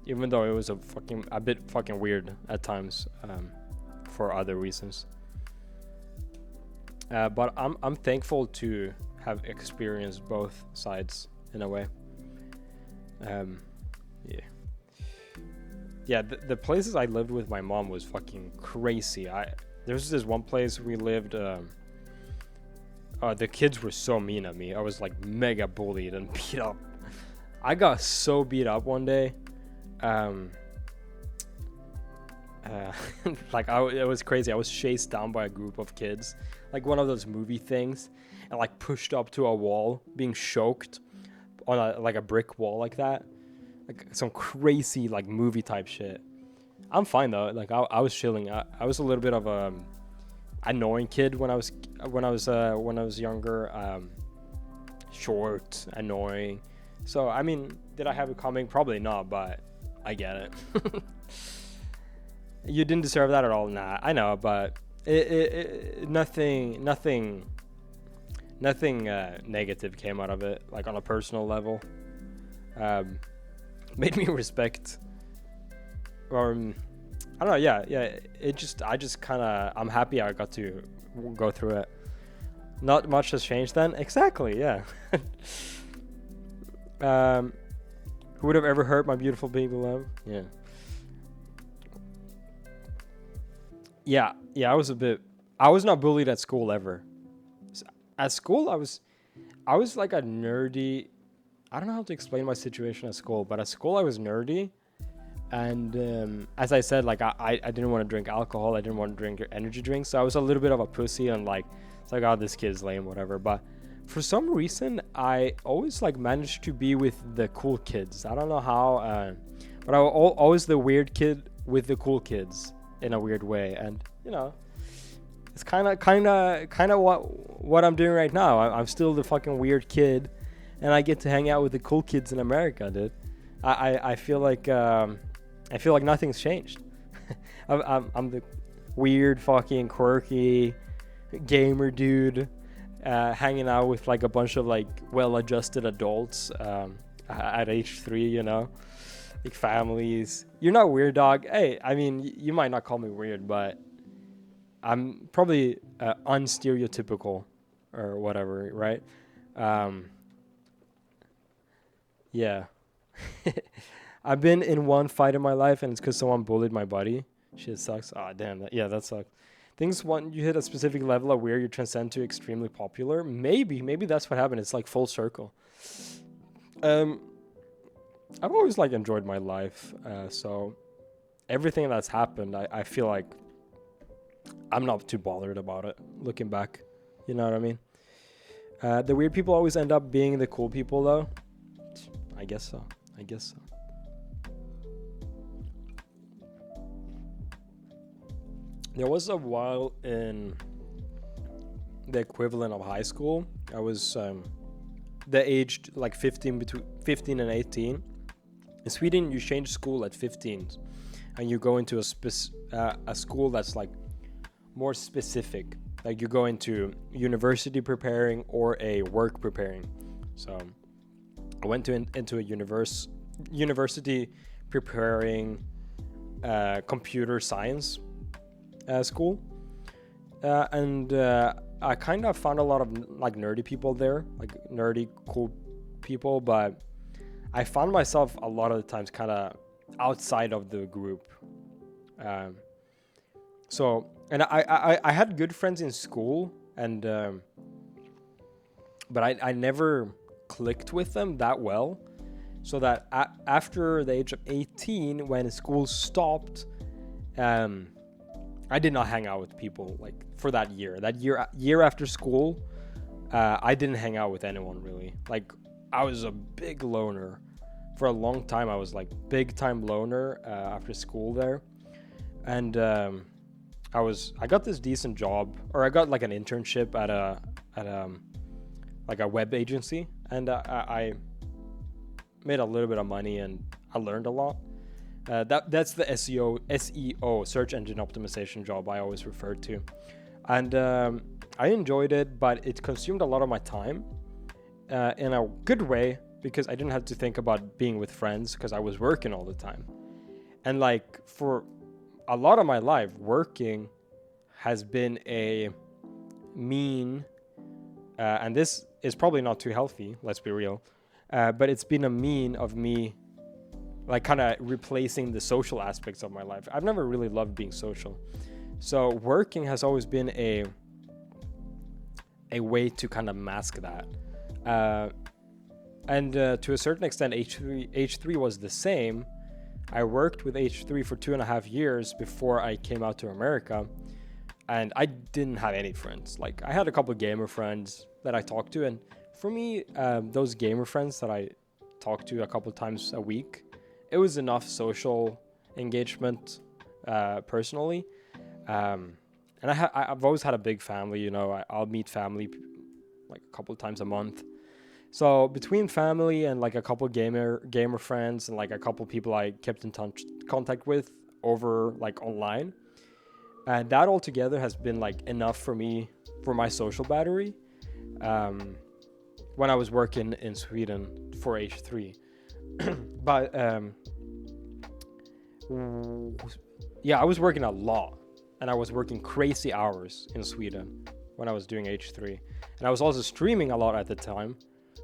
even though it was a bit fucking weird at times, for other reasons. But I'm thankful to have experienced both sides in a way. The places I lived with my mom was fucking crazy. There's this one place we lived. The kids were so mean at me. I was like mega bullied and beat up. I got so beat up one day. It was crazy. I was chased down by a group of kids, like one of those movie things, and like pushed up to a wall, being choked on a brick wall like that, like some crazy like movie type shit. I'm fine though. Like I was chilling. I was a little bit of a annoying kid when I was younger. Short, annoying. So I mean, did I have it coming? Probably not, but I get it. You didn't deserve that at all. Nah, I know, but nothing negative came out of it, like on a personal level. Made me respect, or I don't know. Yeah. I just kind of, I'm happy I got to go through it. Not much has changed then. Exactly. Yeah. Who would have ever hurt my beautiful baby love? Yeah. I was not bullied at school ever. At school, I was like a nerdy. I don't know how to explain my situation at school, but at school I was nerdy, and as I said, like I didn't want to drink alcohol. I didn't want to drink energy drinks, so I was a little bit of a pussy, and like it's like, oh, this kid's lame, whatever. But for some reason, I always like managed to be with the cool kids. I don't know how, but I was always the weird kid with the cool kids in a weird way, and it's kind of what I'm doing right now. I'm still the fucking weird kid, and I get to hang out with the cool kids in America, dude. I feel like nothing's changed. I'm the weird fucking quirky gamer dude, hanging out with like a bunch of like well-adjusted adults at age 3, like families. You're not weird, dog. Hey, I mean, you might not call me weird, but I'm probably unstereotypical or whatever, right? Yeah. I've been in one fight in my life, and it's because someone bullied my buddy. Shit sucks. Ah, damn. That sucks. Things when you hit a specific level of where you transcend to extremely popular. Maybe that's what happened. It's like full circle. I've always like enjoyed my life. So everything that's happened, I feel like I'm not too bothered about it looking back. You know what I mean? The weird people always end up being the cool people, though. I guess so. There was a while in the equivalent of high school. I was the age like 15 between 15 and 18. In Sweden, you change school at 15, and you go into a school that's like more specific. Like you go into university preparing or a work preparing. So I went into a university preparing computer science school, and I kind of found a lot of like nerdy people there, like nerdy cool people, but I found myself a lot of the times kind of outside of the group. So, and I had good friends in school, and but I never clicked with them that well. So that after the age of 18, when school stopped, I did not hang out with people like for that year. That year after school, I didn't hang out with anyone really. Like I was a big loner. For a long time, I was like big time loner after school there. And I got this decent job, or I got like an internship at a web agency, and I made a little bit of money and I learned a lot. That's the SEO, search engine optimization job I always referred to, and I enjoyed it, but it consumed a lot of my time in a good way, because I didn't have to think about being with friends because I was working all the time. And like for a lot of my life, working has been a mean, and this is probably not too healthy, let's be real, but it's been a mean of me like kind of replacing the social aspects of my life. I've never really loved being social. So working has always been a way to kind of mask that. And to a certain extent, H3 was the same. I worked with H3 for 2.5 years before I came out to America, and I didn't have any friends. Like I had a couple of gamer friends that I talked to, and for me, those gamer friends that I talked to a couple of times a week, it was enough social engagement personally. And I've always had a big family, you know. I'll meet family like a couple of times a month. So between family and like a couple gamer friends and like a couple people I kept in contact with over like online, and that all together has been like enough for me for my social battery when I was working in Sweden for H3. But yeah, I was working a lot, and I was working crazy hours in Sweden when I was doing H3, and I was also streaming a lot at the time.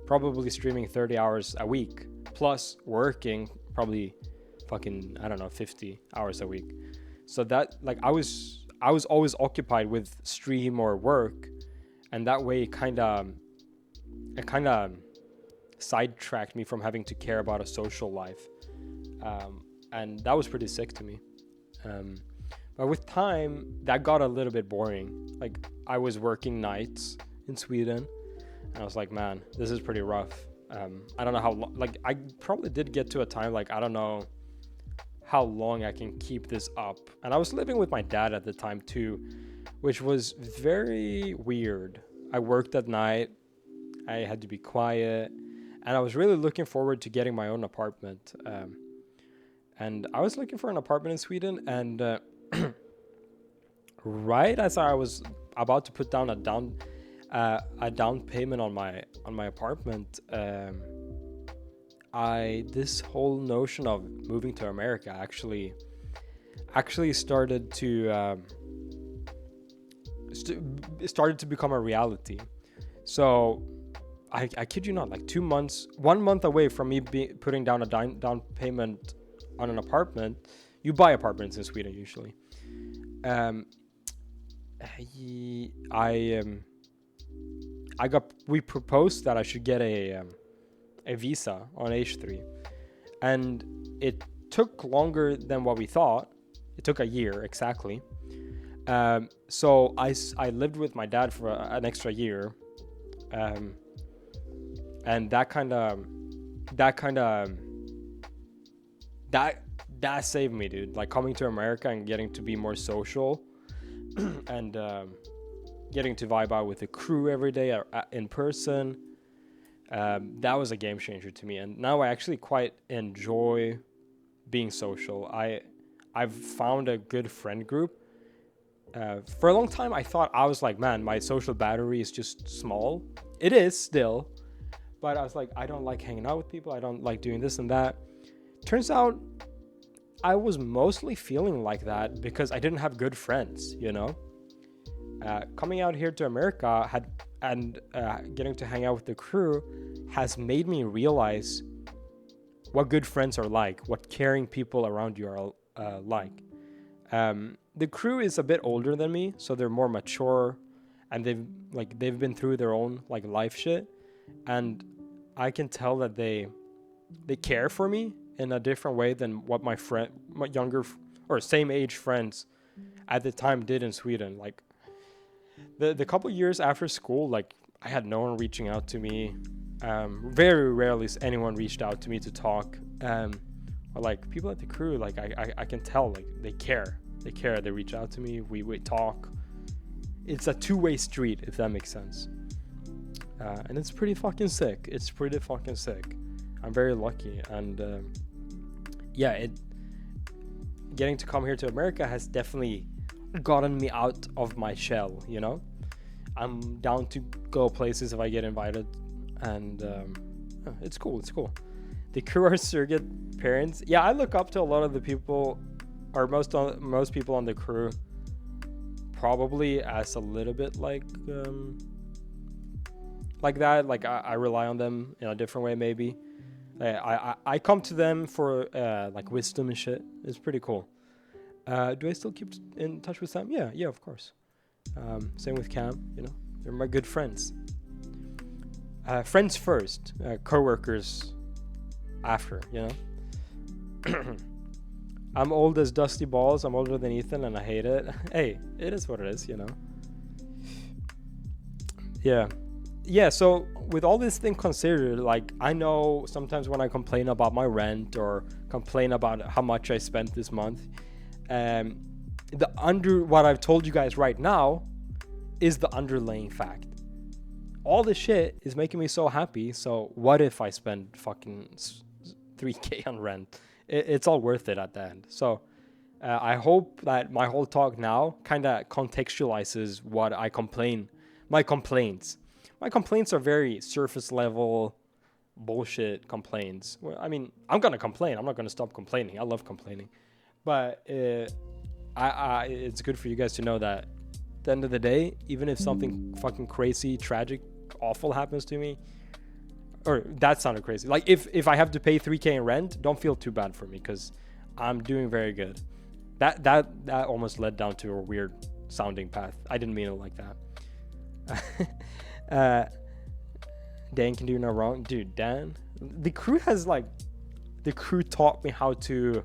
Probably streaming 30 hours a week, plus working probably fucking, I don't know, 50 hours a week. So that, like, I was always occupied with stream or work, and that way it kind of sidetracked me from having to care about a social life. And that was pretty sick to me. But with time, that got a little bit boring. Like, I was working nights in Sweden, and I was like, man, this is pretty rough. I don't know how long, like, I probably did get to a time, like, I don't know how long I can keep this up. And I was living with my dad at the time too, which was very weird. I worked at night, I had to be quiet, and I was really looking forward to getting my own apartment. And I was looking for an apartment in Sweden, and right as I was about to put down a down payment on my apartment, this whole notion of moving to America actually started to become a reality. So I kid you not, like 1 month away from me putting down a down payment on an apartment. You buy apartments in Sweden usually. We proposed that I should get a visa on H3, and it took longer than what we thought. It took a year exactly. So I lived with my dad for an extra year, and that saved me, dude. Like, coming to America and getting to be more social and getting to vibe out with the crew every day in person. That was a game changer to me, and now I actually quite enjoy being social. I've found a good friend group. For a long time, I thought I was like, man, my social battery is just small. It is still, but I was like, I don't like hanging out with people. I don't like doing this and that. Turns out I was mostly feeling like that because I didn't have good friends, you know? Coming out here to America getting to hang out with the crew has made me realize what good friends are like, what caring people around you are like. The crew is a bit older than me, so they're more mature, and they've been through their own like life shit, and I can tell that they care for me in a different way than what my younger or same age friends at the time did in Sweden. Like the couple years after school, like I had no one reaching out to me. Very rarely anyone reached out to me to talk. But like people at the crew, like I can tell like they care. They reach out to me. We talk. It's a two-way street, if that makes sense. And it's pretty fucking sick. I'm very lucky, and getting to come here to America has definitely gotten me out of my shell, you know? I'm down to go places if I get invited, and it's cool. The crew are surrogate parents. Yeah, I look up to a lot of the people, or most people on the crew, probably as a little bit like that. Like I rely on them in a different way, maybe. I come to them for like wisdom and shit. It's pretty cool. Do I still keep in touch with Sam? Yeah, of course. Same with Cam, you know. They're my good friends. Friends first, co-workers after, you know. I'm old as dusty balls. I'm older than Ethan and I hate it. Hey, it is what it is, you know. Yeah, so with all this thing considered, like I know sometimes when I complain about my rent or complain about how much I spent this month, what I've told you guys right now is the underlying fact. All this shit is making me so happy, so what if I spend fucking 3K on rent? It's all worth it at the end. So I hope that my whole talk now kind of contextualizes what my complaints. My complaints are very surface level bullshit complaints. Well, I mean, I'm going to complain. I'm not going to stop complaining. I love complaining. But it's good for you guys to know that at the end of the day, even if something fucking crazy, tragic, awful happens to me, or that sounded crazy. Like if I have to pay 3K in rent, don't feel too bad for me because I'm doing very good. That almost led down to a weird sounding path. I didn't mean it like that. Dan can do no wrong. Dude, Dan, the crew taught me how to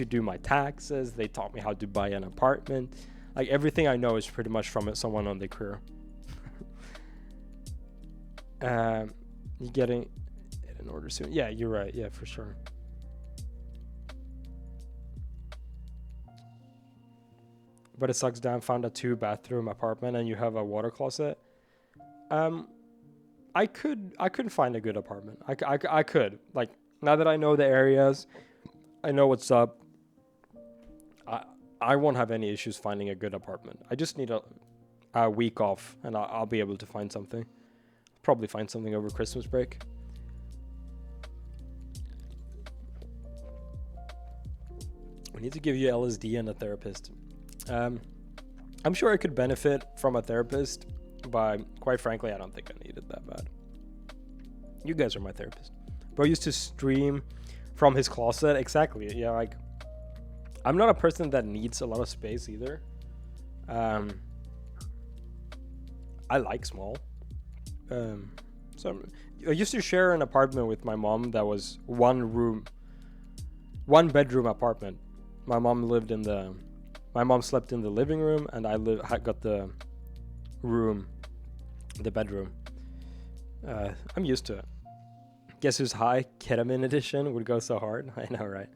do my taxes. They taught me how to buy an apartment. Like everything I know is pretty much from someone on the crew. You getting it in order soon? Yeah, you're right. Yeah, for sure. But it sucks. Dan found a 2-bathroom apartment and you have a water closet. I could find a good apartment. I could, like, now that I know the areas, I know what's up. I won't have any issues finding a good apartment. I just need a week off and I'll be able to find something. Probably find something over Christmas break. We need to give you LSD and a therapist. I'm sure I could benefit from a therapist, but quite frankly, I don't think I need it that bad. You guys are my therapist. Bro used to stream from his closet. Exactly. Yeah, like I'm not a person that needs a lot of space either. I like small. So I used to share an apartment with my mom that was one bedroom apartment. My mom slept in the living room and I got the bedroom. I'm used to it. Guess who's high? Ketamine edition would go so hard. I know, right?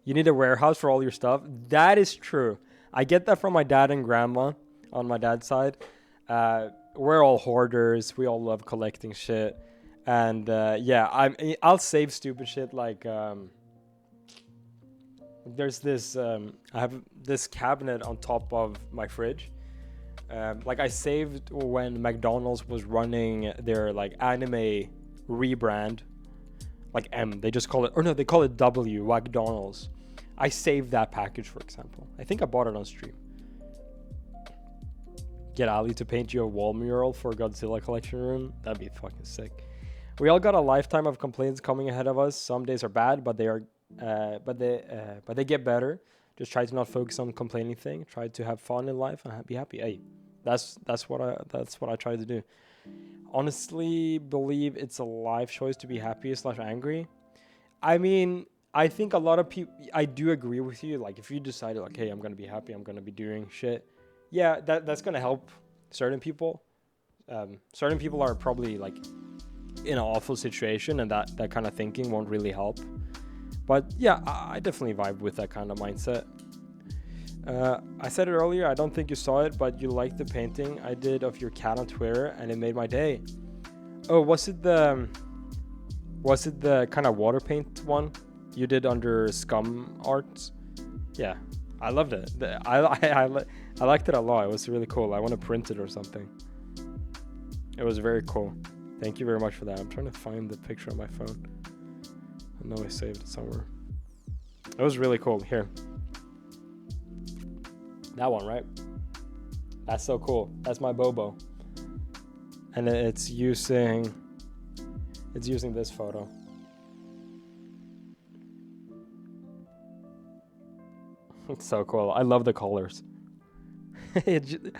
You need a warehouse for all your stuff. That is true. I get that from my dad and grandma on my dad's side. We're all hoarders. We all love collecting shit. And yeah, I'll save stupid shit like there's this I have this cabinet on top of my fridge. Like I saved when McDonald's was running their like anime rebrand, like M. They just call it, or no, they call it W, McDonald's. I saved that package, for example. I think I bought it on stream. Get Ali to paint you a wall mural for Godzilla collection room. That'd be fucking sick. We all got a lifetime of complaints coming ahead of us. Some days are bad, but they get better. Just try to not focus on complaining thing. Try to have fun in life and be happy. Hey, that's what I try to do. Honestly, believe it's a life choice to be happy / angry. I mean, I think a lot of people. I do agree with you. Like, if you decided, like, hey, I'm gonna be happy, I'm gonna be doing shit. Yeah, that's gonna help certain people. Certain people are probably like in an awful situation, and that kind of thinking won't really help. But yeah, I definitely vibe with that kind of mindset. I said it earlier, I don't think you saw it, but you liked the painting I did of your cat on Twitter, and it made my day. Oh, was it the kind of water paint one you did under Scum Arts? Yeah, I loved it. I liked it a lot. It was really cool. I want to print it or something. It was very cool. Thank you very much for that. I'm trying to find the picture on my phone. I know I saved it somewhere. It was really cool. Here. That one, right? That's so cool. That's my Bobo. And it's using this photo. It's so cool. I love the colors.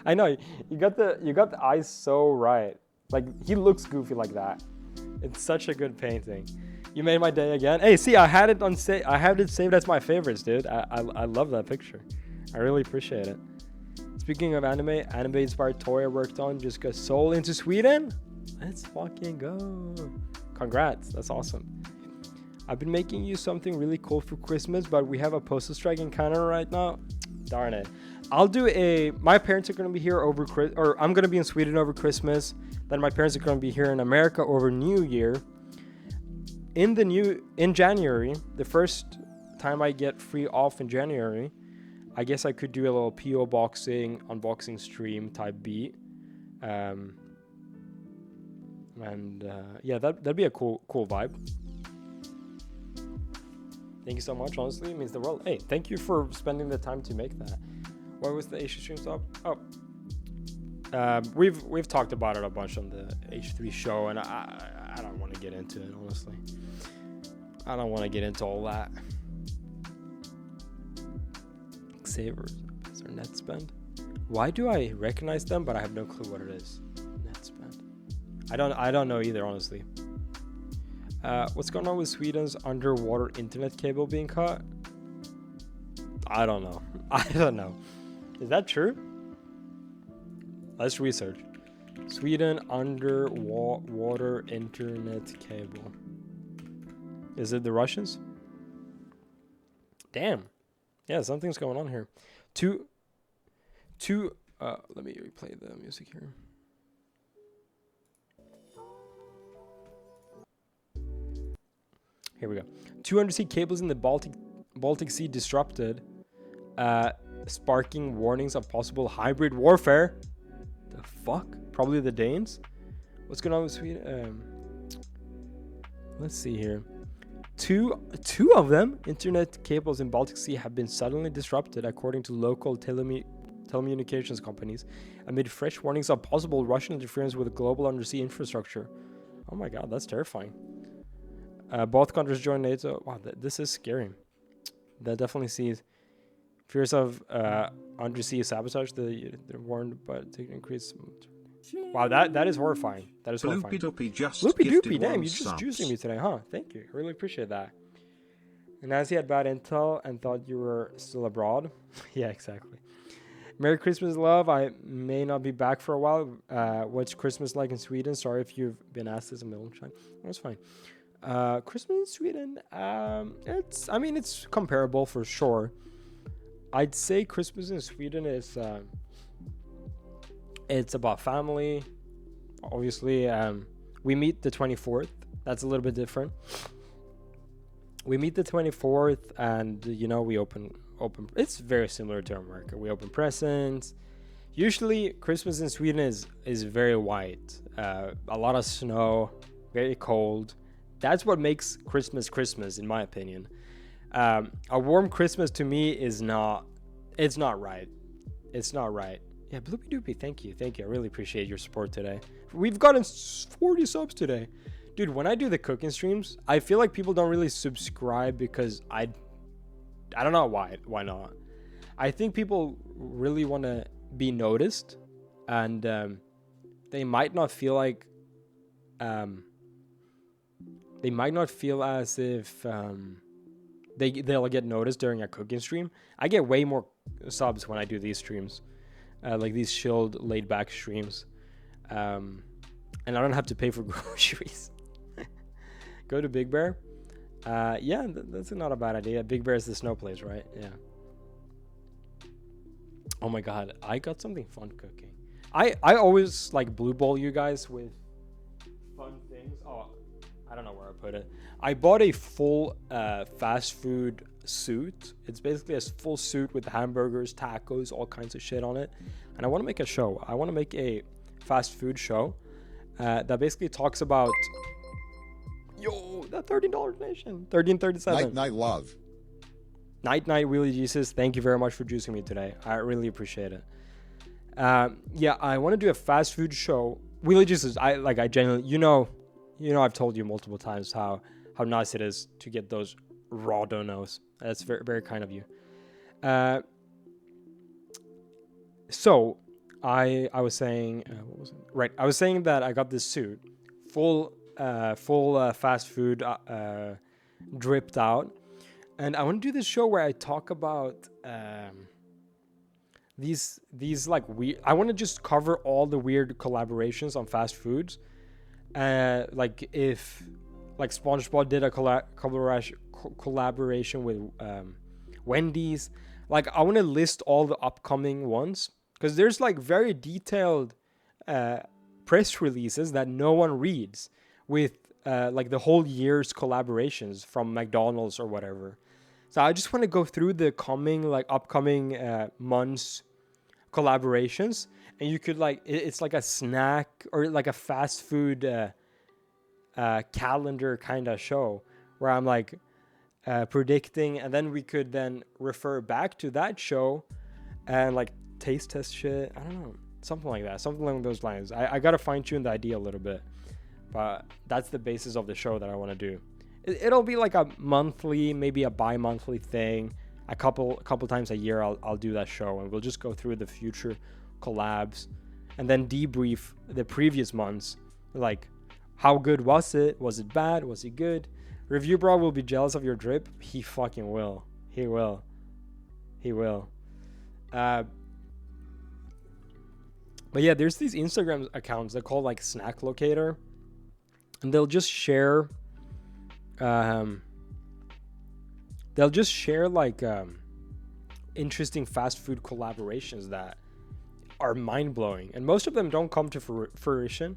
I know you got the eyes so right. Like, he looks goofy like that. It's such a good painting. You made my day again. Hey, see, I had it saved as my favorites, dude. I love that picture. I really appreciate it. Speaking of anime inspired toy I worked on just got sold into Sweden. Let's fucking go. Congrats. That's awesome. I've been making you something really cool for Christmas, but we have a postal strike in Canada right now. Darn it. I'll do my parents are going to be here I'm going to be in Sweden over Christmas. Then my parents are going to be here in America over New Year. In January, the first time I get free off in January, I guess I could do a little PO unboxing stream type beat. Yeah, that'd be a cool vibe. Thank you so much. Honestly, it means the world. Hey, thank you for spending the time to make that. What was the H3 stream stop? Oh, we've talked about it a bunch on the H3 show, and I don't want to get into it, honestly. I don't want to get into all that. Savers is our net spend. Why do I recognize them, but I have no clue what it is? Net spend. I don't know either, honestly. What's going on with Sweden's underwater internet cable being cut? I don't know. I don't know. Is that true? Let's research. Sweden underwater internet cable. Is it the Russians? Damn. Yeah, something's going on here. Let me replay the music here. Here we go. 2 undersea cables in the Baltic Sea disrupted, sparking warnings of possible hybrid warfare. The fuck? Probably the Danes? What's going on with Sweden? Let's see here. Two of them, internet cables in Baltic Sea, have been suddenly disrupted, according to local telecommunications companies, amid fresh warnings of possible Russian interference with global undersea infrastructure. Oh my god, that's terrifying. Both countries joined NATO. Wow, this is scary. That definitely sees fears of undersea sabotage. They're warned, but to increase. Wow, that is horrifying. That is horrifying. Loopy Doopy, damn, you're just juicing me today, huh? Thank you. I really appreciate that. And as he had bad intel and thought you were still abroad. Yeah, exactly. Merry Christmas, love. I may not be back for a while. What's Christmas like in Sweden? Sorry if you've been asked this a million times. That's fine. Christmas in Sweden, it's comparable for sure. I'd say Christmas in Sweden is it's about family. Obviously, we meet the 24th. That's a little bit different. We meet the 24th, and we open. It's very similar to America. We open presents. Usually, Christmas in Sweden is very white. A lot of snow, very cold. That's what makes Christmas, in my opinion. A warm Christmas to me is not. It's not right. It's not right. Yeah, Bloopy Doopy, thank you. I really appreciate your support today. We've gotten 40 subs today. Dude, when I do the cooking streams, I feel like people don't really subscribe because I don't know why. Why not? I think people really want to be noticed, and they might not feel like they might not feel as if they'll get noticed during a cooking stream. I get way more subs when I do these streams, like these chilled, laid back streams, and I don't have to pay for groceries. Go to Big Bear. Yeah, that's not a bad idea. Big Bear is the snow place, right? Yeah. Oh my god, I got something fun cooking. I always like blue ball you guys with fun things. Oh, I don't know where I put it. I bought a full fast food suit. It's basically a full suit with hamburgers, tacos, all kinds of shit on it. And I want to make a show. I want to make a fast food show that basically talks about... Yo, that $13 donation. 1337. Night love. Night Wheelie Jesus. Thank you very much for juicing me today. I really appreciate it. Yeah, I want to do a fast food show. Wheelie Jesus, I genuinely, I've told you multiple times how nice it is to get those raw donos. That's very, very kind of you. So I was saying, what was it? Right, I was saying that I got this suit, full fast food, dripped out, and I want to do this show where I talk about these like weird. I want to just cover all the weird collaborations on fast foods. Like if SpongeBob did a collaboration with Wendy's. Like I want to list all the upcoming ones because there's like very detailed press releases that no one reads with like the whole year's collaborations from McDonald's or whatever. So I just want to go through the upcoming months collaborations, and you could it's like a snack or like a fast food calendar kind of show where I'm like predicting, and then we could then refer back to that show and like taste test shit. I don't know, something like that, something along those lines. I gotta fine tune the idea a little bit, but that's the basis of the show that I want to do. It'll be like a monthly, maybe a bi-monthly thing. A couple times a year I'll do that show, and we'll just go through the future collabs and then debrief the previous months. Like, how good was it? Was it bad? Was it good? Review Bro will be jealous of your drip. He fucking will. He will. But yeah, there's these Instagram accounts that call like Snack Locator, and they'll just share like interesting fast food collaborations that are mind-blowing, and most of them don't come to fruition,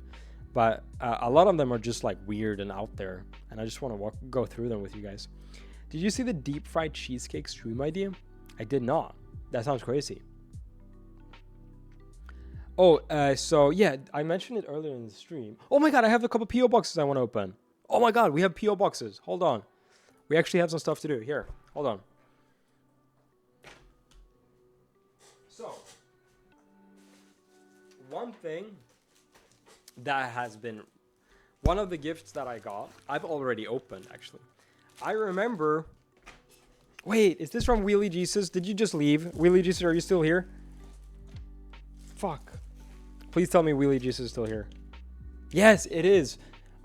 but a lot of them are just like weird and out there, and I just want to go through them with you guys. Did you see the deep fried cheesecake stream idea? I did not. That sounds crazy. Oh, so yeah, I mentioned it earlier in the stream. Oh my god, I have a couple PO boxes I want to open. Oh my god, we have PO boxes. Hold on. We actually have some stuff to do. Here, hold on. So, one thing that has been one of the gifts that I got, I've already opened actually. I remember. Wait, is this from Wheelie Jesus? Did you just leave? Wheelie Jesus, are you still here? Fuck. Please tell me Wheelie Jesus is still here. Yes, it is.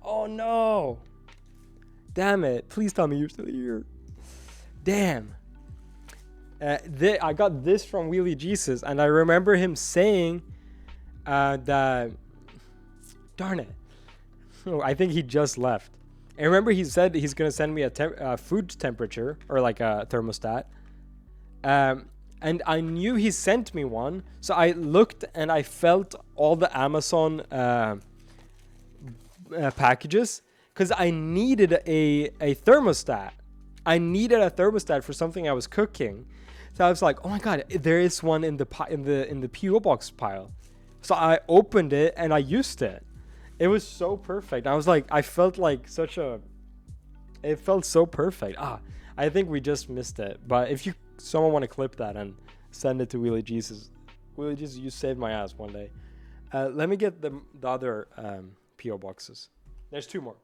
Oh no. Damn it. Please tell me you're still here. Damn. I got this from Wheelie Jesus, and I remember him saying that... Darn it. Oh, I think he just left. I remember he said he's going to send me a food temperature, or like a thermostat. and I knew he sent me one, so I looked and I felt all the Amazon packages, because I needed a thermostat. I needed a thermostat for something I was cooking. So I was like, oh my god, there is one in the PO box pile. So I opened it and I used it. It was so perfect. I was like, I felt like it felt so perfect. I think we just missed it. But if someone want to clip that and send it to Wheelie Jesus, you saved my ass one day. Let me get the other PO boxes. There's 2 more.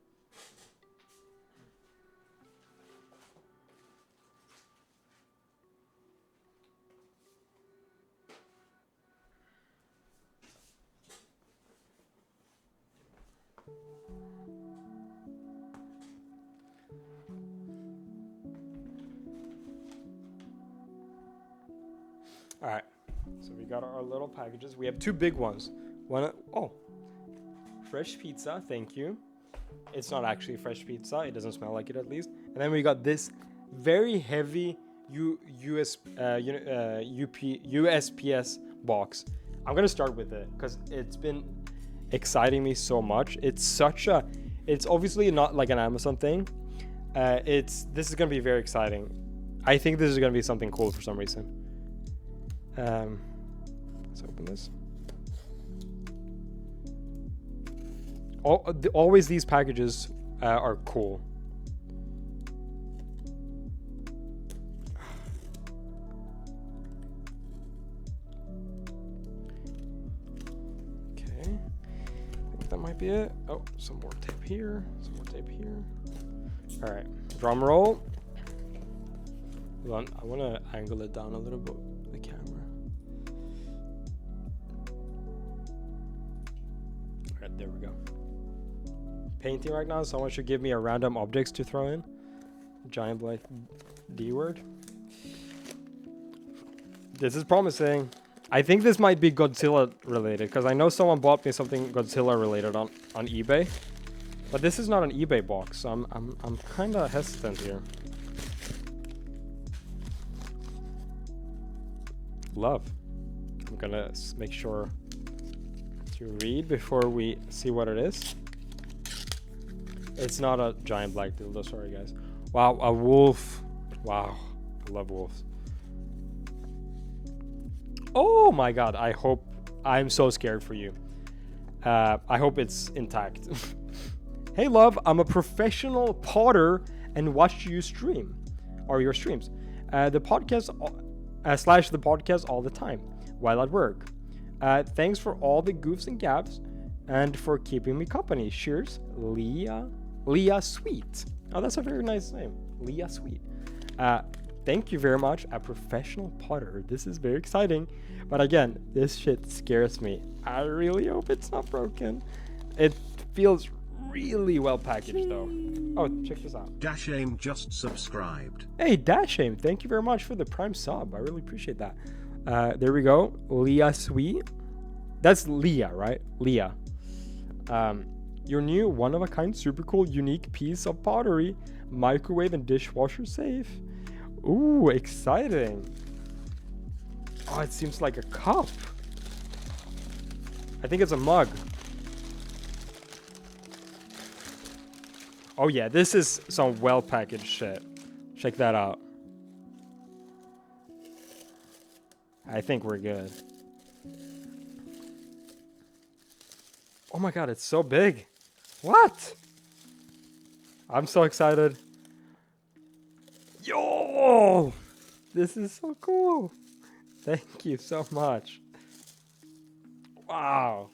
All right, so we got our little packages. We have 2 big ones. Fresh pizza, thank you. It's not actually fresh pizza. It doesn't smell like it, at least. And then we got this very heavy USPS box. I'm gonna start with it because it's been exciting me so much. It's obviously not like an Amazon thing. This is gonna be very exciting. I think this is gonna be something cool for some reason. Let's open this. Always these packages are cool. Okay, I think that might be it. Oh, some more tape here, some more tape here. All right, drum roll. Hold on, I want to angle it down a little bit, the camera. All right, there we go. Painting right now. Someone should give me a random objects to throw in. Giant black D word. This is promising. I think this might be Godzilla related, because I know someone bought me something Godzilla related on eBay, but this is not an eBay box, so I'm kind of hesitant here. Love. I'm gonna make sure to read before we see what it is. It's not a giant black dildo, sorry guys. Wow, a wolf. Wow, I love wolves. Oh my god, I'm so scared for you. I hope it's intact. Hey love, I'm a professional potter and watch you stream, or your streams. The podcast all the time while at work. Thanks for all the goofs and gaps and for keeping me company. Cheers, Leah Sweet. Oh, that's a very nice name, Leah Sweet. Thank you very much, a professional potter. This is very exciting, but again, this shit scares me. I really hope it's not broken. It feels really well packaged though. Oh, check this out. Dash Aim just subscribed. Hey, Dash Aim, thank you very much for the Prime sub. I really appreciate that. There we go. Leah Sweet. That's Leah, right? Leah. Your new one-of-a-kind, super cool, unique piece of pottery. Microwave and dishwasher safe. Ooh, exciting. Oh, it seems like a cup. I think it's a mug. Oh yeah, this is some well-packaged shit. Check that out. I think we're good. Oh my god, it's so big. What? I'm so excited. Yo! This is so cool. Thank you so much. Wow.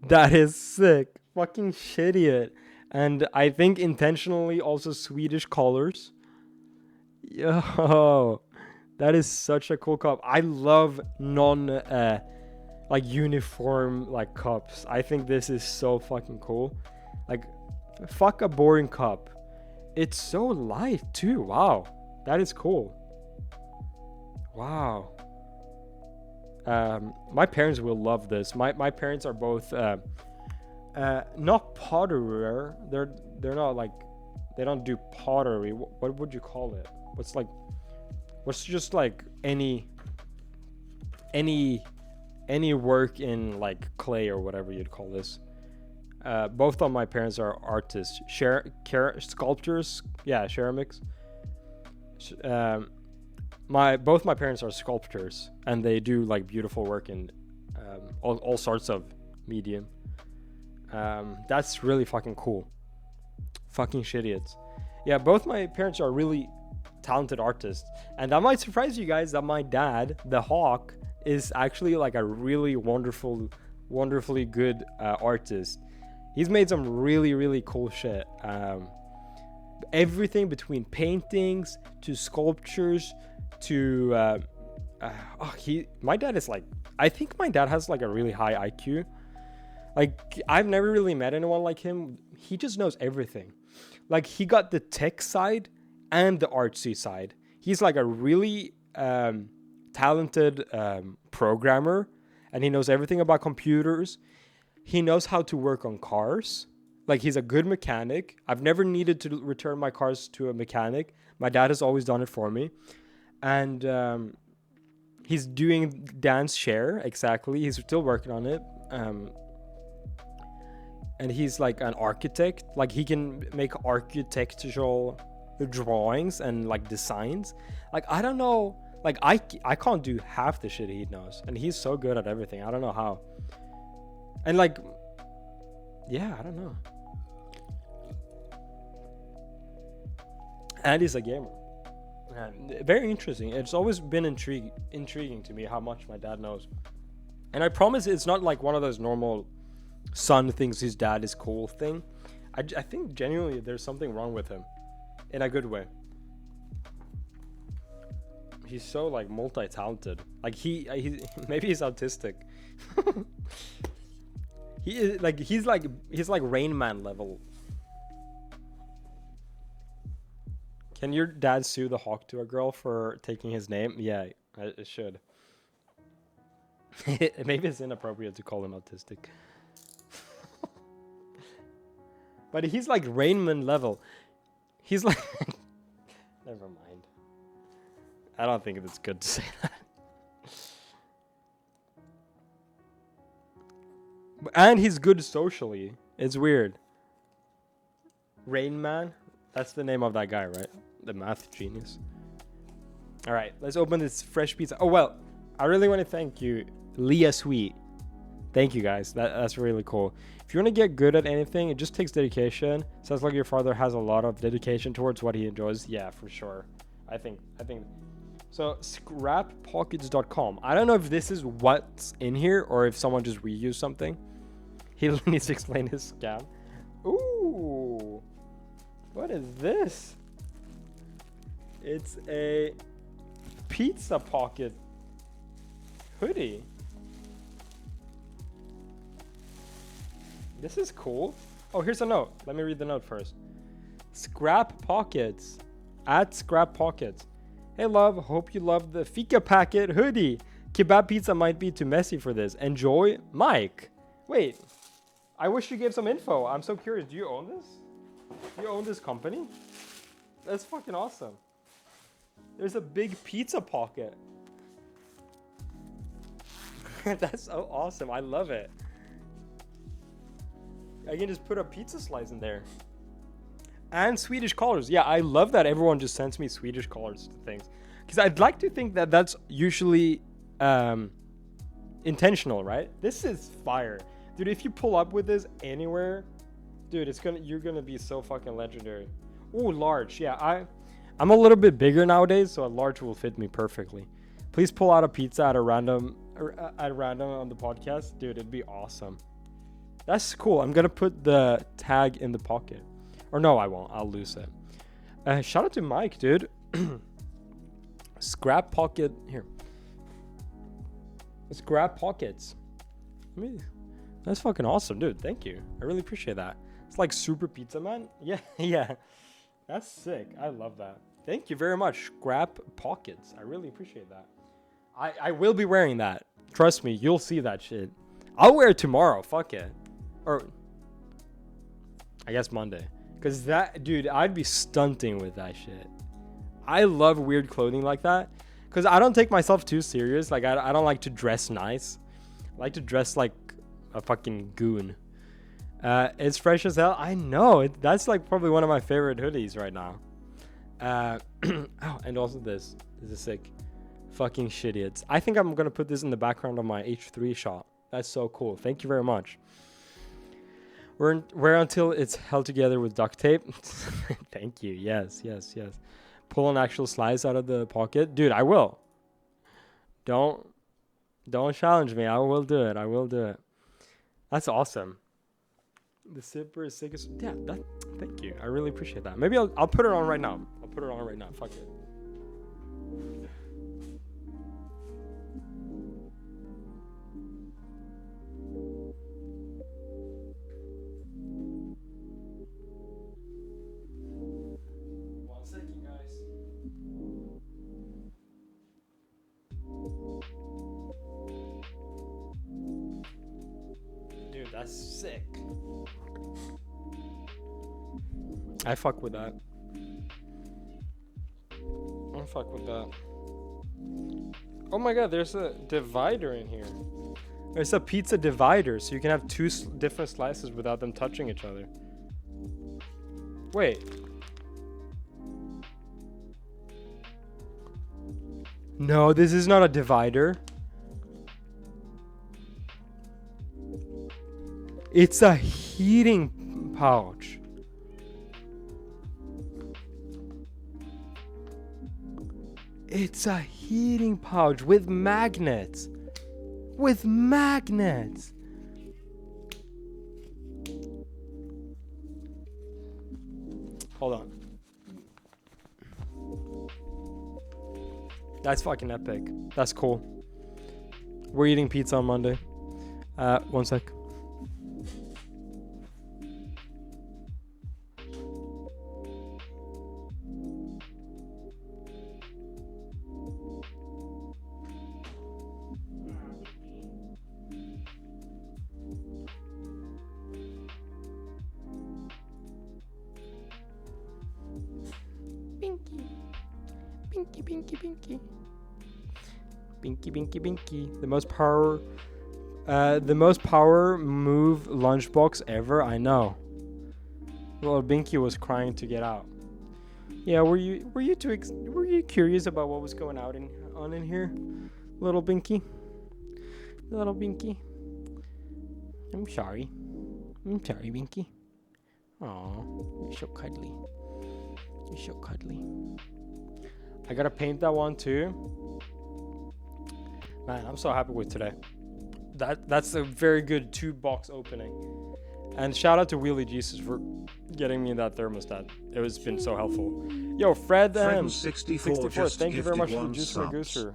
That is sick. Fucking shit it. And I think intentionally also Swedish colors. Yo. That is such a cool cup. I love like uniform like cups. I think this is so fucking cool. Like, fuck a boring cup. It's so light too. Wow. That is cool. Wow. My parents will love this. My parents are both not potterer. They're not like, they don't do pottery. What would you call it? what's just like any work in like clay or whatever you'd call this. Both of my parents are artists, sculptors. Yeah, ceramics. Both my parents are sculptors, and they do like beautiful work in all sorts of medium. That's really fucking cool. Fucking shit idiots. Yeah, both my parents are really talented artists, and that might surprise you guys that my dad, the Hawk, is actually like a really wonderfully good artist. He's made some really cool shit. Everything between paintings to sculptures to my dad is like, I think my dad has like a really high IQ. Like, I've never really met anyone like him. He just knows everything. Like, he got the tech side and the artsy side. He's like a really talented programmer, and he knows everything about computers. He knows how to work on cars. Like, he's a good mechanic. I've never needed to return my cars to a mechanic. My dad has always done it for me. And he's doing Dan's share, exactly. He's still working on it. And he's like an architect. Like, he can make architectural drawings and like designs. Like, I don't know. Like, I can't do half the shit he knows. And he's so good at everything. I don't know how. And like, yeah, I don't know. And he's a gamer. Very interesting. It's always been intriguing to me how much my dad knows. And I promise it's not like one of those normal son thinks his dad is cool thing. I think genuinely there's something wrong with him in a good way. He's so like multi-talented. Like he maybe he's autistic. He's like Rain Man level. Can your dad sue the Hawk to a girl for taking his name? Yeah, it should. Maybe it's inappropriate to call him autistic. But he's like Rain Man level. He's like... Never mind. I don't think it's good to say that. And he's good socially. It's weird. Rain Man? That's the name of that guy, right? The math genius. All right, let's open this fresh pizza. Oh, well, I really want to thank you, Leah Sweet. Thank you, guys. That's really cool. If you want to get good at anything, it just takes dedication. Sounds like your father has a lot of dedication towards what he enjoys. Yeah, for sure. I think. So, scrappockets.com. I don't know if this is what's in here or if someone just reused something. He needs to explain his scam. Ooh. What is this? It's a pizza pocket hoodie. This is cool. Oh, here's a note. Let me read the note first. Scrap Pockets. At Scrap Pockets. Hey, love. Hope you love the Fika Packet hoodie. Kebab pizza might be too messy for this. Enjoy, Mike. Wait. I wish you gave some info. I'm so curious. Do you own this? You own this company? That's fucking awesome. There's a big pizza pocket. That's so awesome. I love it. I can just put a pizza slice in there. And Swedish colors. Yeah, I love that everyone just sends me Swedish colors to things. Because I'd like to think that that's usually intentional, right? This is fire. Dude, if you pull up with this anywhere, dude, you're gonna be so fucking legendary. Ooh, large. Yeah, I'm a little bit bigger nowadays, so a large will fit me perfectly. Please pull out a pizza at random on the podcast. Dude, it'd be awesome. That's cool. I'm gonna put the tag in the pocket. Or no, I won't. I'll lose it. Shout out to Mike, dude. Scrap Pocket. Here. Scrap Pockets. That's fucking awesome, dude. Thank you. I really appreciate that. It's like Super Pizza Man. Yeah, yeah. That's sick. I love that. Thank you very much, Scrap Pockets. I really appreciate that. I will be wearing that. Trust me, you'll see that shit. I'll wear it tomorrow. Fuck it. Or I guess Monday. Because that, dude, I'd be stunting with that shit. I love weird clothing like that because I don't take myself too serious. Like I don't like to dress nice. I like to dress like a fucking goon. It's fresh as hell. I know that's like probably one of my favorite hoodies right now. Oh, and also this is sick. Fucking shitiots. I think I'm gonna put this in the background of my H3 shot. That's so cool. Thank you very much. Wear until it's held together with duct tape. Thank you. Yes. Pull an actual slice out of the pocket. Dude, I will. Don't challenge me. I will do it. That's awesome. The zipper is sick as... Yeah, thank you. I really appreciate that. Maybe I'll put it on right now. Fuck it. One second, guys. Dude, that's sick. I fuck with that. Oh my god, there's a divider in here. There's a pizza divider, so you can have two different slices without them touching each other. Wait. No, this is not a divider. It's a heating pouch. It's a heating pouch with magnets. Hold on. That's fucking epic. That's cool. We're eating pizza on Monday. One sec. Binky. The most power move lunchbox ever. I know. Little Binky was crying to get out. Yeah, were you curious about what was going on in here, little Binky? I'm sorry, Binky. Aw, you're so cuddly. I gotta paint that one too. Man, I'm so happy with today. That's a very good 2-box opening. And shout out to Wheelie Jesus for getting me that thermostat. It has been so helpful. Yo, Fred 64, thank you very much for the juice for my gooser.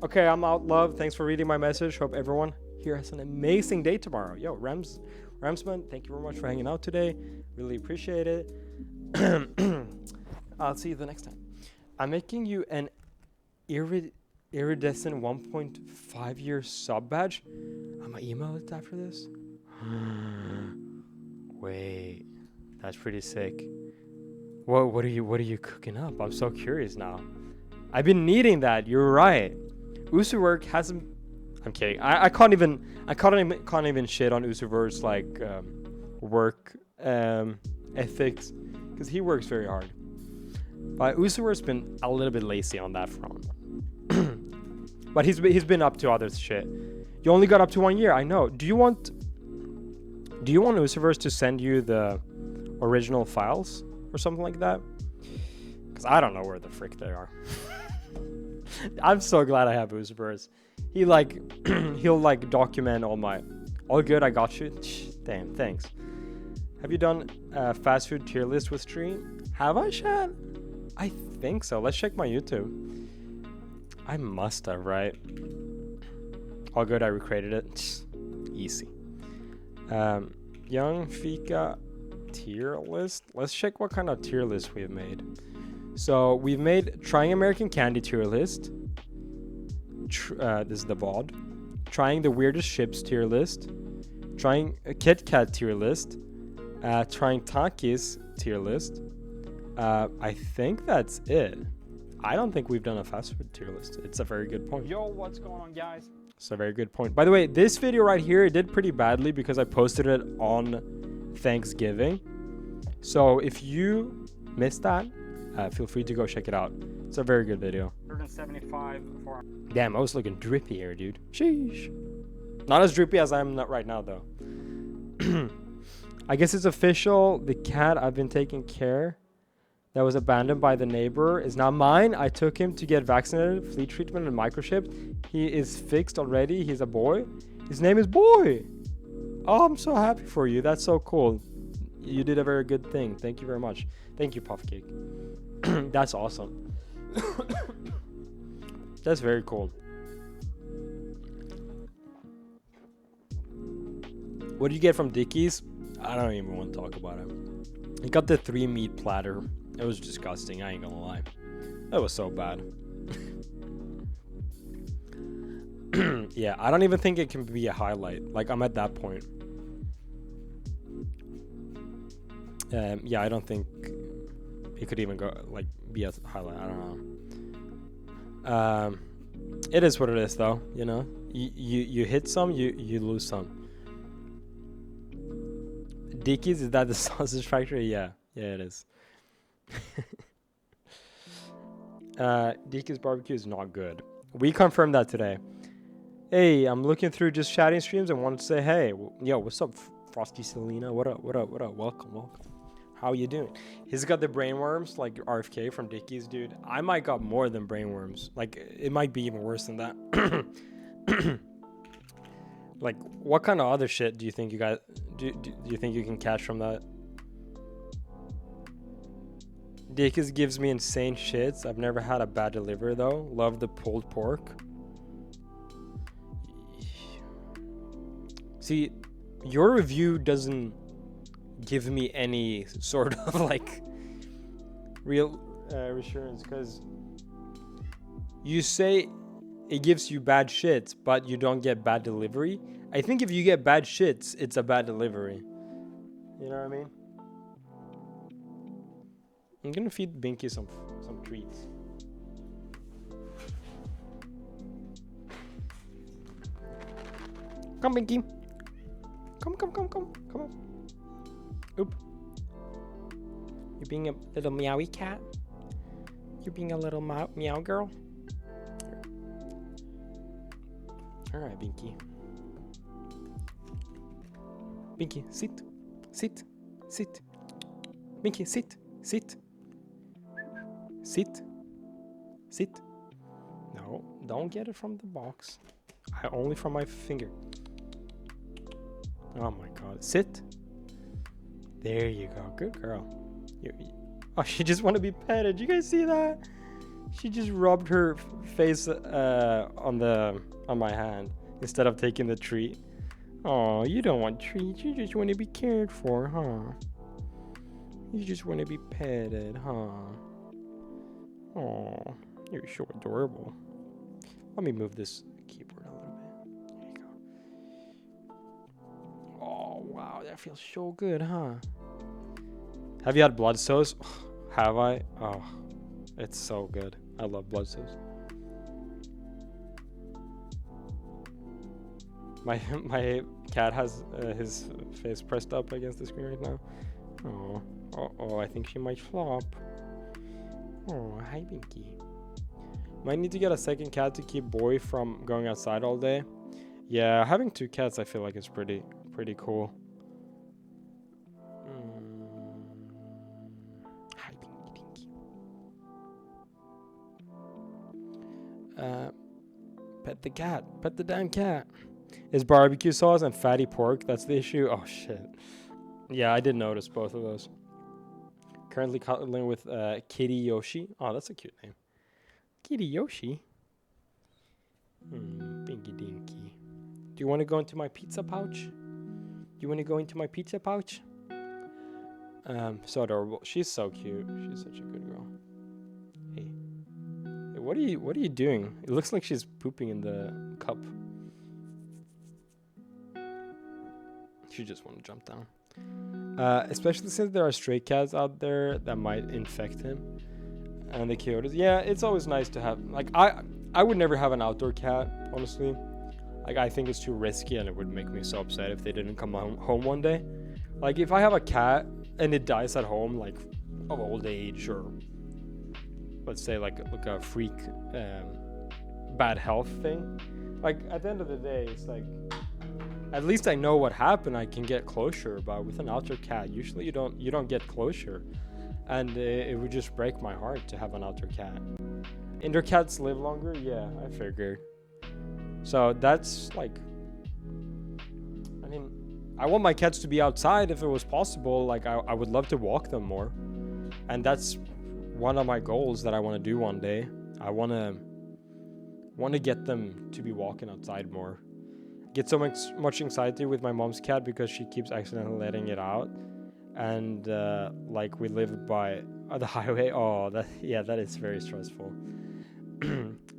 Okay, I'm out, love. Thanks for reading my message. Hope everyone here has an amazing day tomorrow. Yo, Ramsman, thank you very much for hanging out today. Really appreciate it. I'll see you the next time. I'm making you an iridescent 1.5-year sub badge. I'm gonna email it after this. Wait, that's pretty sick. What are you cooking up? I'm so curious now. I've been needing that. You're right. Usuwork hasn't. I'm kidding. I can't even shit on Usuver's like work ethics because he works very hard. But Usuver's been a little bit lazy on that front. But he's been up to other shit. You only got up to 1 year. I know. Do you want Usuverse to send you the original files or something like that? Because I don't know where the frick they are. I'm so glad I have Usuverse. He'll document all good, I got you. Damn, thanks. Have you done a fast food tier list with Stream? Have I, Chad? I think so. Let's check my YouTube. I must have, right? All good, I recreated it. Easy. Young Fika tier list. Let's check what kind of tier list we've made. So we've made Trying American Candy tier list. This is the VOD. Trying the weirdest chips tier list. Trying a Kit Kat tier list. Trying Takis tier list. I think that's it. I don't think we've done a fast food tier list. It's a very good point. Yo, what's going on, guys? It's a very good point. By the way, this video right here, it did pretty badly because I posted it on Thanksgiving. So if you missed that, feel free to go check it out. It's a very good video. 175 for... Damn, I was looking drippy here, dude. Sheesh. Not as drippy as I'm not right now, though. I guess it's official. The cat I've been taking care that was abandoned by the neighbor is now mine. I took him to get vaccinated, flea treatment, and microchipped. He is fixed already. He's a boy. His name is Boy. Oh, I'm so happy for you. That's so cool. You did a very good thing. Thank you very much. Thank you, Puffcake. That's awesome. That's very cool. What did you get from Dickies? I don't even want to talk about it. I got the 3 meat platter. It was disgusting, I ain't gonna lie. That was so bad. Yeah, I don't even think it can be a highlight. Like, I'm at that point. Yeah, I don't think it could even go, like, be a highlight. I don't know. It is what it is, though, you know? You hit some, you lose some. Dickies, is that the sausage factory? Yeah, it is. Dickies barbecue is not good. We confirmed that today. Hey, I'm looking through just chatting streams and wanted to say, hey, yo, what's up, Frosty Selena? What up? Welcome. How you doing? He's got the brainworms, like RFK from Dickies, dude. I might got more than brainworms. Like, it might be even worse than that. Like, what kind of other shit do you think you guys do you think you can catch from that? Dickies gives me insane shits. I've never had a bad delivery though. Love the pulled pork. See, your review doesn't give me any sort of like real reassurance, because you say it gives you bad shits, but you don't get bad delivery. I think if you get bad shits, it's a bad delivery. You know what I mean? I'm gonna feed Binky some treats. Come, Binky. Come on. Oop. You're being a little meowy cat? You're being a little meow girl? Alright, Binky. Binky, sit. Binky, sit. No, don't get it from the box. Only from my finger. Oh my god. Sit. There you go. Good girl. Oh, she just want to be petted. You guys see that? She just rubbed her face on my hand instead of taking the treat. Oh, you don't want treats. You just want to be cared for, huh? You just want to be petted, huh? Oh, you're so adorable. Let me move this keyboard a little bit. There you go. Oh, wow. That feels so good, huh? Have you had blood sauce? Have I? Oh, it's so good. I love blood sauce. My cat has his face pressed up against the screen right now. Oh, I think she might flop. Oh, hi, Binky. Might need to get a second cat to keep Boy from going outside all day. Yeah, having 2 cats, I feel like it's pretty cool. Hi, Binky. Pet the cat. Pet the damn cat. Is barbecue sauce and fatty pork? That's the issue? Oh, shit. Yeah, I did notice both of those. Currently cuddling with Kitty Yoshi. Oh, that's a cute name. Kitty Yoshi. Binky Dinky. Do you want to go into my pizza pouch? So adorable. She's so cute. She's such a good girl. Hey, What are you doing? It looks like she's pooping in the cup. She just want to jump down. Especially since there are stray cats out there that might infect him. And the coyotes. Yeah, it's always nice to have, like, I would never have an outdoor cat, honestly. Like, I think it's too risky and it would make me so upset if they didn't come home one day. Like, if I have a cat and it dies at home, like, of old age, or let's say like a freak bad health thing, like, at the end of the day, it's like, at least I know what happened. I can get closure. But with an outdoor cat, usually you don't get closure, and it would just break my heart to have an outdoor cat. Indoor cats live longer. Yeah, I figured. So that's like, I mean, I want my cats to be outside if it was possible. Like, I would love to walk them more, and that's one of my goals that I want to do one day. I want to get them to be walking outside more. Get so much anxiety with my mom's cat because she keeps accidentally letting it out, and like, we live by the highway. Oh, that is very stressful.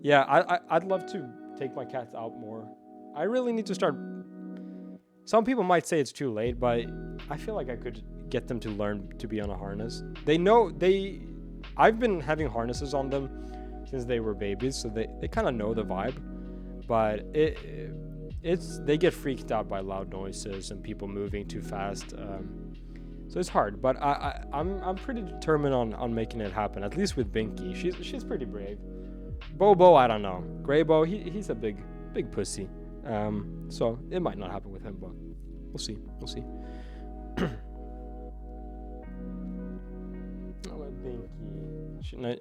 Yeah, I'd love to take my cats out more. I really need to start. Some people might say it's too late, but I feel like I could get them to learn to be on a harness. I've been having harnesses on them since they were babies, so they kind of know the vibe, but they get freaked out by loud noises and people moving too fast, so it's hard. But I'm pretty determined on making it happen, at least with Binky. She's pretty brave. Bobo, I don't know. Greybo, he's a big pussy, so it might not happen with him, but we'll see. Binky,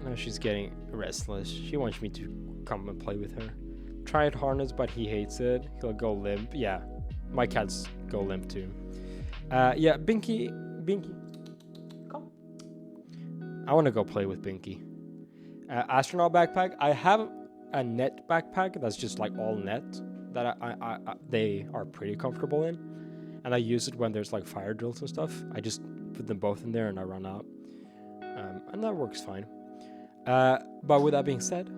now she's getting restless. She wants me to come and play with her. Tried harness, but he hates it. He'll go limp. Yeah, my cats go limp too. Yeah, Binky, come. I want to go play with Binky. Astronaut backpack. I have a net backpack that's just like all net that they are pretty comfortable in, and I use it when there's like fire drills and stuff. I just put them both in there and I run out, and that works fine. But with that being said,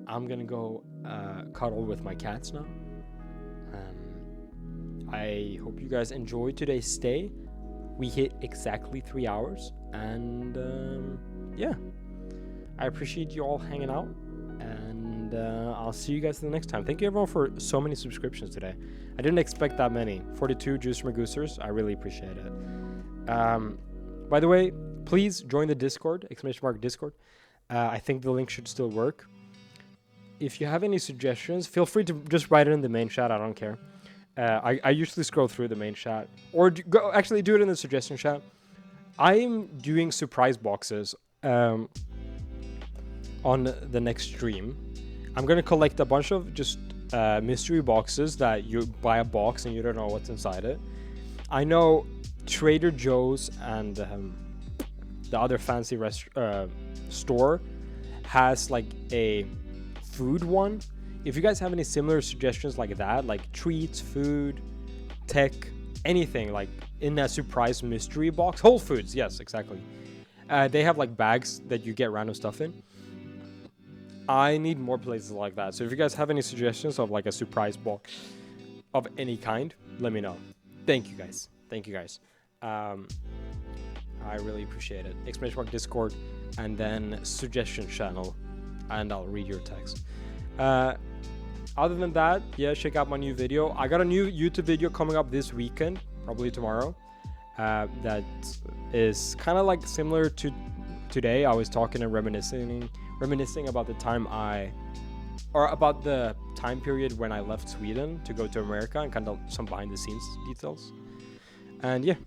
I'm gonna go cuddle with my cats now. I hope you guys enjoyed today's stay. We hit exactly 3 hours, and yeah, I appreciate you all hanging out, and I'll see you guys the next time. Thank you everyone for so many subscriptions today. I didn't expect that many. 42 Juicer Magoosers. I really appreciate it. By the way, please join the Discord, !Discord. I think the link should still work. If you have any suggestions, feel free to just write it in the main chat. I don't care. I usually scroll through the main chat, or actually do it in the suggestion chat. I'm doing surprise boxes on the next stream. I'm gonna collect a bunch of just mystery boxes that you buy a box and you don't know what's inside it. I know Trader Joe's and the other fancy store has like a food one. If you guys have any similar suggestions like that, like treats, food, tech, anything like in that surprise mystery box, Whole Foods, yes, exactly. They have like bags that you get random stuff in. I need more places like that. So if you guys have any suggestions of like a surprise box of any kind, let me know. Thank you guys. I really appreciate it. !Discord, and then suggestion channel, and I'll read your text. Other than that, yeah, check out my new video. I got a new YouTube video coming up this weekend, probably tomorrow. That is kind of like similar to today. I was talking and reminiscing about the time about the time period when I left Sweden to go to America, and kind of some behind the scenes details. And yeah,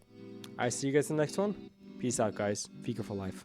I see you guys in the next one. Peace out, guys. Fika for life.